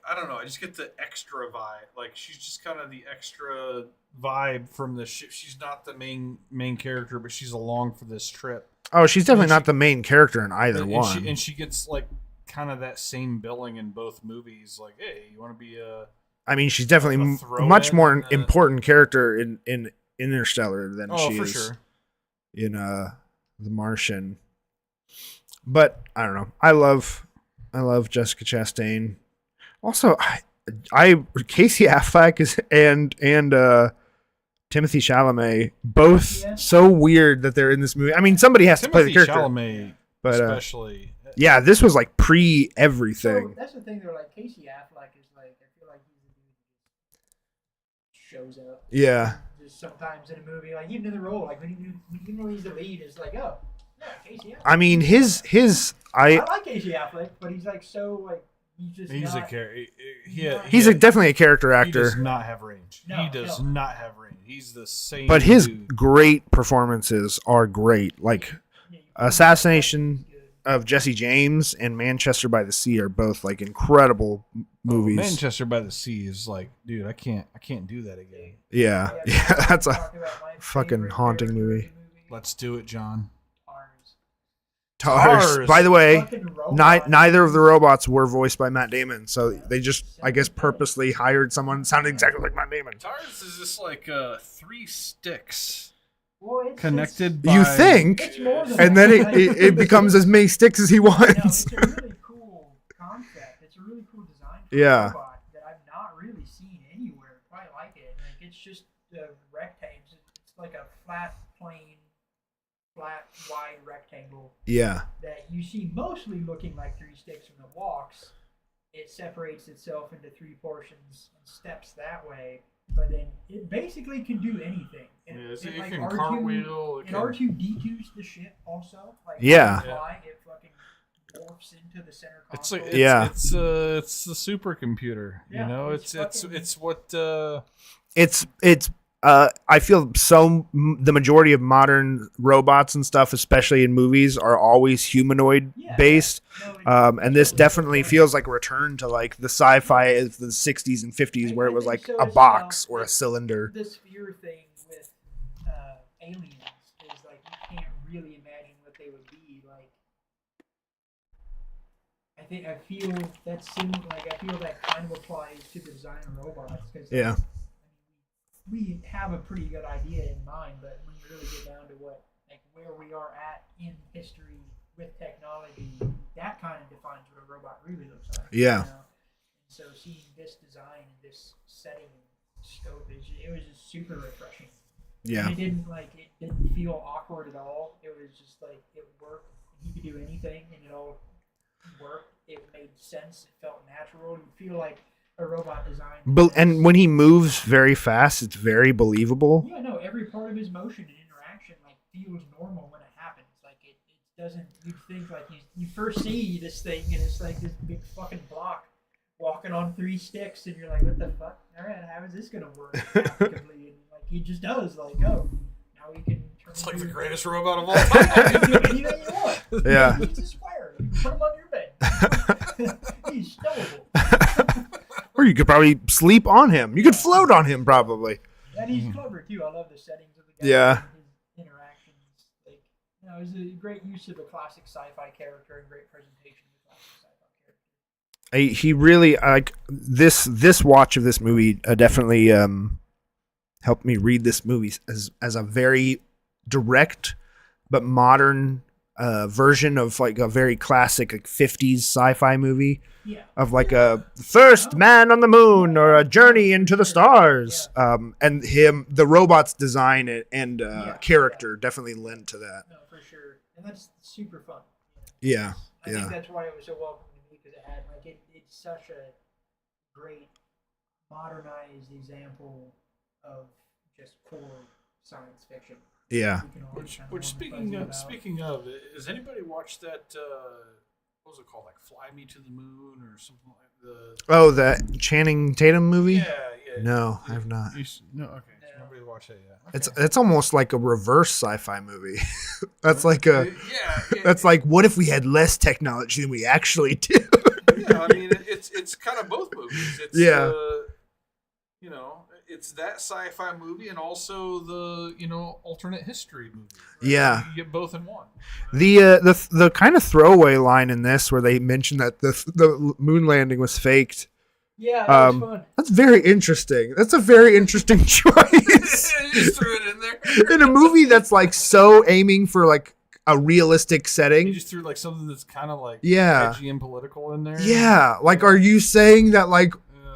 I don't know. I just get the extra vibe. Like she's just kind of the extra vibe from the ship. She's not the main character, but she's along for this trip. Oh, she's definitely not the main character in either one. And she gets like kind of that same billing in both movies. Like, hey, you want to be a? I mean, she's definitely much more important character in Interstellar than she is sure. in The Martian. But I don't know. I love Jessica Chastain. Also, I Casey Affleck and Timothy Chalamet, both so weird that they're in this movie. I mean, somebody has to play the character. Chalamet, but especially. Yeah, this was like pre everything. So that's the thing. They're like, Casey Affleck is like, I feel like he's the dude who shows up. Yeah. Just sometimes in a movie, like even in the role, like when he's the lead, it's like, oh, yeah, Casey Affleck. I mean, his I like Casey Affleck, but he's like so like. He's definitely a character actor. He does not have range. He does not have range. He's the same. But his dude. great performances are great. Like Assassination of Jesse James and Manchester by the Sea are both like incredible movies. Manchester by the Sea is like, dude, I can't do that again. Yeah, that's a fucking haunting movie. Let's do it, John. Tars. By the way, neither of the robots were voiced by Matt Damon, so they just, I guess, purposely hired someone that sounded exactly like Matt Damon. Tars is just like 3 sticks Well, connected by... You think, and then it becomes as many sticks as he No, wants. it's a really cool concept. It's a really cool design for Yeah. a robot that I've not really seen anywhere quite like it. Like, it's just rectangles. It's like a flat, wide rectangle Yeah. that you see mostly looking like 3 sticks when it walks. It separates itself into 3 portions and steps that way, but then it basically can do anything. It like can cartwheel. It R2D2's the ship also. Like, Yeah. it fucking morphs into the center It's console. like it's the supercomputer. Yeah, you know, it's it's what. It's I feel the majority of modern robots and stuff, especially in movies, are always humanoid based. And this definitely feels like a return to like the sci-fi of the 60s and 50s, where it was like a box or a cylinder. The sphere thing with aliens is like you can't really imagine what they would be like. I feel that's similar. Like I feel that kind of applies to the design of robots because we have a pretty good idea in mind, but when you really get down to where we are at in history with technology, that kind of defines what a robot really looks like. Yeah. You know? And so seeing this design and this setting and scope it was just super refreshing. Yeah. And it didn't feel awkward at all. It was just like it worked. He could do anything and it all worked. It made sense. It felt natural. You feel like a robot design. And when he moves very fast, it's very believable. Yeah, no, every part of his motion and interaction feels normal when it happens. Like it doesn't. You think like you first see this thing and it's like this big fucking block walking on 3 sticks and you're like, what the fuck? All right, how is this gonna work? And like he just does. Like, oh, now we can. It's like the greatest robot of all time. You can do anything you want. Yeah. He's a square. You can put him on your bed. He's stowable. Or you could probably sleep on him. You could float on him, probably. And he's clever too. I love the settings of the guy. Yeah. And his interactions. It was a great use of a classic sci-fi character and great presentation of a classic sci-fi character. He really like this watch of this movie definitely helped me read this movie as a very direct but modern version of like a very classic 50s sci-fi movie. Yeah. Of like a first man on the moon or a journey into the stars. And the robot's design and character definitely lend to that. No, for sure. And that's super fun. Yeah. I think that's why it was so welcome to me because it had it's such a great modernized example of just core science fiction. Yeah. Which speaking of, has anybody watched that? What was it called? Like Fly Me to the Moon or something like the Channing Tatum movie? Yeah. No, I have not. No, okay. So nobody watched that yet. Okay. It's almost like a reverse sci-fi movie. That's like that's like, what if we had less technology than we actually do? Yeah, I mean it's kind of both movies. It's it's that sci-fi movie and also the alternate history movie. Right? Yeah, you get both in one. The kind of throwaway line in this where they mention that the moon landing was faked. Yeah, that was fun. That's very interesting. That's a very interesting choice. You just threw it in there in a movie that's like so aiming for like a realistic setting. You just threw like something that's kind of like edgy and political in there. Yeah, like are you saying that like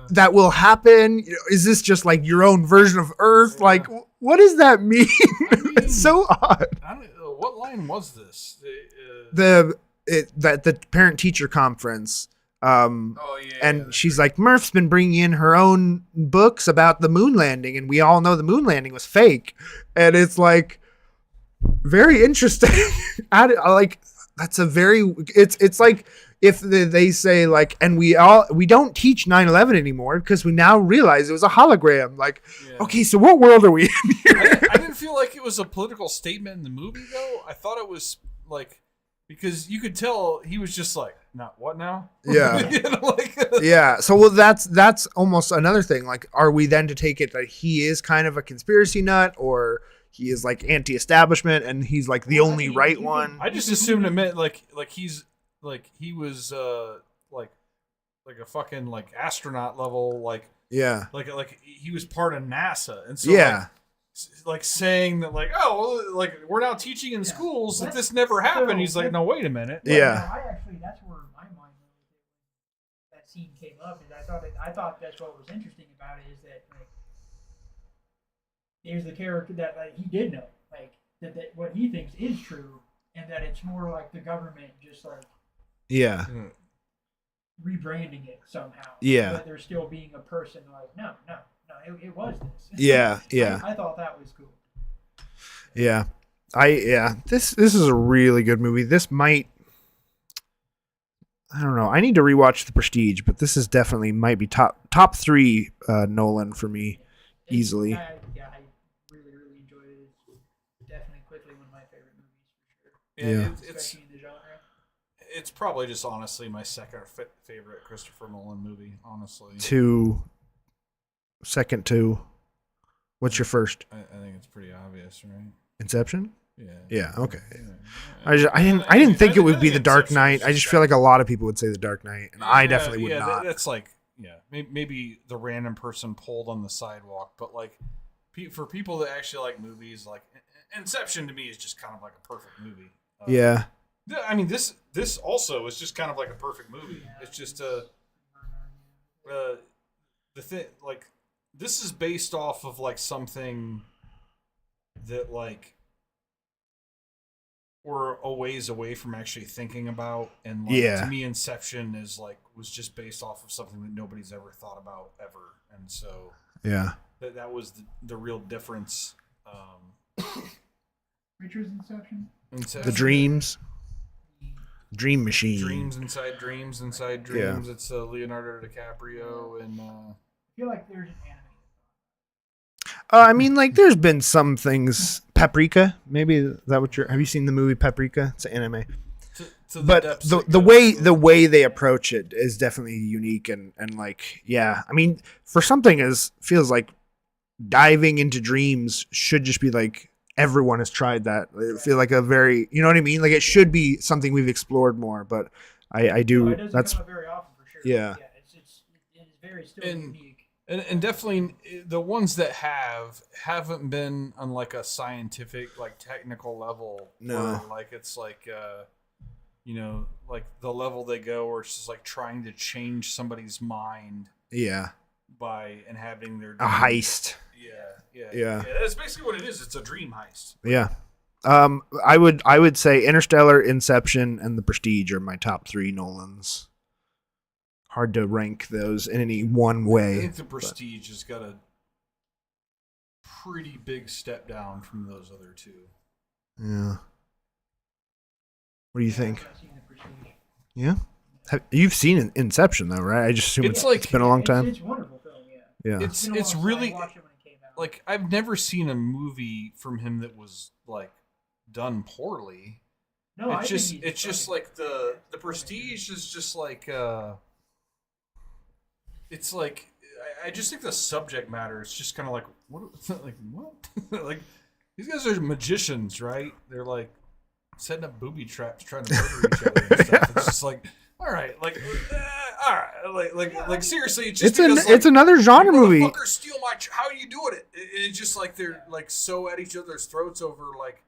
that will happen? Is this just like your own version of Earth? Yeah. Like, what does that mean? It's so odd. What line was this? The parent teacher conference. And she's like, Murph's been bringing in her own books about the moon landing, and we all know the moon landing was fake. And it's like very interesting. That's a very. It's like. If they say like, and we don't teach 9/11 anymore because we now realize it was a hologram. Like, okay, so what world are we in here? I didn't feel like it was a political statement in the movie though. I thought it was like because you could tell he was just like, not what now? Yeah. You know, like, Yeah. So well, that's almost another thing. Like, are we then to take it that he is kind of a conspiracy nut, or he is like anti-establishment and he's like the only right one? I just assumed it meant like he's like he was like a fucking like astronaut level, like Yeah. like he was part of NASA, and so Yeah. like saying that like, oh, well, like we're now teaching in schools that this never happened. He's like, no, wait a minute. Yeah. No, I actually, that's where my mind went with that scene came up. Is I thought that's what was interesting about it is that like here's the character that like he did know like that what he thinks is true, and that it's more like the government just like Yeah. rebranding it somehow. Yeah. But there's still being a person like no, it was this. Yeah. Yeah. I thought that was cool. Yeah. This is a really good movie. This might, I don't know. I need to rewatch The Prestige, but this is definitely might be top 3 Nolan for me easily. I really enjoyed it. It's definitely quickly one of my favorite movies for sure. Yeah. Especially in the genre. It's probably just honestly my second favorite Christopher Nolan movie. Honestly, Second to, what's your first? I think it's pretty obvious, right? Inception? Yeah. Yeah, okay. Yeah. I didn't think it would be The Dark Knight. I just feel like a lot of people would say The Dark Knight, and I definitely would not. That's like, maybe the random person pulled on the sidewalk, but like for people that actually like movies, like Inception to me is just kind of like a perfect movie. Yeah. I mean, this also is just kind of like a perfect movie. It's just the thing, like, this is based off of like something that like we're a ways away from actually thinking about, and like, to me, Inception is like was just based off of something that nobody's ever thought about ever, and so that was the real difference. Which was Inception? The Dreams. Dream Machine. Dreams inside dreams inside dreams. Yeah. It's Leonardo DiCaprio and. I feel like there's an anime. I mean, like, there's been some things. Paprika, maybe is that what have you seen the movie Paprika? It's an anime. But the way they approach it is definitely unique and like, yeah. I mean, for something as feels like diving into dreams should just be like everyone has tried that. I feel like a very, you know what I mean? Like, it should be something we've explored more, but I do. No, it doesn't come up very often for sure. Yeah. It's very still unique. And definitely the ones that haven't been on like a scientific, like technical level. No. Where, like, it's like, like the level they go where it's just like trying to change somebody's mind. Yeah. By inhabiting their dream. A heist. Yeah. That's basically what it is. It's a dream heist. Yeah. I would say Interstellar, Inception, and The Prestige are my top 3 Nolans. Hard to rank those in any one way. I think The Prestige has got a pretty big step down from those other 2. Yeah. What do you think? Yeah. You've seen Inception though, right? I just assume it's been a long time. It's a wonderful film. Yeah. It's really like I've never seen a movie from him that was like done poorly. No, it's just like the Prestige is just like it's like I just think the subject matter is just kind of like what like these guys are magicians, right? They're like setting up booby traps trying to murder each other and stuff. It's just like all right, all right, like seriously, it's just it's another genre movie. Motherfuckers steal my. How are you doing it? It's just like they're like so at each other's throats over like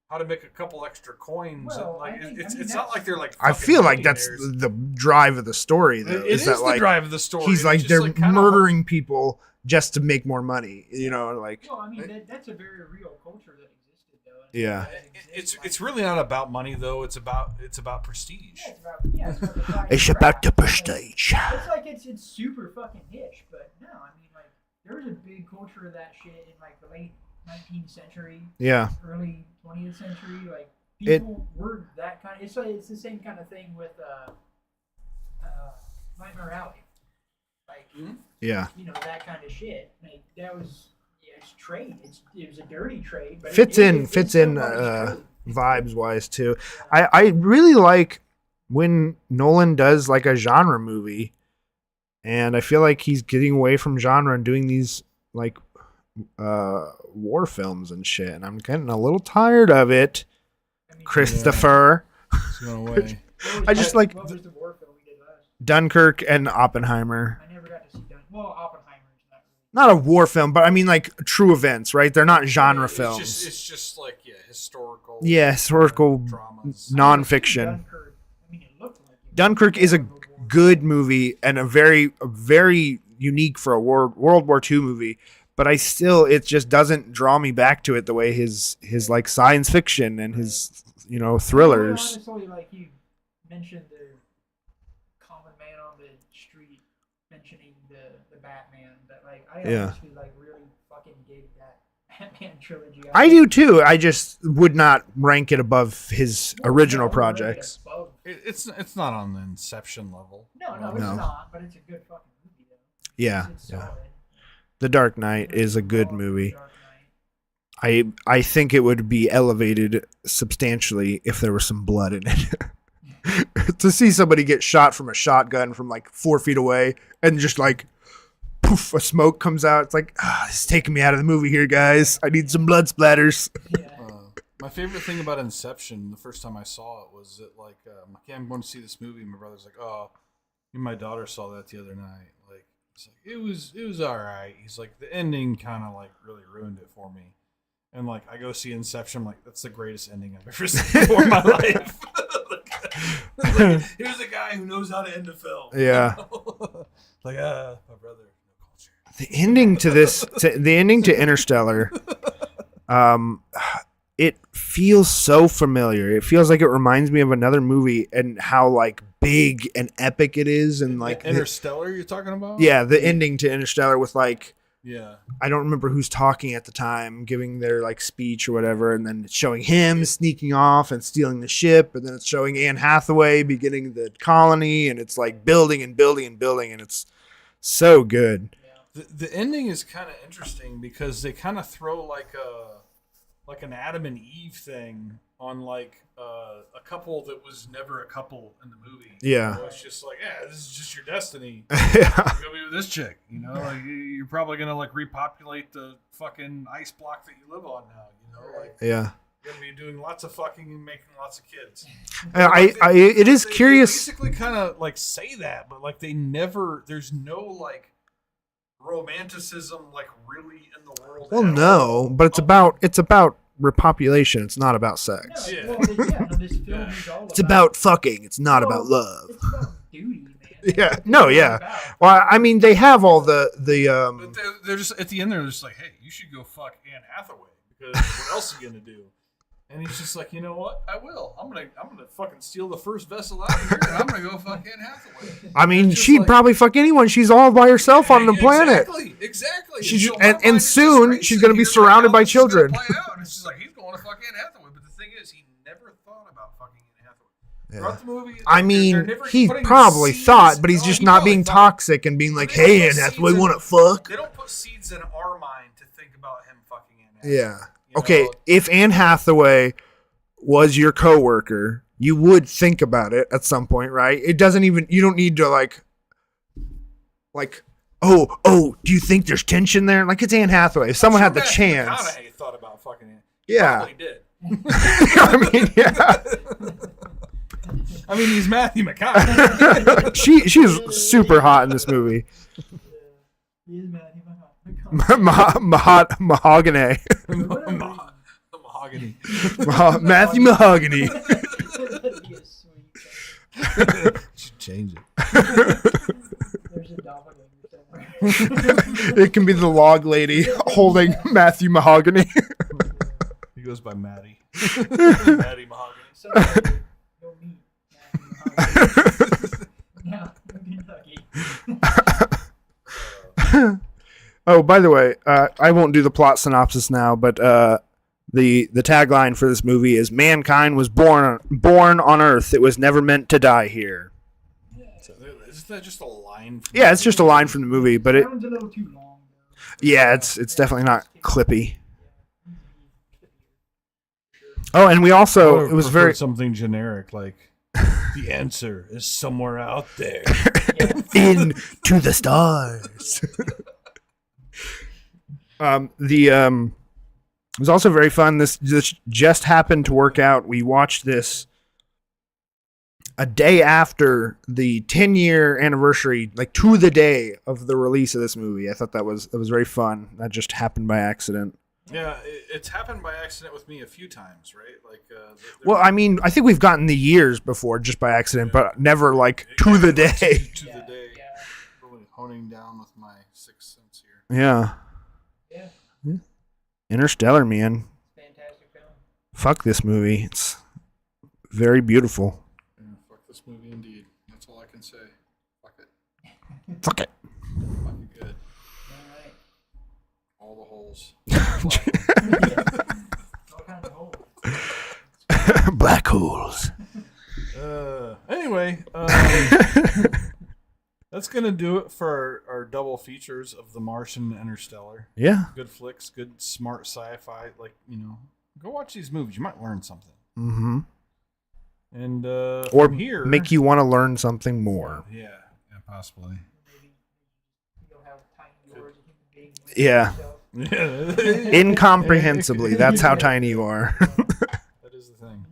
how to make a couple extra coins. Well, like it's not like they're like. I feel like that's the drive of the story, though. It is that, the like, drive of the story. He's like they're like murdering people just to make more money. You know, like. Well, I mean that's a very real culture that existed, though. Yeah. It's really not about money though. It's about prestige. It's about the prestige. It's like it's super fucking niche, but no, I mean like there was a big culture of that shit in like the late 19th century. Yeah. Early 20th century, like people were that kind of. It's the same kind of thing with Nightmare Alley, like yeah, you know that kind of shit. Like that was. It's trade. It was a dirty trade, but fits in vibes wise too. I really like when Nolan does like a genre movie, and I feel like he's getting away from genre and doing these like war films and shit, and I'm getting a little tired of it. Christopher. It's going away. I just like What was the war film we did last? Dunkirk and Oppenheimer. I never got to see Dunkirk. Well, Oppenheimer's Not a war film, but I mean like true events, right? They're not genre films. It's just like historical. Yeah, historical dramas. nonfiction. Dunkirk. I mean, it looked like it. Dunkirk is a good movie and a very unique for a World War II movie, but it just doesn't draw me back to it the way his like science fiction and his thrillers. Honestly, like you mentioned the common man on the street mentioning the Batman, but like I honestly like really fucking dig that Batman trilogy. I do too. I just would not rank it above his original projects. It's not on the Inception level. No, it's not. But it's a good fucking movie though. Yeah, It's solid. The Dark Knight is a good movie. I think it would be elevated substantially if there was some blood in it. To see somebody get shot from a shotgun from like 4 feet away and just like poof, a smoke comes out. It's like, it's taking me out of the movie here, guys. I need some blood splatters. Yeah. My favorite thing about Inception, the first time I saw it, was that like, I'm going to see this movie. My brother's like, oh, me and my daughter saw that the other night. Like, it's like it was all right. He's like, the ending kind of like really ruined it for me. And like, I go see Inception. I'm like, that's the greatest ending I've ever seen in my life. Like, here's a guy who knows how to end a film. Yeah. Like, my brother, no culture. The ending to Interstellar, it feels so familiar. It feels like it reminds me of another movie and how like big and epic it is. And like Interstellar, you're talking about? Yeah, the ending to Interstellar with like, yeah, I don't remember who's talking at the time, giving their like speech or whatever, and then it's showing him sneaking off and stealing the ship, and then it's showing Anne Hathaway beginning the colony, and it's like building and building and building, and it's so good. The ending is kind of interesting because they kind of throw like an Adam and Eve thing on like a couple that was never a couple in the movie. Yeah. So it's just like, yeah, this is just your destiny. Yeah. You're gonna be with this chick, like you're probably gonna like repopulate the fucking ice block that you live on now, like Yeah. you're gonna be doing lots of fucking and making lots of kids. It is curious. They basically kind of like say that, but like there's no like romanticism like really in the world. Well, no, but it's about repopulation. It's not about sex. No, well, this film is all It's about fucking. It's not about love. It's about duty, man. Yeah. No. Yeah. Well, I mean, they have all the. But they're just at the end. They're just like, hey, you should go fuck Anne Hathaway because what else are you gonna do? And he's just like, you know what? I will. I'm gonna fucking steal the first vessel out of here, and I'm gonna go fuck Anne Hathaway. I mean, she'd probably fuck anyone. She's all by herself on the planet. Exactly. She's and soon she's gonna be surrounded by children. And it's just like he's going to fuck Anne Hathaway, but the thing is, he never thought about fucking Anne Hathaway. Throughout the movie, I mean, he probably thought, but he's just not being toxic and being like, "Hey, Anne Hathaway, want to fuck?" They don't put seeds in our mind to think about him fucking Anne Hathaway. Yeah. Okay, if Anne Hathaway was your coworker, you would think about it at some point, right? It doesn't even. You don't need to like. Oh, do you think there's tension there? Like, it's Anne Hathaway. If someone had the chance, McConaughey thought about fucking Anne. Yeah. Probably did. I mean, yeah. I mean, he's Matthew McConaughey. She's super hot in this movie. He is Matthew Mahogany. Mahogany. Matthew Mahogany. Should change it. There's a doppelganger somewhere. It can be the log lady holding Matthew Mahogany. He goes by Maddie. Maddie Mahogany. Someday you'll meet Matthew Mahogany. Now, in Kentucky. Oh, by the way, I won't do the plot synopsis now, but the tagline for this movie is "Mankind was born on Earth. It was never meant to die here." So, is that just a line? Yeah, it's just a line from the movie, but it. That one's a little too long. Yeah, it's definitely not clippy. Oh, and we I also would've it was preferred very something generic like the answer is somewhere out there. into the stars. It was also very fun. This just happened to work out. We watched this a day after the 10-year anniversary, like to the day of the release of this movie. I thought that was very fun. That just happened by accident. Yeah, it's happened by accident with me a few times, right? Like, Well, I mean, I think we've gotten the years before just by accident, but never like to the day. to the day. Yeah. Really honing down with my sixth sense here. Yeah. Yeah. Interstellar, man. Fantastic film. Fuck this movie. It's very beautiful. Yeah, fuck this movie indeed. That's all I can say. Fuck it. Fuck it. Fuck it good. All All the holes. right. All kinds of holes. Black holes. Anyway, that's gonna do it for our double features of The Martian and Interstellar. Yeah. Good flicks, good smart sci-fi. Like, go watch these movies. You might learn something. Mm-hmm. And Or from here, make you want to learn something more. yeah, possibly. Maybe you'll have tiny words of human being. Yeah. Yeah. Incomprehensibly. That's how tiny you are. That is the thing.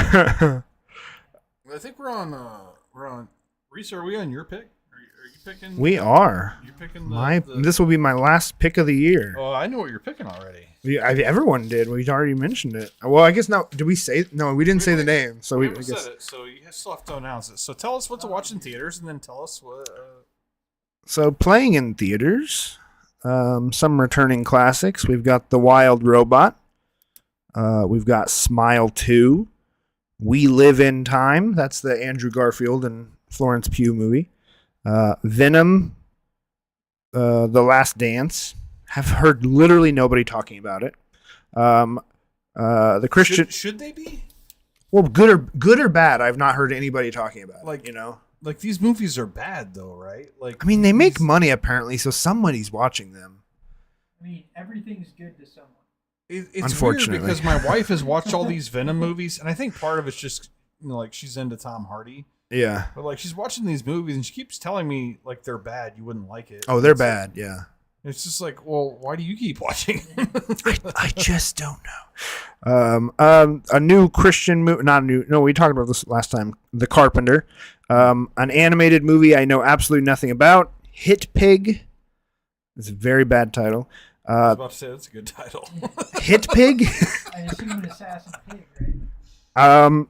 I think we're on. Reese, are we on your pick? Are you picking? We are. You're picking the. This will be my last pick of the year. Oh, I know what you're picking already. Everyone did. We already mentioned it. Well, I guess now. Did we say? No, we didn't say the name. So We I haven't guess. said it, so you still have to announce it. So tell us what to watch in theaters, and then tell us what. So playing in theaters, some returning classics. We've got The Wild Robot. We've got Smile 2. We Live in Time. That's the Andrew Garfield and Florence Pugh movie. Venom. The Last Dance. Have heard literally nobody talking about it. The Christian. Should they be? Well, good or bad. I've not heard anybody talking about it. Like these movies are bad though, right? Like, I mean, they make money apparently, so somebody's watching them. I mean, everything's good to someone. It's Unfortunately. weird because my wife has watched all these Venom movies, and I think part of it's just like she's into Tom Hardy. Yeah. But like she's watching these movies, and she keeps telling me like they're bad. You wouldn't like it. Oh, they're bad. Yeah. It's just like, well, why do you keep watching? I just don't know. A new Christian movie, not new. No, we talked about this last time. The Carpenter, an animated movie I know absolutely nothing about. Hit Pig. It's a very bad title. I was about to say that's a good title. Hit Pig. I assume an assassin pig, right?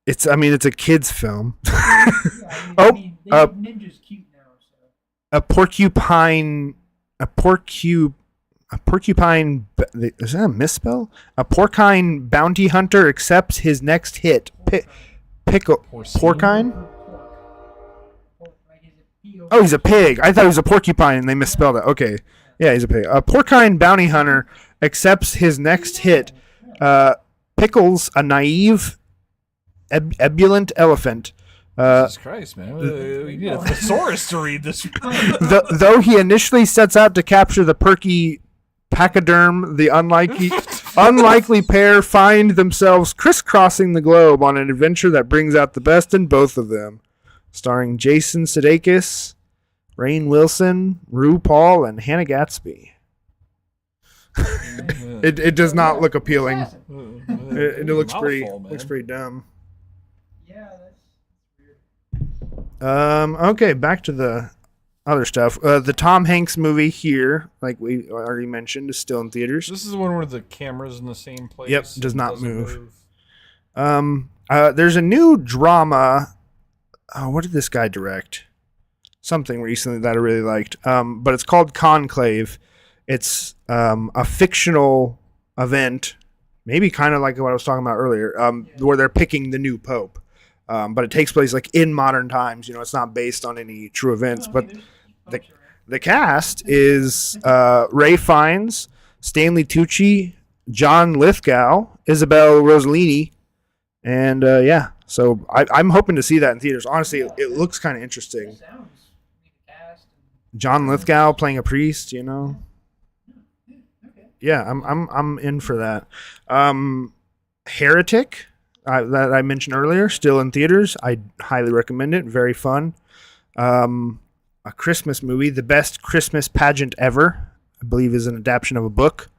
It's a kid's film. Yeah, I mean, they make ninjas cute now. So. A porcupine. Is that a misspell? A porcine bounty hunter accepts his next hit. Porcine? Oh, he's a pig. I thought he was a porcupine and they misspelled it. Okay. Yeah, he's a pig. A porcine bounty hunter accepts his next hit. Pickles a naive, ebullient elephant. Jesus Christ, man. We need a thesaurus to read this. Though he initially sets out to capture the perky pachyderm, the unlikely pair find themselves crisscrossing the globe on an adventure that brings out the best in both of them. Starring Jason Sudeikis, Rainn Wilson, RuPaul, and Hannah Gatsby. It does not look appealing. It looks pretty dumb. Yeah, that's weird. Okay, back to the other stuff. The Tom Hanks movie here, like we already mentioned, is still in theaters. This is the one where the camera's in the same place. Yep, does not move. There's a new drama. What did this guy direct? Something recently that I really liked. But it's called Conclave. It's a fictional event, maybe kind of like what I was talking about earlier, where they're picking the new pope. But it takes place like in modern times. It's not based on any true events. But the cast is Ray Fiennes, Stanley Tucci, John Lithgow, Isabel Rossellini, and yeah. So I'm hoping to see that in theaters. Honestly, it looks kind of interesting. John Lithgow playing a priest, Okay. Yeah, I'm in for that. Heretic, that I mentioned earlier, still in theaters. I highly recommend it. Very fun. A Christmas movie, The Best Christmas Pageant Ever, I believe is an adaptation of a book.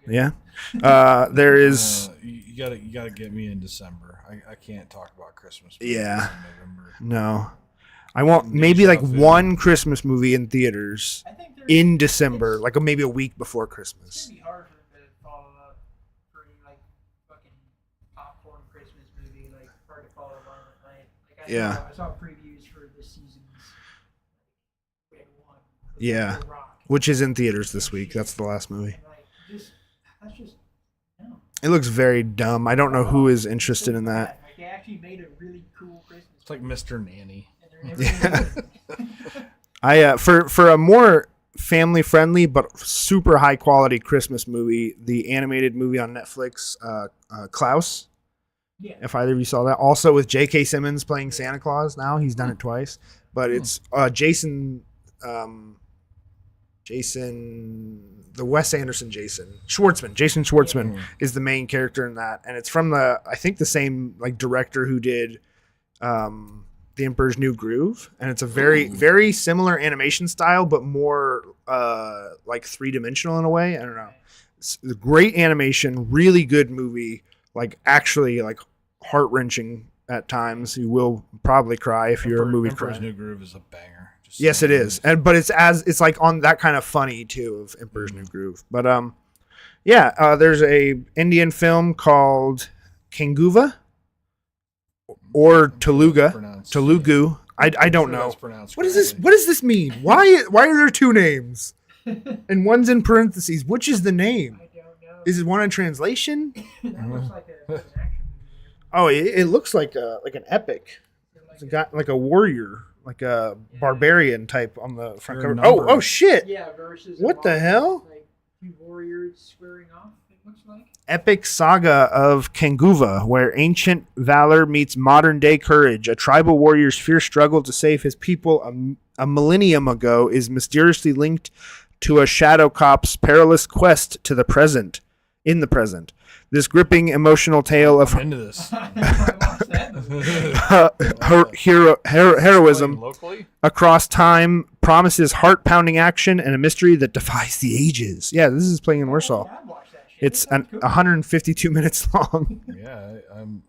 Yeah. There is. You gotta get me in December. I can't talk about Christmas. Yeah. In November. No. I want maybe like one Christmas movie in theaters in December, like maybe a week before It's Christmas. gonna be hard for them to follow up for any like fucking popcorn Christmas movie, like hard to follow Violent Night. Like I saw previews for this season's Red One. Yeah. The Rock. Which is in theaters this week. That's the last movie. And like that's just no. It looks very dumb. I don't know who is interested in that. Like they actually made a really cool Christmas. It's like Mr. Nanny. And they're I for a more family friendly but super high quality Christmas movie, the animated movie on Netflix, Klaus. Yeah. If either of you saw that, also with J.K. Simmons playing Santa Claus. Now he's done it twice, but it's Jason, the Wes Anderson Jason Schwartzman is the main character in that, and it's from I think the same like director who did The Emperor's New Groove, and it's a very similar animation style, but more like 3-dimensional in a way. I don't know. It's a great animation, really good movie. Like actually, like heart-wrenching at times. You will probably cry if you're a movie Emperor's crier. New Groove is a banger. Yes, it is, but it's like on that kind of funny too of Emperor's New Groove. But there's a Indian film called Kanguva or Telugu. I don't know. What is this? What does this mean? Why are there two names? And one's in parentheses. Which is the name? I don't know. Is it one in translation? That looks like an action movie. Oh, it looks like an epic. It's got like a warrior, like a barbarian type on the front cover. Oh shit! Yeah, versus What the hell? Like two warriors squaring off. It looks like. Epic saga of Kanguva, where ancient valor meets modern day courage. A tribal warrior's fierce struggle to save his people a millennium ago is mysteriously linked to a shadow cop's perilous quest to the present. In the present, this gripping emotional tale of into this heroism locally across time promises heart-pounding action and a mystery that defies the ages. Yeah, this is playing in Warsaw. I'd watch that shit. It's That sounds cool. 152 minutes long. Yeah, I'm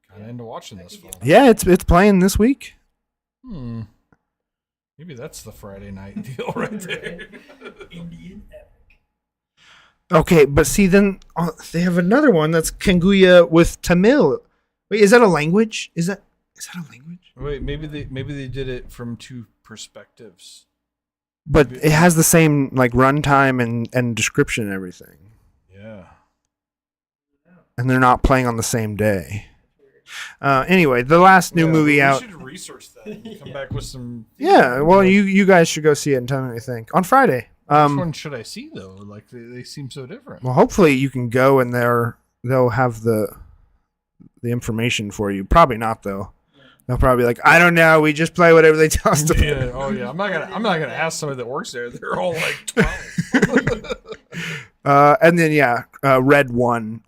kind of into watching this film. Yeah, it's playing this week. Maybe that's the Friday night deal right there. Indian epic. Okay, but see, then they have another one that's Kanguya with Tamil. Wait, is that a language? Is that a language? Wait, maybe they did it from two perspectives. But it has the same like runtime and description and everything. Yeah. And they're not playing on the same day. Anyway, the last new movie out. We should research that and come back with some. Yeah, well, you guys should go see it and tell me what you think on Friday. Which one should I see though? Like they seem so different. Well, hopefully you can go and they'll have the information for you. Probably not though. They'll probably be like, I don't know. We just play whatever they tell us to play. Yeah. Oh yeah. I'm not gonna ask somebody that works there. They're all like 12. And then Red One.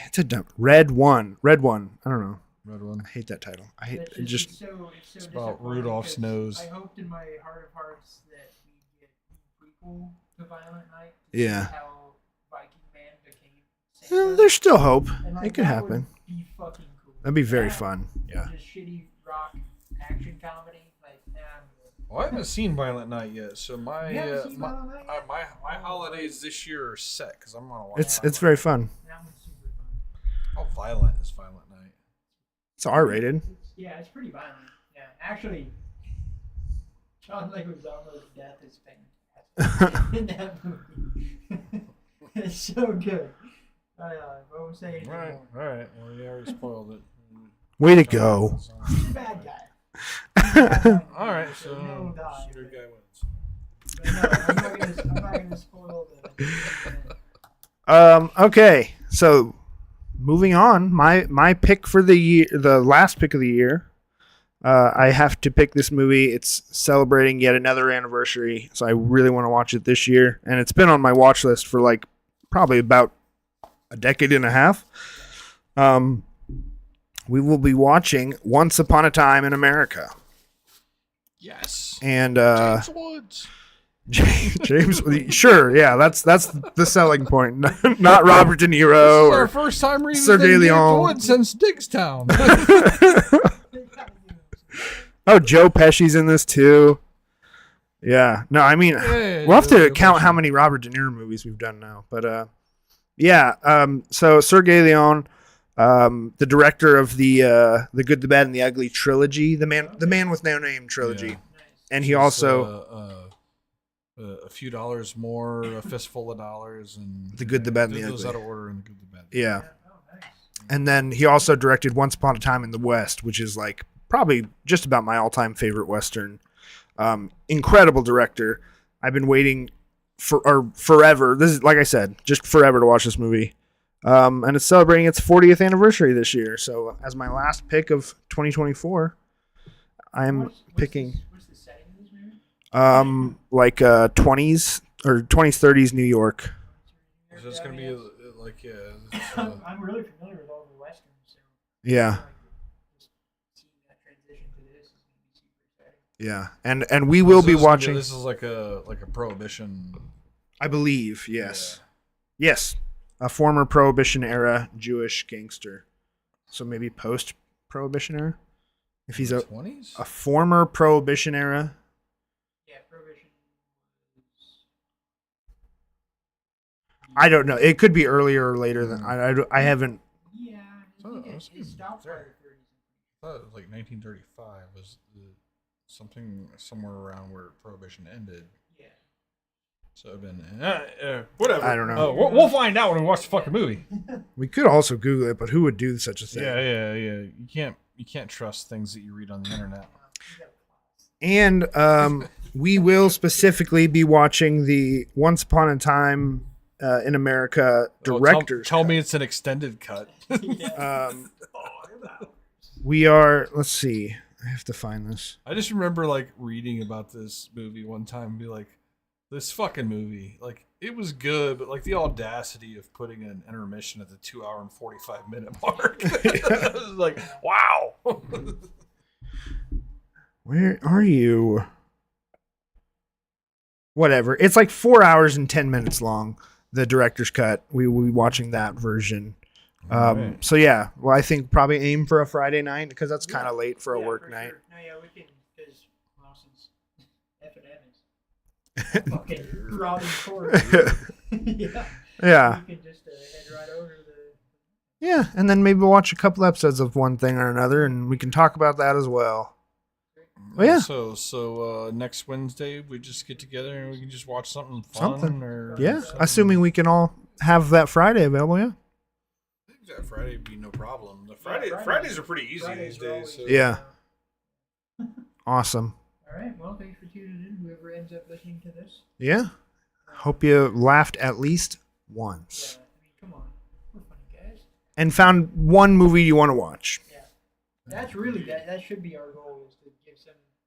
It's a dumb Red One. I don't know. Red One. I hate that title. I hate It's it. Just it's so It's about disappointing Rudolph's because nose. I hoped in my heart of hearts that we get a prequel to Violent Night. To Yeah. See how Viking Man became Santa. there's still hope. And, like, It could that happen. would be fucking cool. That'd be very That fun. Yeah. and just shitty rock action comedy. Like, I'm good. Well, I haven't seen Violent Night yet, so You haven't seen Violent Night yet? my holidays this year are set because I'm gonna watch. It's very fun. That one's super fun. How violent is Violent Night? It's R-rated. It's pretty violent. Yeah, actually, John Leguizamo's death is fantastic in that movie. It's so good. I won't say anything All right, more. all right. Well, you already spoiled it. Way to go. He's a bad guy. All right, so He'll die. shooter guy wins. But no, I'm not gonna spoil the. Okay, so moving on, my pick for the year, the last pick of the year, I have to pick this movie. It's celebrating yet another anniversary, so I really want to watch it this year. And it's been on my watch list for like probably about a decade and a half. We will be watching Once Upon a Time in America. Yes. And James Woods. James, sure, yeah, that's the selling point. Not Robert De This Niro is our or first time reading Sergei James Leone. Woods since Diggstown. Oh, Joe Pesci's in this too. Yeah, no, I mean Yeah, we'll have to Joe count how Pesci. many Robert De Niro movies we've done now, but yeah. So Sergei Leone, the director of the Good, the Bad, and the Ugly trilogy, the man with no name trilogy, Yeah. and he Just, also a few dollars more, a fistful of dollars, and The Good, the Bad, and the those Ugly. out of order and the good, the bad. Yeah. Oh, nice. And then he also directed Once Upon a Time in the West, which is like probably just about my all-time favorite Western. Incredible director. I've been waiting forever. This is, like I said, just forever to watch this movie. And it's celebrating its 40th anniversary this year. So as my last pick of 2024, I'm picking What's the setting of this movie? like 20s or 20s, 30s New York. So it's gonna be like I'm really familiar with all the westerns, so Yeah. like, just seeing that transition to this is gonna be super exciting. Yeah. And we will be watching, This is like a prohibition. I believe, yes. Yes. A former Prohibition era Jewish gangster. So maybe post Prohibition era? If he's a 20s. former Prohibition era. Yeah, Prohibition was. I don't know. It could be earlier or later than I haven't. Yeah, I think it stopped by the 30s. I thought it was like 1935 was something somewhere around where prohibition ended. Yeah. So it'd been whatever. I don't know. We'll find out when we watch the fucking movie. We could also Google it, but who would do such a thing? Yeah. You can't trust things that you read on the internet. And we will specifically be watching the Once Upon a Time in America director's Tell cut. me it's an extended cut. We are. Let's see. I have to find this. I just remember like reading about this movie one time and be like, this fucking movie, like it was good, but like the audacity of putting an intermission at the 2 hour and 45-minute mark. I was like, wow. Where are you? Whatever. It's like 4 hours and 10 minutes long. The director's cut. We will be watching that version. Alright. So yeah. Well, I think probably aim for a Friday night because that's kind of late for a work for night. Sure. No, yeah, we can, because, well, since F&M is fucking robbing court. Yeah. Yeah. We can just head right over to the. Yeah. And then maybe we'll watch a couple episodes of one thing or another, and we can talk about that as well. Well, yeah. So next Wednesday we just get together and we can just watch something fun. Something. Or Yeah. something. Assuming we can all have that Friday available. Yeah. I think that Friday would be no problem. Fridays are pretty easy Fridays these are days. always- So. Yeah. Awesome. All right. Well, thanks for tuning in. Whoever ends up listening to this. Yeah. Hope you laughed at least once. Yeah. I mean, come on. We're funny guys. And found one movie you want to watch. Yeah. That's really that should be our goal, is to give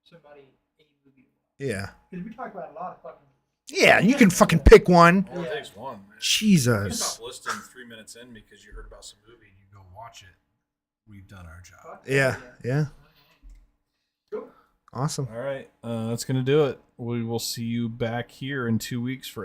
somebody a movie to watch. Yeah. Because we talk about a lot of fucking. Yeah, you can fucking pick one. All it takes one. Man. You Jesus. stop listening 3 minutes in because you heard about some movie and you go watch it. We've done our job. Fuck Yeah. Yeah. Cool. Awesome. All right, that's gonna do it. We will see you back here in 2 weeks for